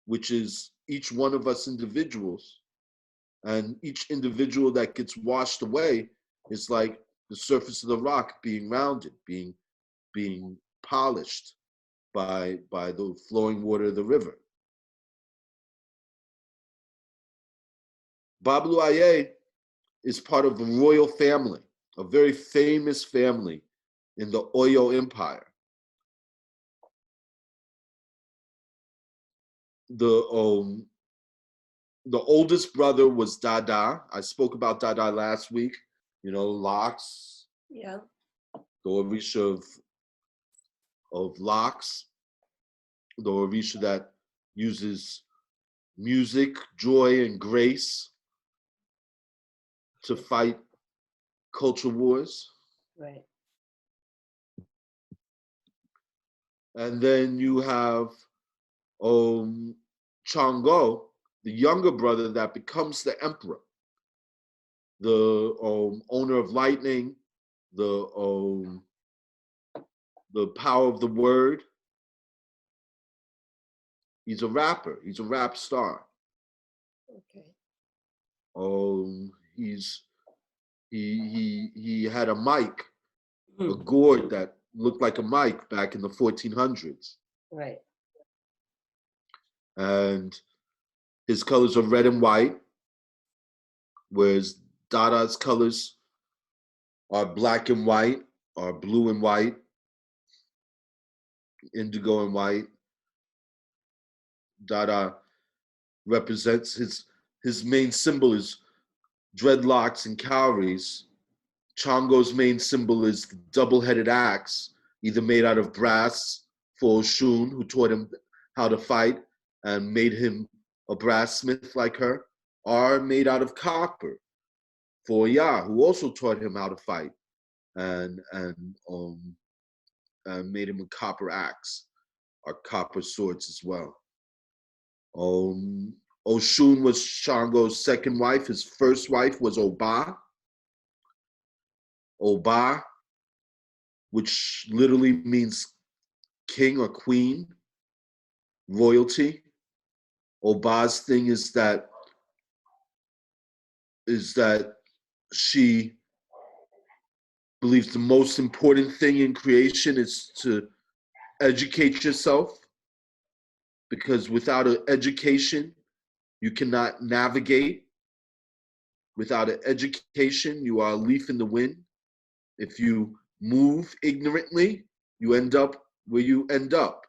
which is each one of us individuals. And each individual that gets washed away is like the surface of the rock being rounded, being polished by the flowing water of the river. Bablu Aye is part of a royal family, a very famous family in the Oyo Empire. The oldest brother was Dada. I spoke about Dada last week. You know, locks. Yeah. The Orisha of locks. The Orisha that uses music, joy, and grace to fight culture wars. Right. And then you have Chango, the younger brother that becomes the emperor, the owner of lightning, the power of the word. He's a rapper. He's a rap star. Okay. He had a mic, a gourd that looked like a mic back in the 1400s. Right. And his colors are red and white, whereas Dada's colors are black and white, or blue and white, indigo and white. Dada represents his main symbol is dreadlocks and cowries. Chango's main symbol is the double-headed axe, either made out of brass for Oshun, who taught him how to fight and made him a brass-smith like her, or made out of copper for Yah, who also taught him how to fight and made him a copper axe or copper swords as well. Oshun was Shango's second wife. His first wife was Oba. Oba, which literally means king or queen, royalty. Oba's thing is that she believes the most important thing in creation is to educate yourself, because without an education, you cannot navigate. Without an education, you are a leaf in the wind. If you move ignorantly, you end up where you end up.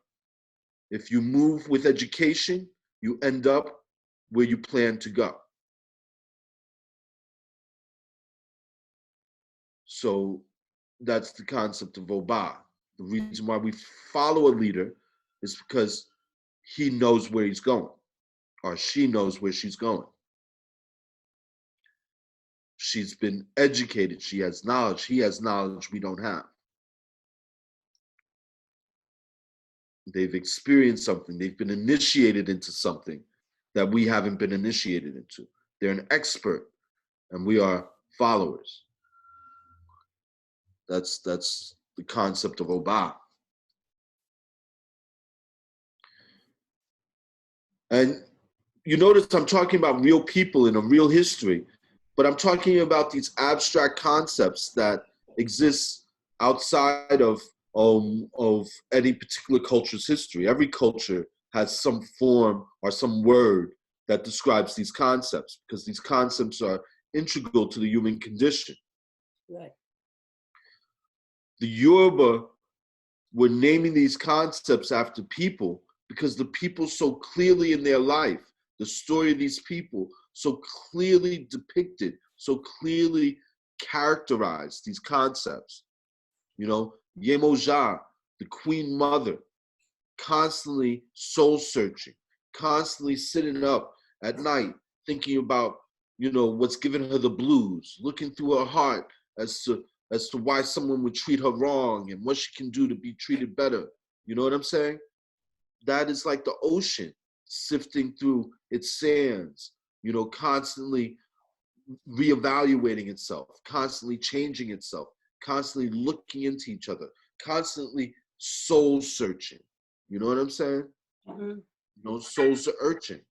If you move with education, you end up where you plan to go. So that's the concept of Oba. The reason why we follow a leader is because he knows where he's going, or she knows where she's going. She's been educated, she has knowledge, he has knowledge we don't have. They've experienced something. They've been initiated into something that we haven't been initiated into. They're an expert, and we are followers. That's the concept of Oba. And you notice I'm talking about real people in a real history, but I'm talking about these abstract concepts that exist outside of any particular culture's history. Every culture has some form or some word that describes these concepts, because these concepts are integral to the human condition. Right. The Yoruba were naming these concepts after people because the people so clearly in their life, the story of these people so clearly depicted, so clearly characterized these concepts. You know, Yemoja, the Queen Mother, constantly soul searching, constantly sitting up at night thinking about, you know, what's giving her the blues, looking through her heart as to why someone would treat her wrong and what she can do to be treated better. You know what I'm saying? That is like the ocean sifting through its sands, you know, constantly reevaluating itself, constantly changing itself, constantly looking into each other, constantly soul searching. You know what I'm saying? Mm-hmm. You know, soul's the urchin.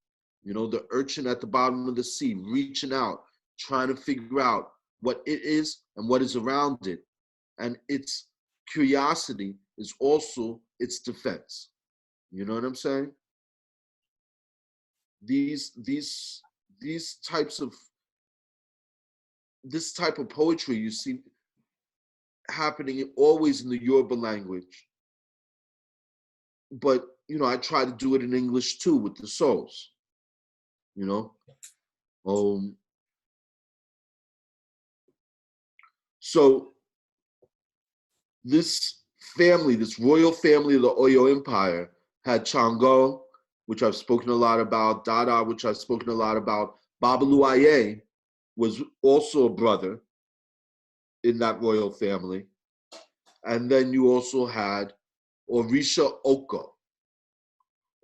You know, the urchin at the bottom of the sea, reaching out, trying to figure out what it is and what is around it. And its curiosity is also its defense. You know what I'm saying? These types of this type of poetry you see happening always in the Yoruba language. But, you know, I try to do it in English too with the souls, you know? So this family, this royal family of the Oyo Empire had Chango, which I've spoken a lot about, Dada, which I've spoken a lot about. Babaluaye was also a brother in that royal family. And then you also had Orisha Oko.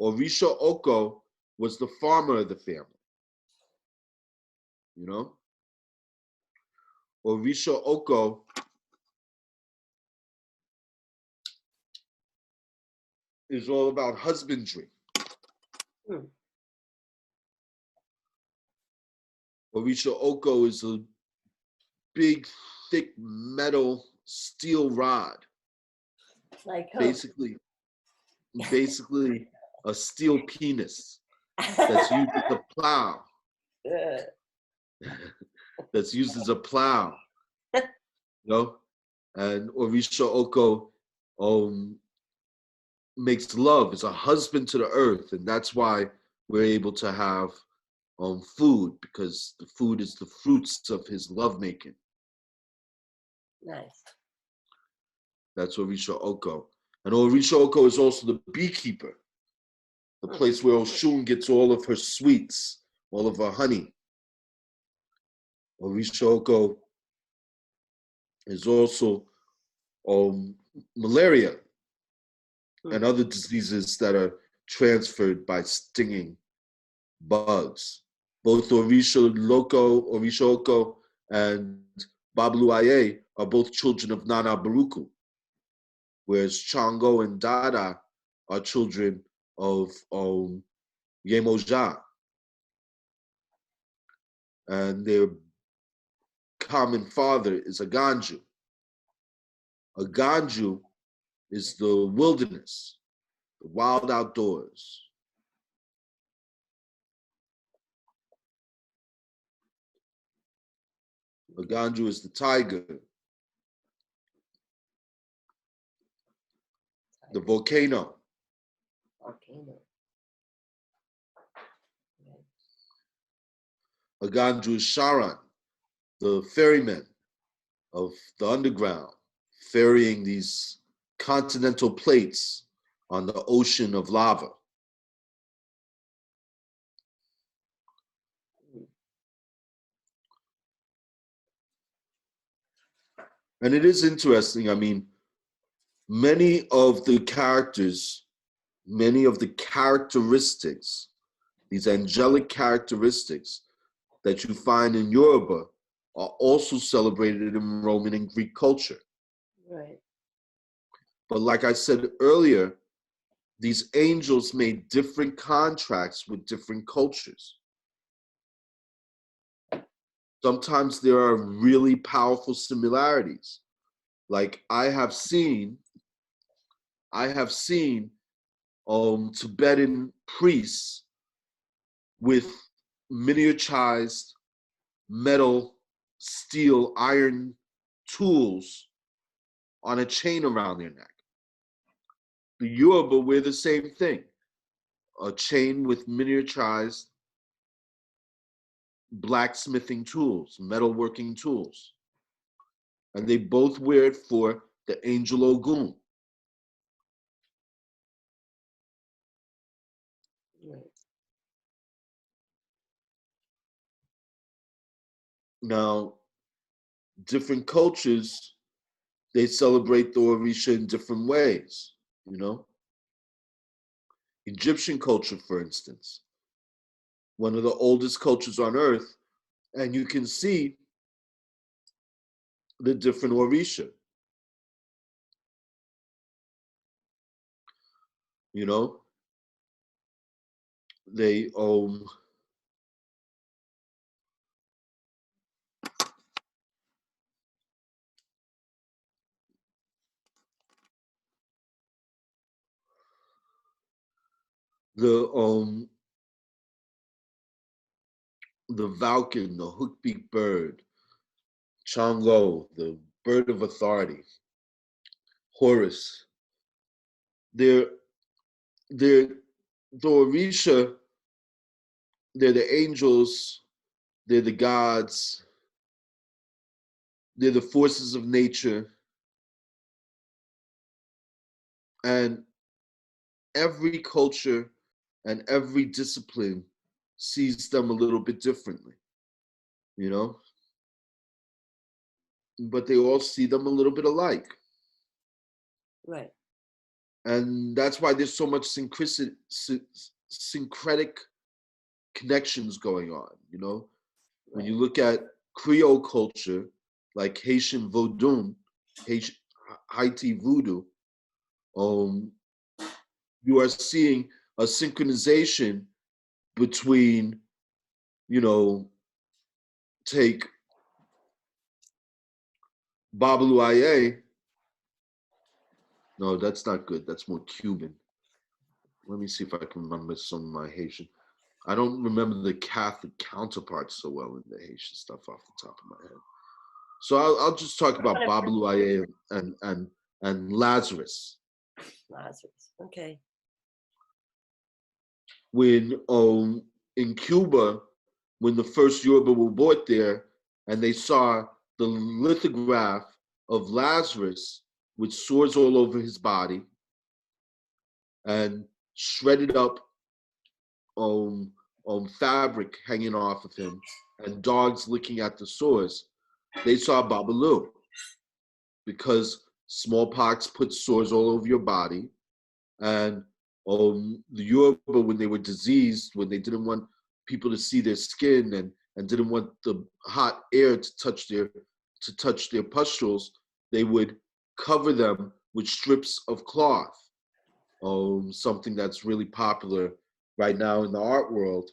Orisha Oko was the farmer of the family, you know? Orisha Oko is all about husbandry. Orisha Oko is a big, thick metal steel rod. Like basically a steel penis that's used as a plow. That's used as a plow. You know? And Orisha Oko makes love, is a husband to the earth, and that's why we're able to have food, because the food is the fruits of his lovemaking. Nice. That's Orisha Oko. And Orisha Oko is also the beekeeper, the place where Oshun gets all of her sweets, all of her honey. Orisha Oko is also malaria and other diseases that are transferred by stinging bugs. Both Orisha Oko, and Babaluaye are both children of Nana Baruku, whereas Chango and Dada are children of Yemoja. And their common father is a Ganju. A Ganju is the wilderness, the wild outdoors. A Ganju is the tiger, the volcano. A Ganju is Sharan, the ferryman of the underground, ferrying these continental plates on the ocean of lava. And it is interesting, I mean, many of the characters many of the characteristics, these angelic characteristics that you find in Yoruba are also celebrated in Roman and Greek culture. Right. But like I said earlier, these angels made different contracts with different cultures. Sometimes there are really powerful similarities. Like I have seen Tibetan priests with miniaturized metal, steel, iron tools on a chain around their neck. The Yoruba wear the same thing, a chain with miniaturized blacksmithing tools, metalworking tools. And they both wear it for the angel Ogun. Right. Now, different cultures, they celebrate the Orisha in different ways, you know? Egyptian culture, for instance, one of the oldest cultures on earth, and you can see the different Orisha. You know, they the falcon, the hook-beaked bird, Chango, the bird of authority, Horus. They're the Orisha, they're the angels, they're the gods, they're the forces of nature. And every culture and every discipline sees them a little bit differently, you know? But they all see them a little bit alike. Right. And that's why there's so much syncretic connections going on, you know? When you look at Creole culture, like Haitian Vodun, Haiti Voodoo, you are seeing a synchronization between, you know, take Babalu Aye. No, that's not good. That's more Cuban. Let me see if I can remember some of my Haitian. I don't remember the Catholic counterparts so well in the Haitian stuff off the top of my head. So I'll just talk about Babalu Aye and Lazarus. Lazarus. Okay. When in Cuba, when the first Yoruba were brought there, and they saw the lithograph of Lazarus with sores all over his body and shredded up fabric hanging off of him and dogs licking at the sores, they saw Babalu, because smallpox puts sores all over your body. And the Yoruba, when they were diseased, when they didn't want people to see their skin and didn't want the hot air to touch their pustules, they would cover them with strips of cloth. Something that's really popular right now in the art world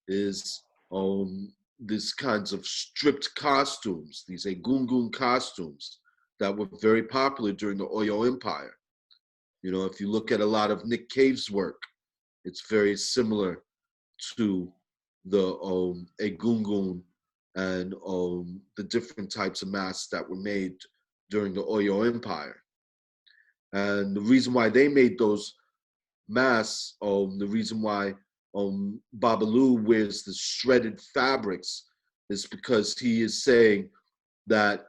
is these kinds of stripped costumes, these egungun costumes that were very popular during the Oyo Empire. You know, if you look at a lot of Nick Cave's work, it's very similar to the egungun and the different types of masks that were made during the Oyo Empire. And the reason why they made those masks, the reason why Babalu wears the shredded fabrics is because he is saying that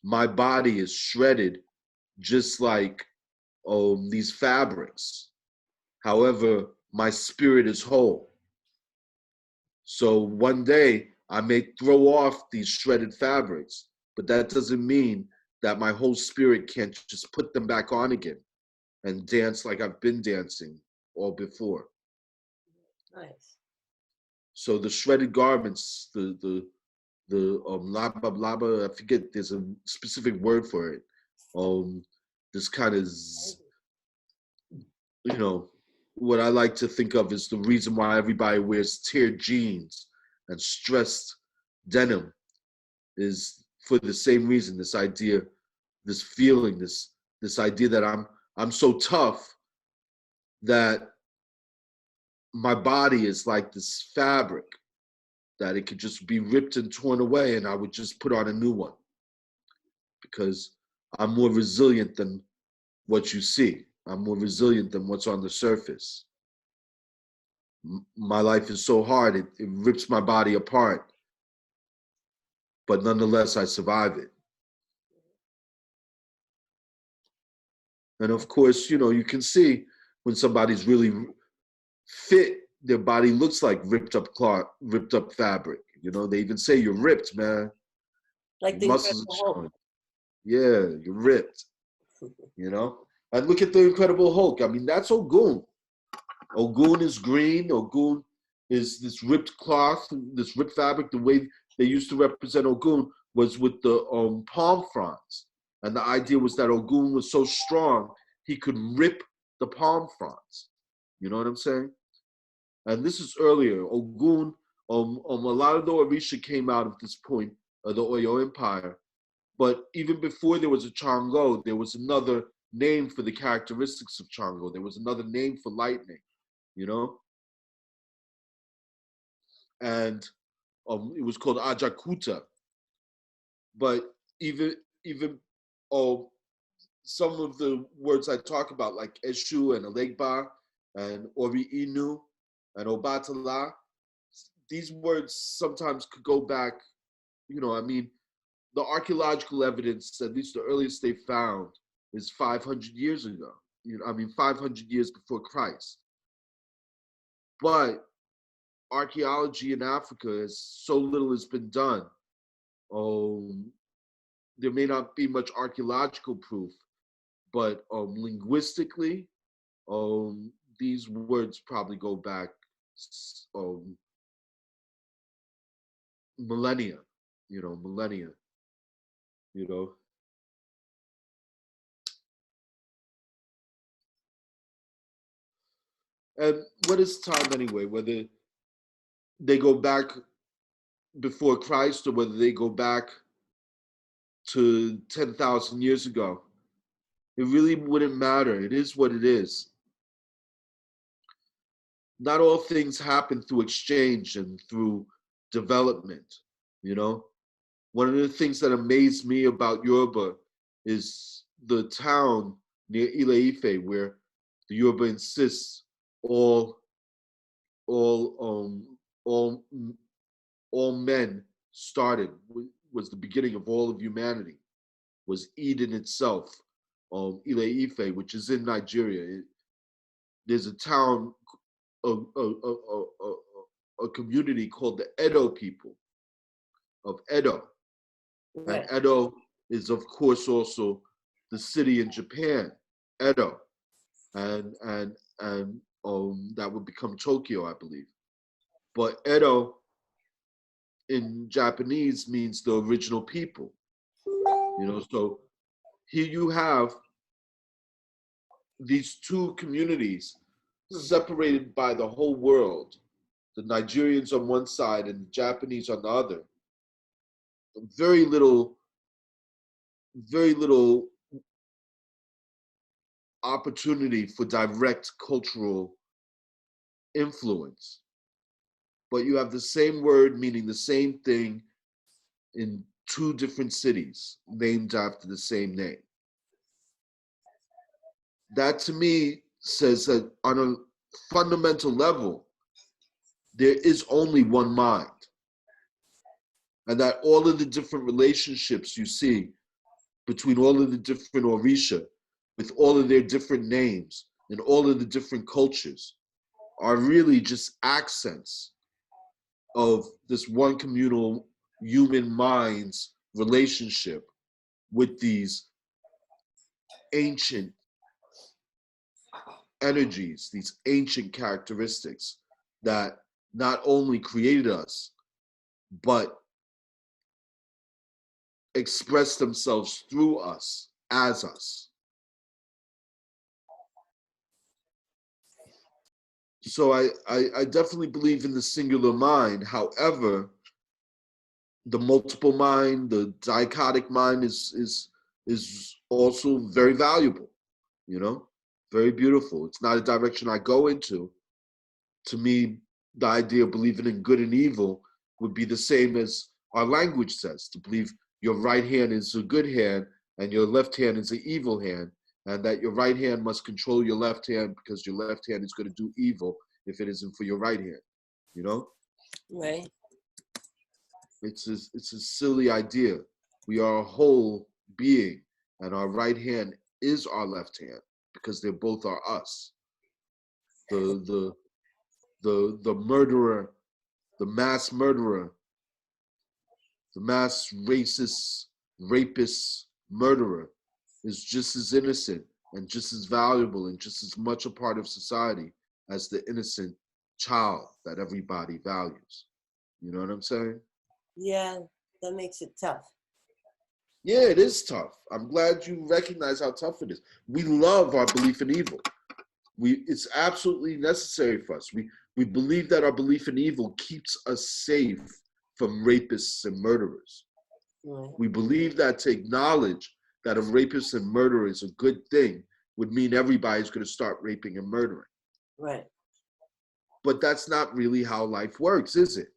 my body is shredded just like these fabrics. However, my spirit is whole. So one day I may throw off these shredded fabrics, but that doesn't mean that my whole spirit can't just put them back on again and dance like I've been dancing or before. Nice. So the shredded garments, the laba laba, I forget, there's a specific word for it. This kind of, you know, what I like to think of is the reason why everybody wears teared jeans and stressed denim is for the same reason. This idea, this feeling, this idea that I'm so tough that my body is like this fabric that it could just be ripped and torn away and I would just put on a new one because I'm more resilient than what you see. I'm more resilient than what's on the surface. My life is so hard, it rips my body apart, but nonetheless, I survive it. And of course, you know, you can see when somebody's really fit, their body looks like ripped up cloth, ripped up fabric. You know, they even say you're ripped, man. Like the muscles Incredible are Hulk. showing. Yeah, you're ripped. You know, and look at the Incredible Hulk. I mean, that's Ogun. Ogun is green. Ogun is this ripped cloth, this ripped fabric. The way they used to represent Ogun was with the palm fronds, and the idea was that Ogun was so strong he could rip the palm fronds. You know what I'm saying? And this is earlier. Ogun, a lot of the Orisha came out of this point of the Oyo Empire. But even before there was a Chango, there was another name for the characteristics of Chango. There was another name for lightning, you know? And it was called Ajakuta. But even some of the words I talk about, like Eshu and Alegba and Ori Inu and Obatala, these words sometimes could go back, you know, I mean, the archaeological evidence, at least the earliest they found, is 500 years ago. You know, I mean, 500 years before Christ. But archaeology in Africa, so little has been done. There may not be much archaeological proof, but linguistically, these words probably go back millennia. You know, millennia. You know. And what is time anyway? Whether they go back before Christ or whether they go back to 10,000 years ago, it really wouldn't matter. It is what it is. Not all things happen through exchange and through development, you know? One of the things that amazed me about Yoruba is the town near Ile-Ife where the Yoruba insists all men started, was the beginning of all of humanity, was Eden itself, Ile-Ife, which is in Nigeria. There's a town, a community called the Edo people of Edo. Right. And Edo is, of course, also the city in Japan, Edo. And that would become Tokyo, I believe. But Edo in Japanese means the original people. You know, so here you have these two communities separated by the whole world, the Nigerians on one side and the Japanese on the other. Very little opportunity for direct cultural influence. But you have the same word meaning the same thing in two different cities named after the same name. That to me says that on a fundamental level, there is only one mind. And that all of the different relationships you see between all of the different Orisha, with all of their different names and all of the different cultures, are really just accents of this one communal human mind's relationship with these ancient energies, these ancient characteristics that not only created us, but express themselves through us, as us. So I definitely believe in the singular mind. However, the multiple mind, the dichotic mind is also very valuable, you know, very beautiful. It's not a direction I go into. To me, the idea of believing in good and evil would be the same as our language says, to believe your right hand is a good hand and your left hand is an evil hand, and that your right hand must control your left hand because your left hand is going to do evil if it isn't for your right hand, you know? Right. It's a silly idea. We are a whole being, and our right hand is our left hand because they both are us. The murderer, the mass murderer, the mass racist, rapist murderer is just as innocent and just as valuable and just as much a part of society as the innocent child that everybody values. You know what I'm saying? Yeah, that makes it tough. Yeah, it is tough. I'm glad you recognize how tough it is. We love our belief in evil. It's absolutely necessary for us. We believe that our belief in evil keeps us safe from rapists and murderers. Right. We believe that to acknowledge that a rapist and murderer is a good thing would mean everybody's going to start raping and murdering. Right. But that's not really how life works, is it?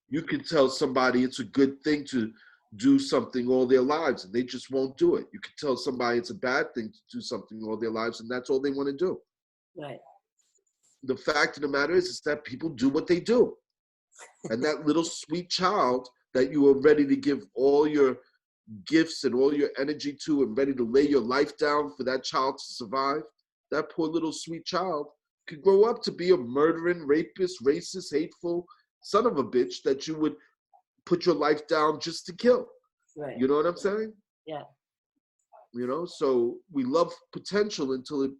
You can tell somebody it's a good thing to do something all their lives and they just won't do it. You can tell somebody it's a bad thing to do something all their lives and that's all they want to do. Right. The fact of the matter is that people do what they do. And that little sweet child that you are ready to give all your gifts and all your energy to and ready to lay your life down for that child to survive, that poor little sweet child could grow up to be a murdering, rapist, racist, hateful son of a bitch that you would put your life down just to kill. Right. You know what I'm saying? Yeah. You know, so we love potential until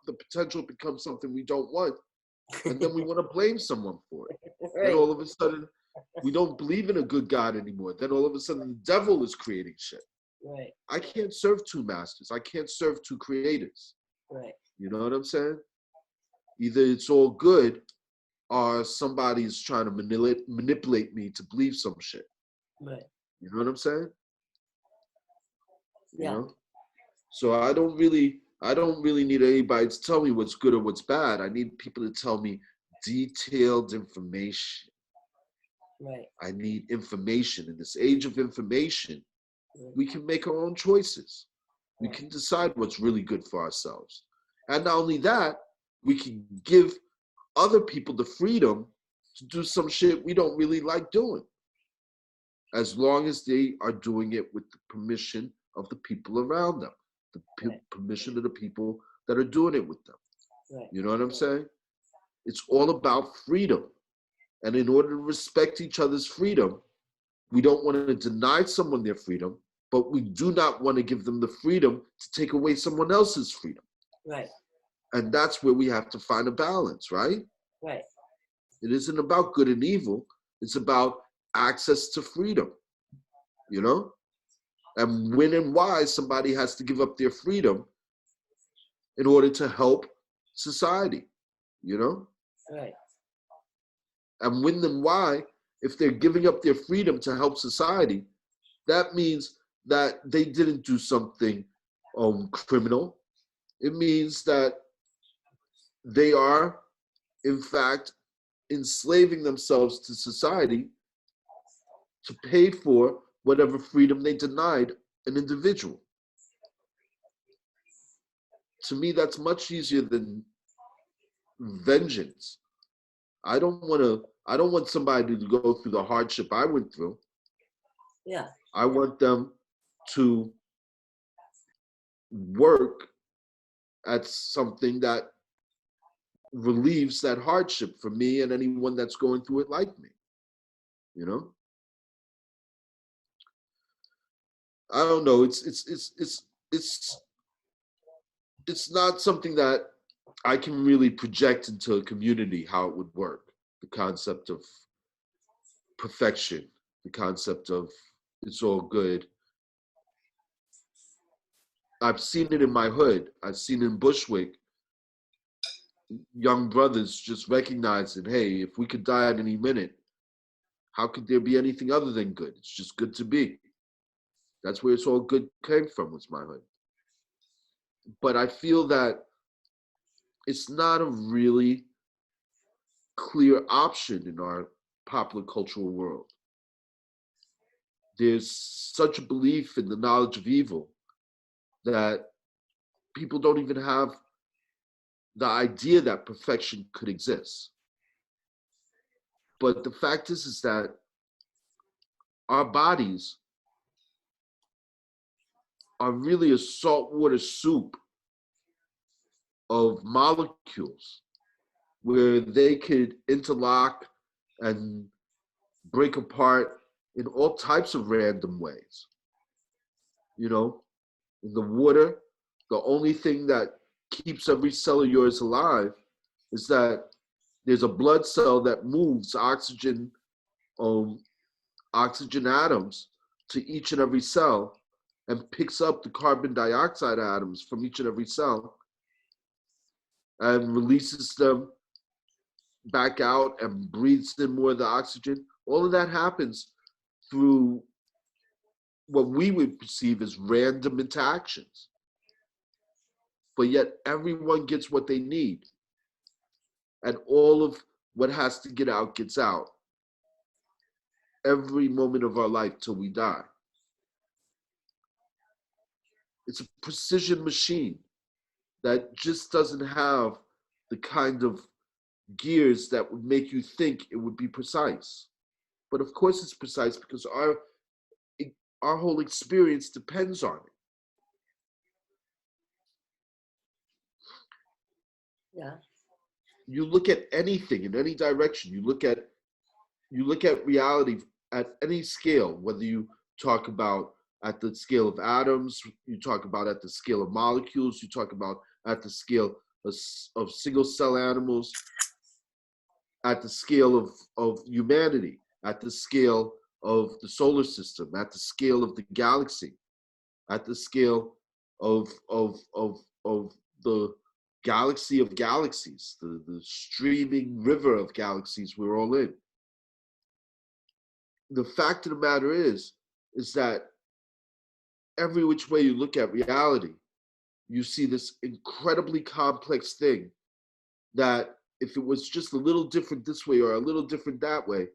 the potential becomes something we don't want. And then we want to blame someone for it. Right. Then all of a sudden, we don't believe in a good God anymore. Then all of a sudden, the devil is creating shit. Right. I can't serve two masters. I can't serve two creators. Right. You know what I'm saying? Either it's all good or somebody's trying to manipulate me to believe some shit. Right. You know what I'm saying? Yeah. You know? So I don't really need anybody to tell me what's good or what's bad. I need people to tell me detailed information. Right. I need information. In this age of information, we can make our own choices. We can decide what's really good for ourselves. And not only that, we can give other people the freedom to do some shit we don't really like doing, as long as they are doing it with the permission of the people around them, the permission of the people that are doing it with them. Right. You know what I'm saying? It's all about freedom. And in order to respect each other's freedom, we don't want to deny someone their freedom, but we do not want to give them the freedom to take away someone else's freedom. Right. And that's where we have to find a balance, right? Right. It isn't about good and evil. It's about access to freedom, you know? And when and why somebody has to give up their freedom in order to help society, you know? Right. And when and why, if they're giving up their freedom to help society, that means that they didn't do something criminal. It means that they are, in fact, enslaving themselves to society to pay for whatever freedom they denied an individual. To me, that's much easier than vengeance. I don't want somebody to go through the hardship I went through. Yeah. I want them to work at something that relieves that hardship for me and anyone that's going through it like me. You know? I don't know. It's it's not something that I can really project into a community how it would work. The concept of perfection, the concept of it's all good. I've seen it in my hood. I've seen it in Bushwick. Young brothers just recognizing, hey, if we could die at any minute, how could there be anything other than good? It's just good to be. That's where it's all good came from, was my hood. But I feel that it's not a really clear option in our popular cultural world. There's such a belief in the knowledge of evil that people don't even have the idea that perfection could exist. But the fact is that our bodies are really a saltwater soup of molecules where they could interlock and break apart in all types of random ways. You know, in the water, the only thing that keeps every cell of yours alive is that there's a blood cell that moves oxygen atoms to each and every cell and picks up the carbon dioxide atoms from each and every cell and releases them back out and breathes in more of the oxygen. All of that happens through what we would perceive as random interactions. But yet everyone gets what they need. And all of what has to get out gets out. Every moment of our life till we die. It's a precision machine that just doesn't have the kind of gears that would make you think it would be precise. But of course it's precise because our whole experience depends on it. Yeah. You look at anything in any direction, you look at reality at any scale, whether you talk about at the scale of atoms, you talk about at the scale of molecules, you talk about at the scale of single cell animals, at the scale of humanity, at the scale of the solar system, at the scale of the galaxy, at the scale of the galaxy of galaxies, the streaming river of galaxies we're all in. The fact of the matter is that every which way you look at reality, you see this incredibly complex thing that if it was just a little different this way or a little different that way,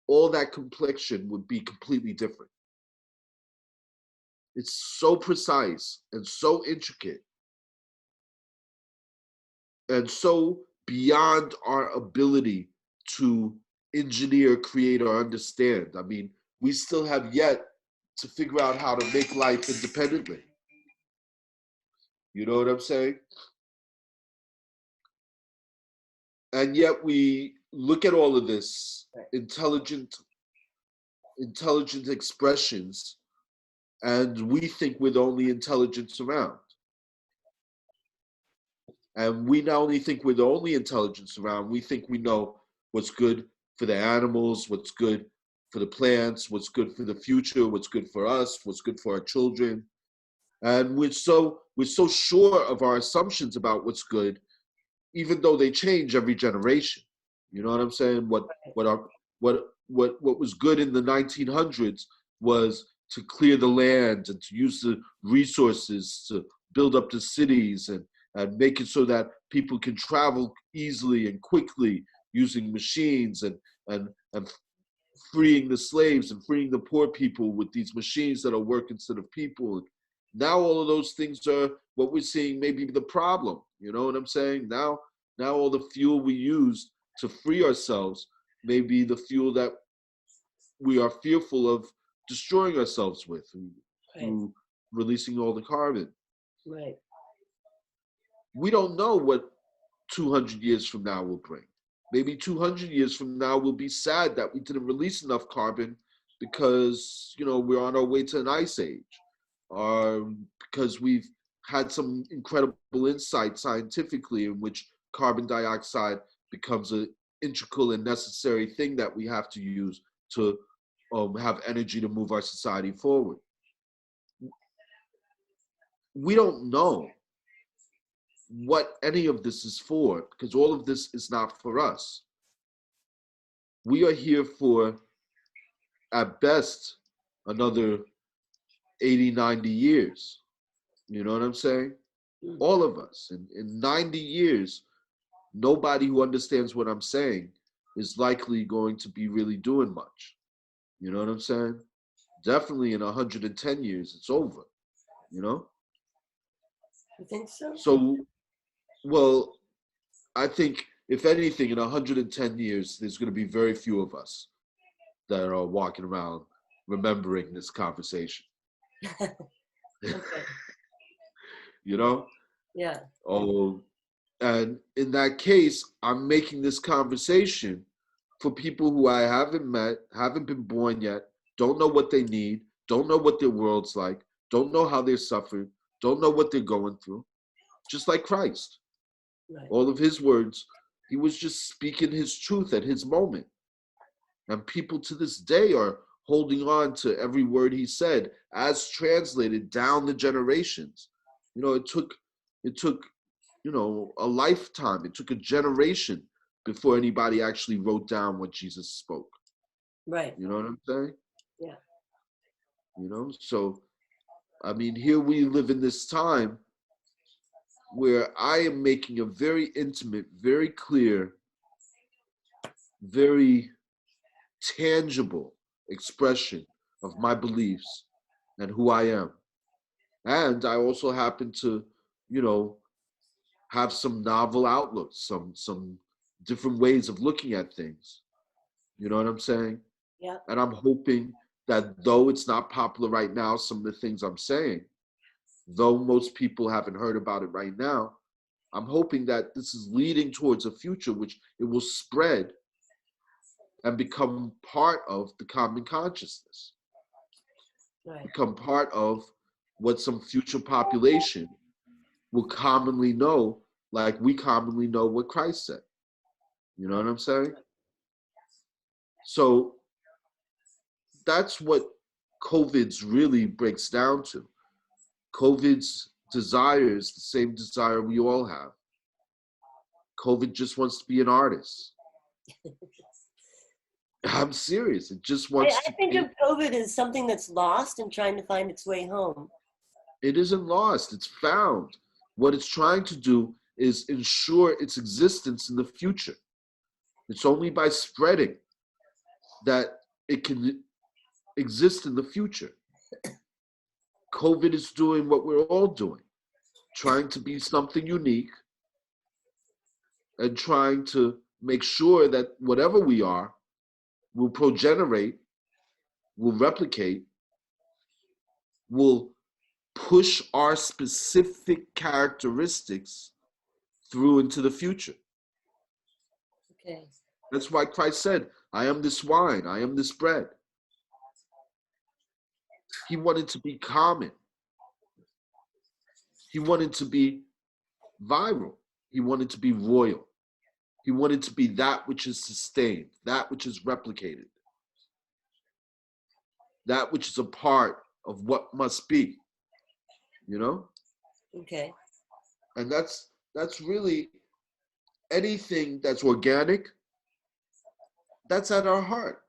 all that complexion would be completely different. It's so precise and so intricate and so beyond our ability to engineer, create, or understand. I mean, we still have yet to figure out how to make life independently. You know what I'm saying? And yet we look at all of this intelligent expressions, and we think we're the only intelligence around. And we not only think we're the only intelligence around, we think we know what's good for the animals, what's good for the plants, what's good for the future, what's good for us, what's good for our children. And we're so sure of our assumptions about what's good, even though they change every generation. You know what I'm saying? What was good in the 1900s was to clear the land and to use the resources to build up the cities and make it so that people can travel easily and quickly using machines and freeing the slaves and freeing the poor people with these machines that are work instead of people. Now all of those things are what we're seeing maybe the problem. You know what I'm saying? Now all the fuel we use to free ourselves may be the fuel that we are fearful of destroying ourselves with through releasing all the carbon. Right. We don't know what 200 years from now will bring. Maybe 200 years from now we'll be sad that we didn't release enough carbon because, you know, we're on our way to an ice age, or because we've had some incredible insight scientifically in which carbon dioxide becomes an integral and necessary thing that we have to use to have energy to move our society forward. We don't know what any of this is for, because all of this is not for us. We are here for, at best, another 80, 90 years. You know what I'm saying? All of us. In 90 years, nobody who understands what I'm saying is likely going to be really doing much. You know what I'm saying? Definitely in 110 years, it's over, you know? You think so? So, well, I think if anything, in 110 years, there's going to be very few of us that are walking around remembering this conversation. Okay. You know? Yeah. Oh, and in that case, I'm making this conversation for people who I haven't met, haven't been born yet, don't know what they need, don't know what their world's like, don't know how they're suffering, don't know what they're going through. Just like Christ. Right. All of his words, he was just speaking his truth at his moment. And people to this day are holding on to every word he said as translated down the generations. You know, it took, you know, a lifetime. It took a generation before anybody actually wrote down what Jesus spoke. Right. You know what I'm saying? Yeah. You know, so, I mean, here we live in this time where I am making a very intimate, very clear, very tangible expression of my beliefs and who I am. And I also happen to, you know, have some novel outlooks, some different ways of looking at things. You know what I'm saying? Yeah. And I'm hoping that though it's not popular right now, some of the things I'm saying, though most people haven't heard about it right now, I'm hoping that this is leading towards a future which it will spread and become part of the common consciousness. Right. Become part of what some future population will commonly know, like we commonly know what Christ said. You know what I'm saying? So that's what COVID's really breaks down to. COVID's desire is the same desire we all have. COVID just wants to be an artist. I'm serious. It just wants I to think be. of COVID as something that's lost and trying to find its way home. It isn't lost, it's found. What it's trying to do is ensure its existence in the future. It's only by spreading that it can exist in the future. COVID is doing what we're all doing, trying to be something unique and trying to make sure that whatever we are will progenerate, will replicate, will push our specific characteristics through into the future. Okay. That's why Christ said, I am this wine, I am this bread. He wanted to be common. He wanted to be viral. He wanted to be royal. He wanted to be that which is sustained, that which is replicated, that which is a part of what must be, you know? Okay. And that's really anything that's organic, that's at our heart.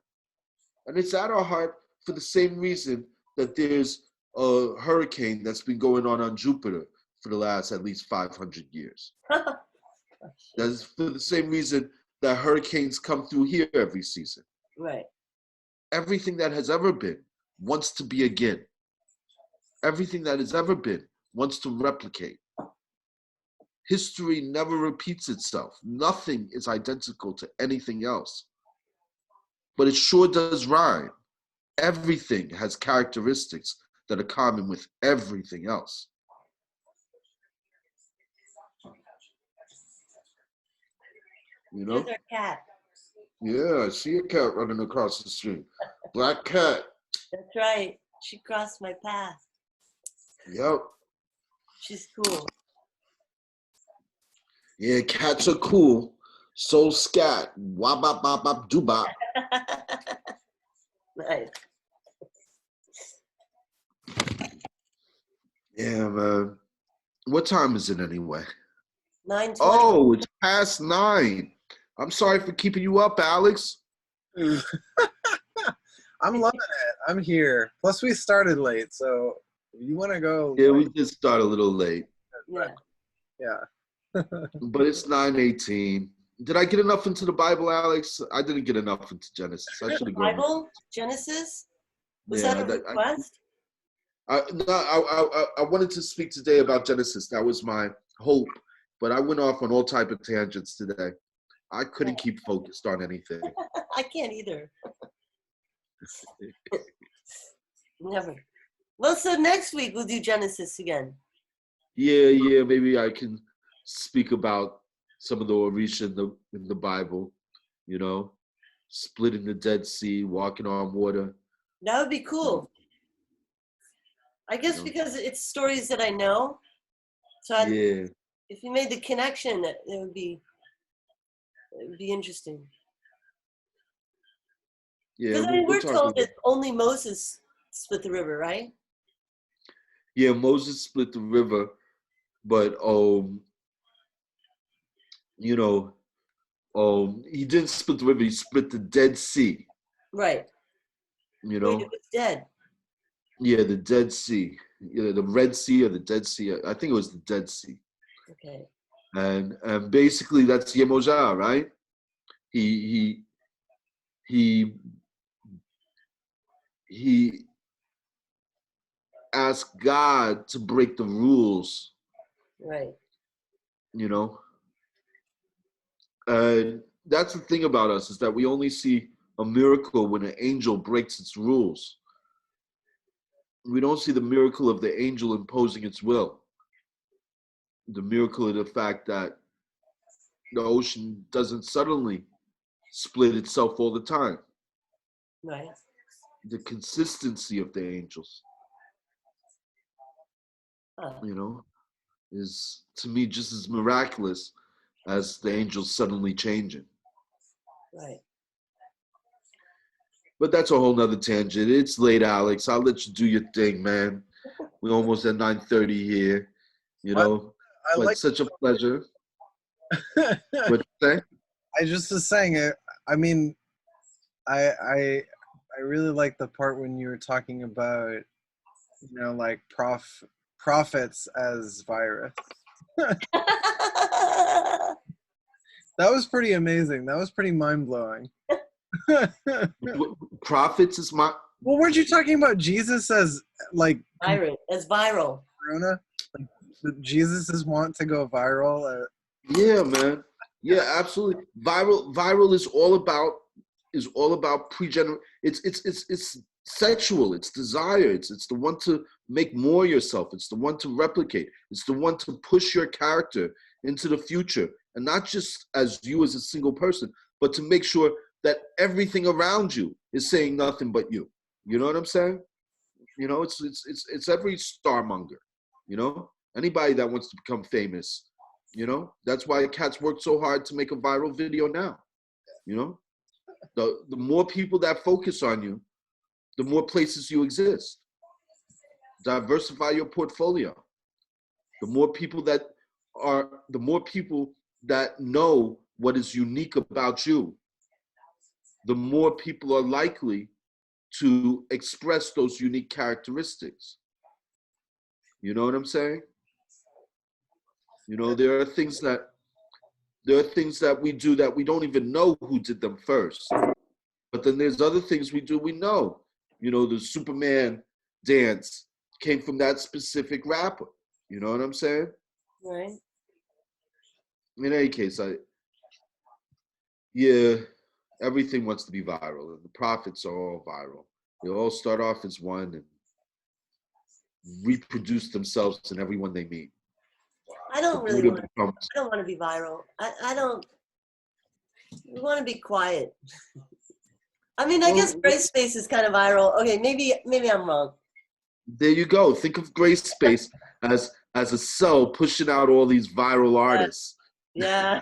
And it's at our heart for the same reason that there's a hurricane that's been going on Jupiter for the last at least 500 years. That's for the same reason that hurricanes come through here every season. Right. Everything that has ever been wants to be again. Everything that has ever been wants to replicate. History never repeats itself. Nothing is identical to anything else. But it sure does rhyme. Everything has characteristics that are common with everything else. You know? There's our cat. Yeah, I see a cat running across the street. Black cat. That's right. She crossed my path. Yep. She's cool. Yeah, cats are cool. So scat. Wab bop bop bop doo bop. Nice. Yeah, man. What time is it anyway? 9:20. Oh, it's past 9. I'm sorry for keeping you up, Alex. I'm loving it. I'm here. Plus, we started late, so if you want to go. Yeah, we did start a little late. Yeah. But it's 9:18. Did I get enough into the Bible, Alex? I didn't get enough into Genesis. I should have gone. Bible? Genesis? Was Yeah, that a request? I wanted to speak today about Genesis. That was my hope. But I went off on all type of tangents today. I couldn't keep focused on anything. I can't either. Never. Well, so next week we'll do Genesis again. Yeah, maybe I can speak about some of the Orisha in the Bible, you know, splitting the Dead Sea, walking on water. That would be cool. I guess because it's stories that I know. So if you made the connection, it would be interesting. Yeah, because I mean, we're told that only Moses split the river, right? Yeah, Moses split the river, but he didn't split the river. He split the Dead Sea. Right. You know. Wait, it was dead. Yeah, the Dead Sea. Yeah, the Red Sea or the Dead Sea. I think it was the Dead Sea. Okay. And basically that's Yemoja, right? He asked God to break the rules. Right. You know? And that's the thing about us, is that we only see a miracle when an angel breaks its rules. We don't see the miracle of the angel imposing its will. The miracle of the fact that the ocean doesn't suddenly split itself all the time. Right. The consistency of the angels, is to me just as miraculous as the angels suddenly changing. Right. But that's a whole nother tangent. It's late, Alex. I'll let you do your thing, man. We're almost at 9:30 here. But such a pleasure. What you say? I just was saying it. I mean, I really like the part when you were talking about, like prophets as virus. That was pretty amazing. That was pretty mind-blowing. Prophets is my... Well, weren't you talking about Jesus as, like... viral. Corona? Like, Jesus is want to go viral? Yeah, man. Yeah, absolutely. Viral is all about it's sexual, it's desire, it's the one to make more yourself, it's the one to replicate, it's the one to push your character into the future, and not just as you as a single person, but to make sure that everything around you is saying nothing but you. You know what I'm saying? It's every starmonger, anybody that wants to become famous, that's why cats work so hard to make a viral video now. The more people that focus on you, the more places you exist. Diversify your portfolio. The more people that know what is unique about you, the more people are likely to express those unique characteristics. You know what I'm saying? There are things that we do that we don't even know who did them first. But then there's other things we do we know. The Superman dance came from that specific rapper. You know what I'm saying? Right. In any case, everything wants to be viral. And the prophets are all viral. They all start off as one and reproduce themselves in everyone they meet. I don't really want to be viral. I don't want to be quiet. I mean, I guess Gray Space is kind of viral. Okay, maybe I'm wrong. There you go. Think of Gray Space as as a cell pushing out all these viral artists. Yeah.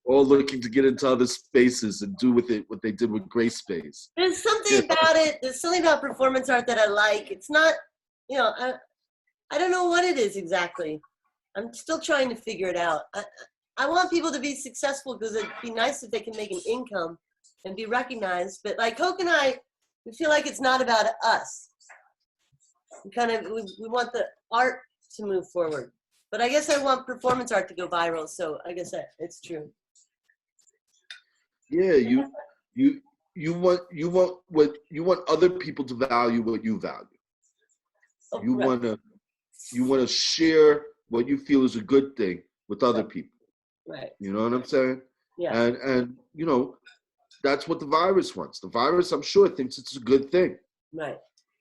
All looking to get into other spaces and do with it what they did with gray space. There's something about it. There's something about performance art that I like. It's not, you know, I don't know what it is exactly. I'm still trying to figure it out. I want people to be successful because it'd be nice if they can make an income and be recognized. But like Coke and I, we feel like it's not about us. We want the art to move forward. But I guess I want performance art to go viral. So I guess it's true. Yeah, you want other people to value what you value. Oh, you want to share what you feel is a good thing with other people. Right. You know what I'm saying? Yeah. And you know, that's what the virus wants. The virus, I'm sure, thinks it's a good thing. Right.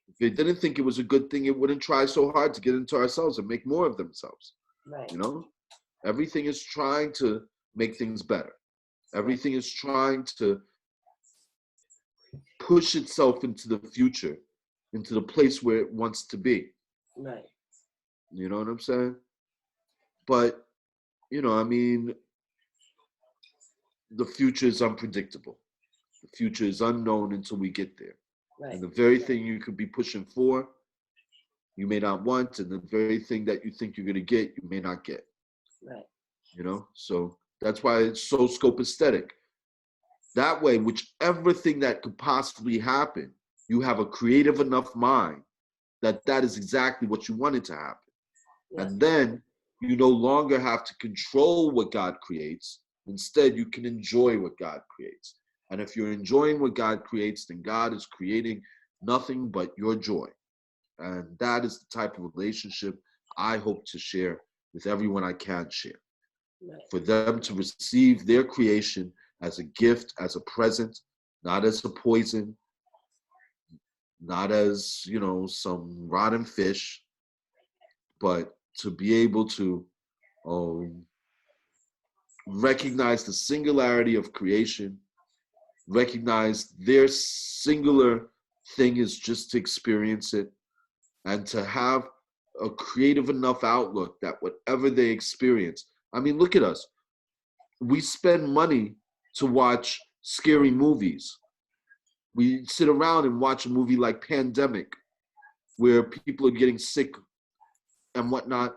If it didn't think it was a good thing, it wouldn't try so hard to get into ourselves and make more of themselves. Right. You know, everything is trying to make things better. Everything is trying to push itself into the future, into the place where it wants to be. Right. You know what I'm saying? But, you know, I mean, the future is unpredictable. The future is unknown until we get there. Right. And the very thing you could be pushing for, you may not want, and the very thing that you think you're going to get, you may not get. Right. You know, so that's why it's so scope aesthetic. That way, whichever thing that could possibly happen, you have a creative enough mind that that is exactly what you wanted to happen. Yeah. And then you no longer have to control what God creates. Instead, you can enjoy what God creates. And if you're enjoying what God creates, then God is creating nothing but your joy. And that is the type of relationship I hope to share with everyone I can share. Right. For them to receive their creation as a gift, as a present, not as a poison, not as, you know, some rotten fish, but to be able to recognize the singularity of creation, recognize their singular thing is just to experience it, and to have a creative enough outlook that whatever they experience, I mean, look at us. We spend money to watch scary movies. We sit around and watch a movie like Pandemic, where people are getting sick and whatnot.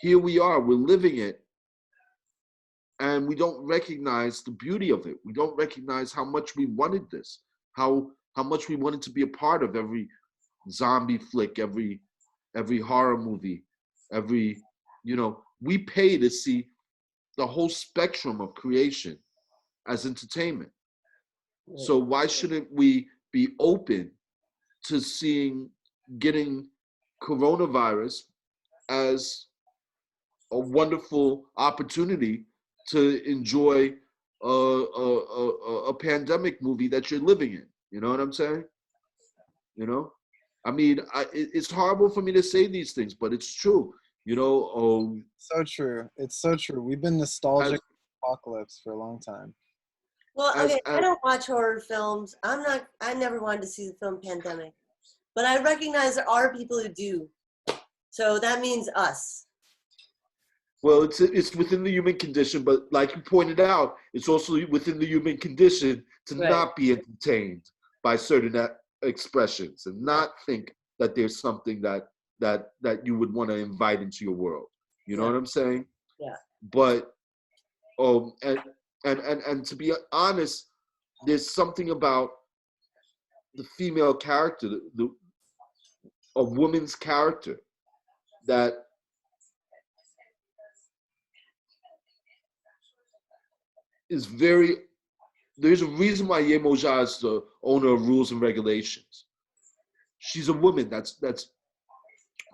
Here we are, we're living it, and we don't recognize the beauty of it. We don't recognize how much we wanted this, how much we wanted to be a part of every zombie flick, every horror movie, every, you know, we pay to see the whole spectrum of creation as entertainment. So why shouldn't we be open to getting coronavirus as a wonderful opportunity to enjoy a pandemic movie that you're living in? You know what I'm saying? You know? I mean, it's horrible for me to say these things, but it's true. You know, so true. It's so true. We've been nostalgic apocalypse for a long time. Well, okay, I don't watch horror films. I never wanted to see the film Pandemic, but I recognize there are people who do. So that means us. Well, it's within the human condition, but like you pointed out, it's also within the human condition to not be entertained by certain expressions and not think that there's something that you would want to invite into your world. You know what I'm saying? Yeah. But and to be honest, there's something about the female character, a woman's character, that is very. There's a reason why Ye Moja is the owner of Rules and Regulations. She's a woman. That's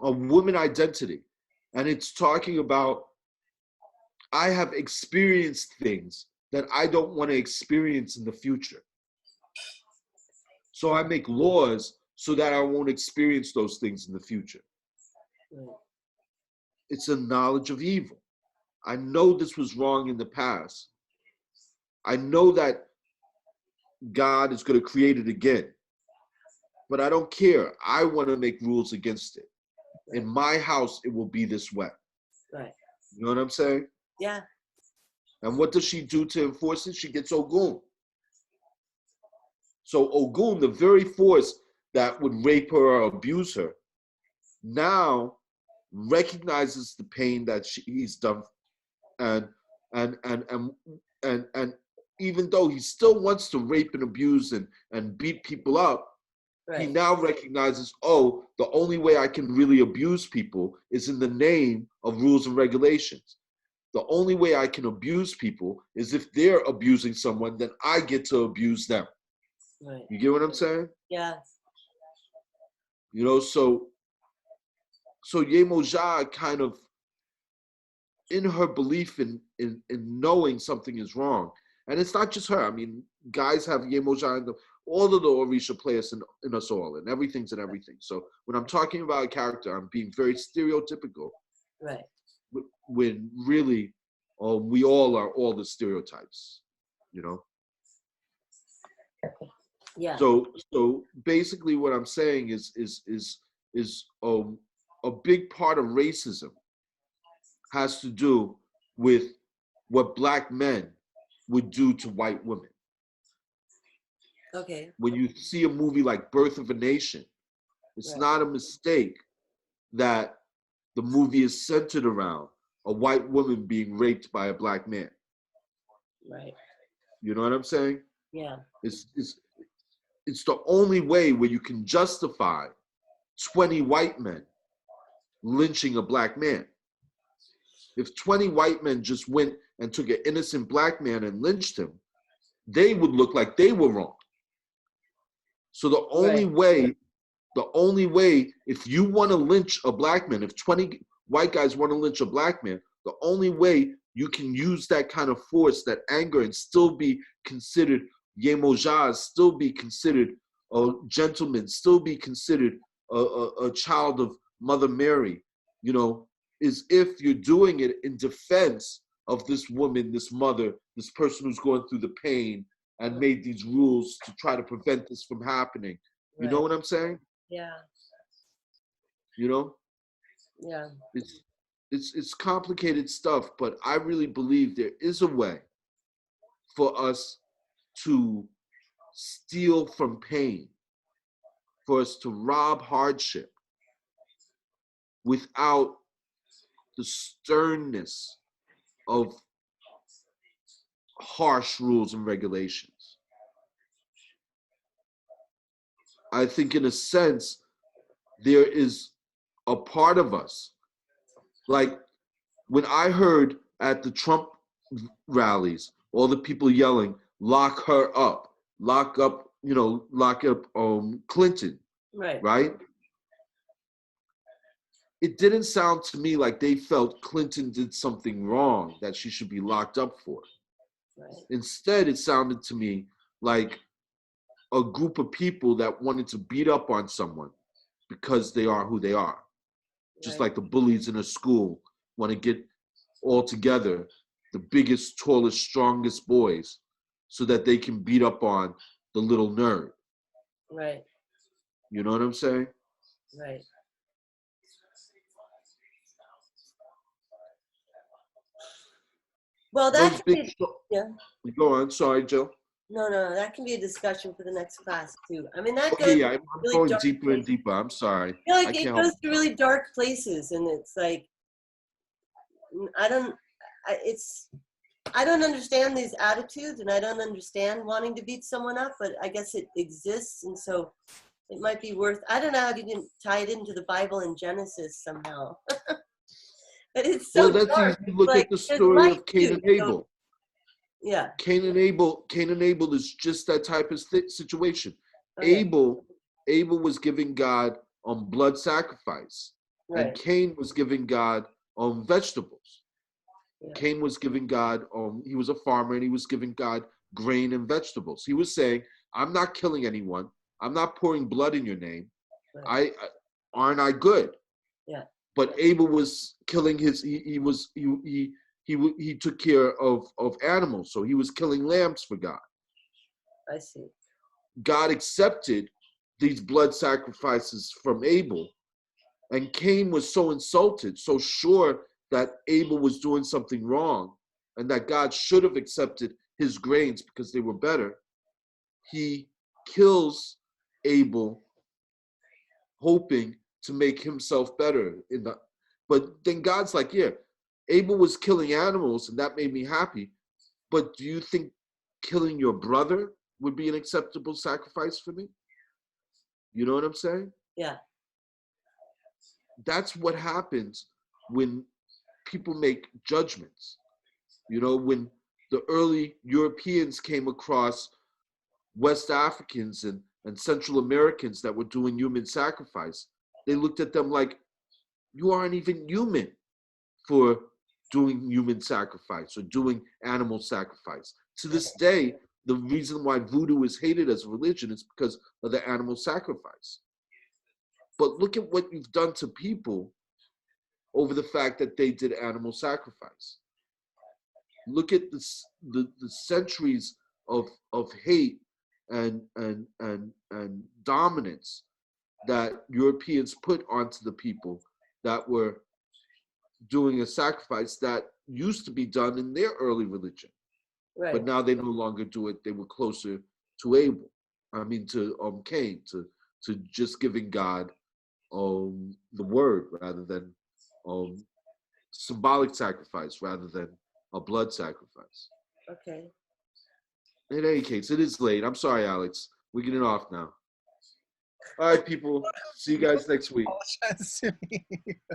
a woman identity. And it's talking about, I have experienced things that I don't want to experience in the future. So I make laws so that I won't experience those things in the future. It's a knowledge of evil. I know this was wrong in the past. I know that God is going to create it again. But I don't care. I want to make rules against it. In my house, it will be this way. Right. You know what I'm saying? Yeah. And what does she do to enforce it? She gets Ogun. So Ogun, the very force that would rape her or abuse her, now recognizes the pain that he's done, and even though he still wants to rape and abuse and beat people up, he now recognizes, oh, the only way I can really abuse people is in the name of rules and regulations. The only way I can abuse people is if they're abusing someone, then I get to abuse them. Right. You get what I'm saying? Yeah. You know, so Yemoja kind of, in her belief in knowing something is wrong, and it's not just her. I mean, guys have Yemoja in all of the Orisha players in us all, and everything's in everything. So when I'm talking about a character, I'm being very stereotypical. Right. When really, we all are all the stereotypes, you know? Yeah. So basically what I'm saying is a big part of racism has to do with what black men would do to white women. Okay. When you see a movie like Birth of a Nation, it's not a mistake that the movie is centered around a white woman being raped by a black man. Right. You know what I'm saying? Yeah. It's the only way where you can justify 20 white men lynching a black man. If 20 white men just went and took an innocent black man and lynched him, they would look like they were wrong. So the only way, if you want to lynch a black man, if 20 white guys want to lynch a black man, the only way you can use that kind of force, that anger, and still be considered Yemoja, still be considered a gentleman, still be considered a child of Mother Mary, you know, is if you're doing it in defense of this woman, this mother, this person who's going through the pain and made these rules to try to prevent this from happening. You know what I'm saying? Yeah. You know? Yeah. It's complicated stuff, but I really believe there is a way for us to steal from pain, for us to rob hardship without the sternness of harsh rules and regulations. I think in a sense, there is a part of us, like when I heard at the Trump rallies, all the people yelling, lock her up, lock up Clinton, right? It didn't sound to me like they felt Clinton did something wrong that she should be locked up for. Right. Instead, it sounded to me like a group of people that wanted to beat up on someone because they are who they are. Just like the bullies in a school want to get all together, the biggest, tallest, strongest boys, so that they can beat up on the little nerd. Right. You know what I'm saying? Right. Well, that can be, yeah. Go on, sorry, Jill. No, that can be a discussion for the next class too. I mean, that goes. Yeah, I'm really going deeper places. And deeper. I'm sorry. I feel like it goes to really dark places, and it's like, I don't understand these attitudes, and I don't understand wanting to beat someone up, but I guess it exists, and so it might be worth. I don't know how you didn't tie it into the Bible and Genesis somehow. But it's so that's dark. easy. Look at the story of Cain and Abel. Yeah. Cain and Abel is just that type of situation. Okay. Abel was giving God blood sacrifice, and Cain was giving God vegetables. Yeah. Cain was giving God he was a farmer, and he was giving God grain and vegetables. He was saying, I'm not killing anyone. I'm not pouring blood in your name. Aren't I good? Yeah. But Abel was killing he took care of animals, so he was killing lambs for God. I see. God accepted these blood sacrifices from Abel, And Cain was so insulted, so sure that Abel was doing something wrong and that God should have accepted his grains because they were better. He kills Abel, hoping to make himself better. But then God's like, yeah, Abel was killing animals and that made me happy. But do you think killing your brother would be an acceptable sacrifice for me? You know what I'm saying? Yeah. That's what happens when people make judgments. You know, when the early Europeans came across West Africans and Central Americans that were doing human sacrifice, they looked at them like, you aren't even human for doing human sacrifice or doing animal sacrifice. To this day, the reason why voodoo is hated as a religion is because of the animal sacrifice. But look at what you've done to people over the fact that they did animal sacrifice. Look at the centuries of hate and dominance that Europeans put onto the people that were doing a sacrifice that used to be done in their early religion. Right. But now they no longer do it. They were closer to Abel. I mean, to Cain, to just giving God the word rather than symbolic sacrifice rather than a blood sacrifice. Okay. In any case, it is late. I'm sorry, Alex. We're getting off now. All right, people. See you guys next week. Yeah,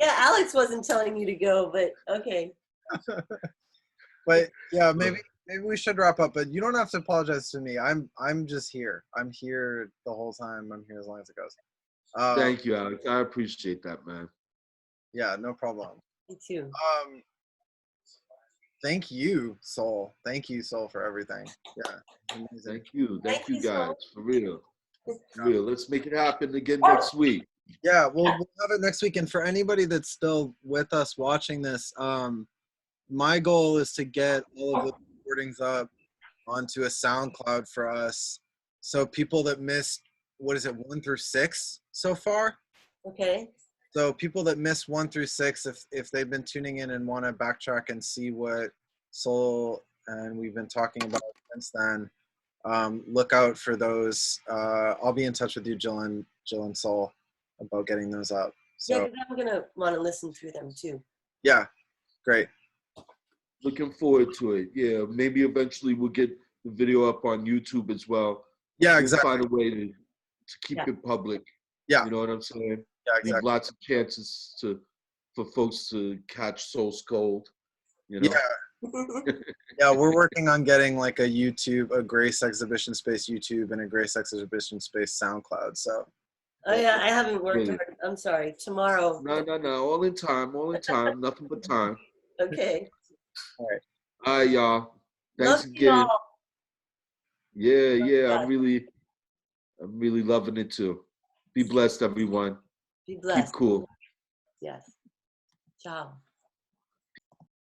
Alex wasn't telling you to go, but okay. But yeah, maybe we should wrap up. But you don't have to apologize to me. I'm just here. I'm here the whole time. I'm here as long as it goes. Thank you, Alex. I appreciate that, man. Yeah, no problem. Me too. Thank you, Soul. Thank you, Soul, for everything. Yeah. Amazing. Thank you. Thank you, guys. Soul. For real. For real. Let's make it happen again next week. Yeah, we'll have it next week. And for anybody that's still with us watching this, my goal is to get all of the recordings up onto a SoundCloud for us. So people that missed, 1 through 6 so far? Okay. So people that missed 1 through 6, if they've been tuning in and want to backtrack and see what Soul and we've been talking about since then, look out for those. I'll be in touch with you, Jill and Soul, about getting those up. So, yeah, because I'm gonna want to listen through them too. Yeah, great. Looking forward to it. Yeah, maybe eventually we'll get the video up on YouTube as well. Yeah, We'll exactly. find a way to keep it public. Yeah. You know what I'm saying? Yeah, exactly. Leave lots of chances for folks to catch Soul's cold. You know? Yeah. Yeah, we're working on getting like a Grace Exhibition Space YouTube and a Grace Exhibition Space SoundCloud. So. Oh yeah, I haven't worked hard. I'm sorry. Tomorrow. No. All in time. Nothing but time. Okay. All right. All right, y'all. Thanks Love again. you all. Yeah. I'm really loving it too. Be blessed, everyone. Be blessed. Keep cool. Yes. Ciao.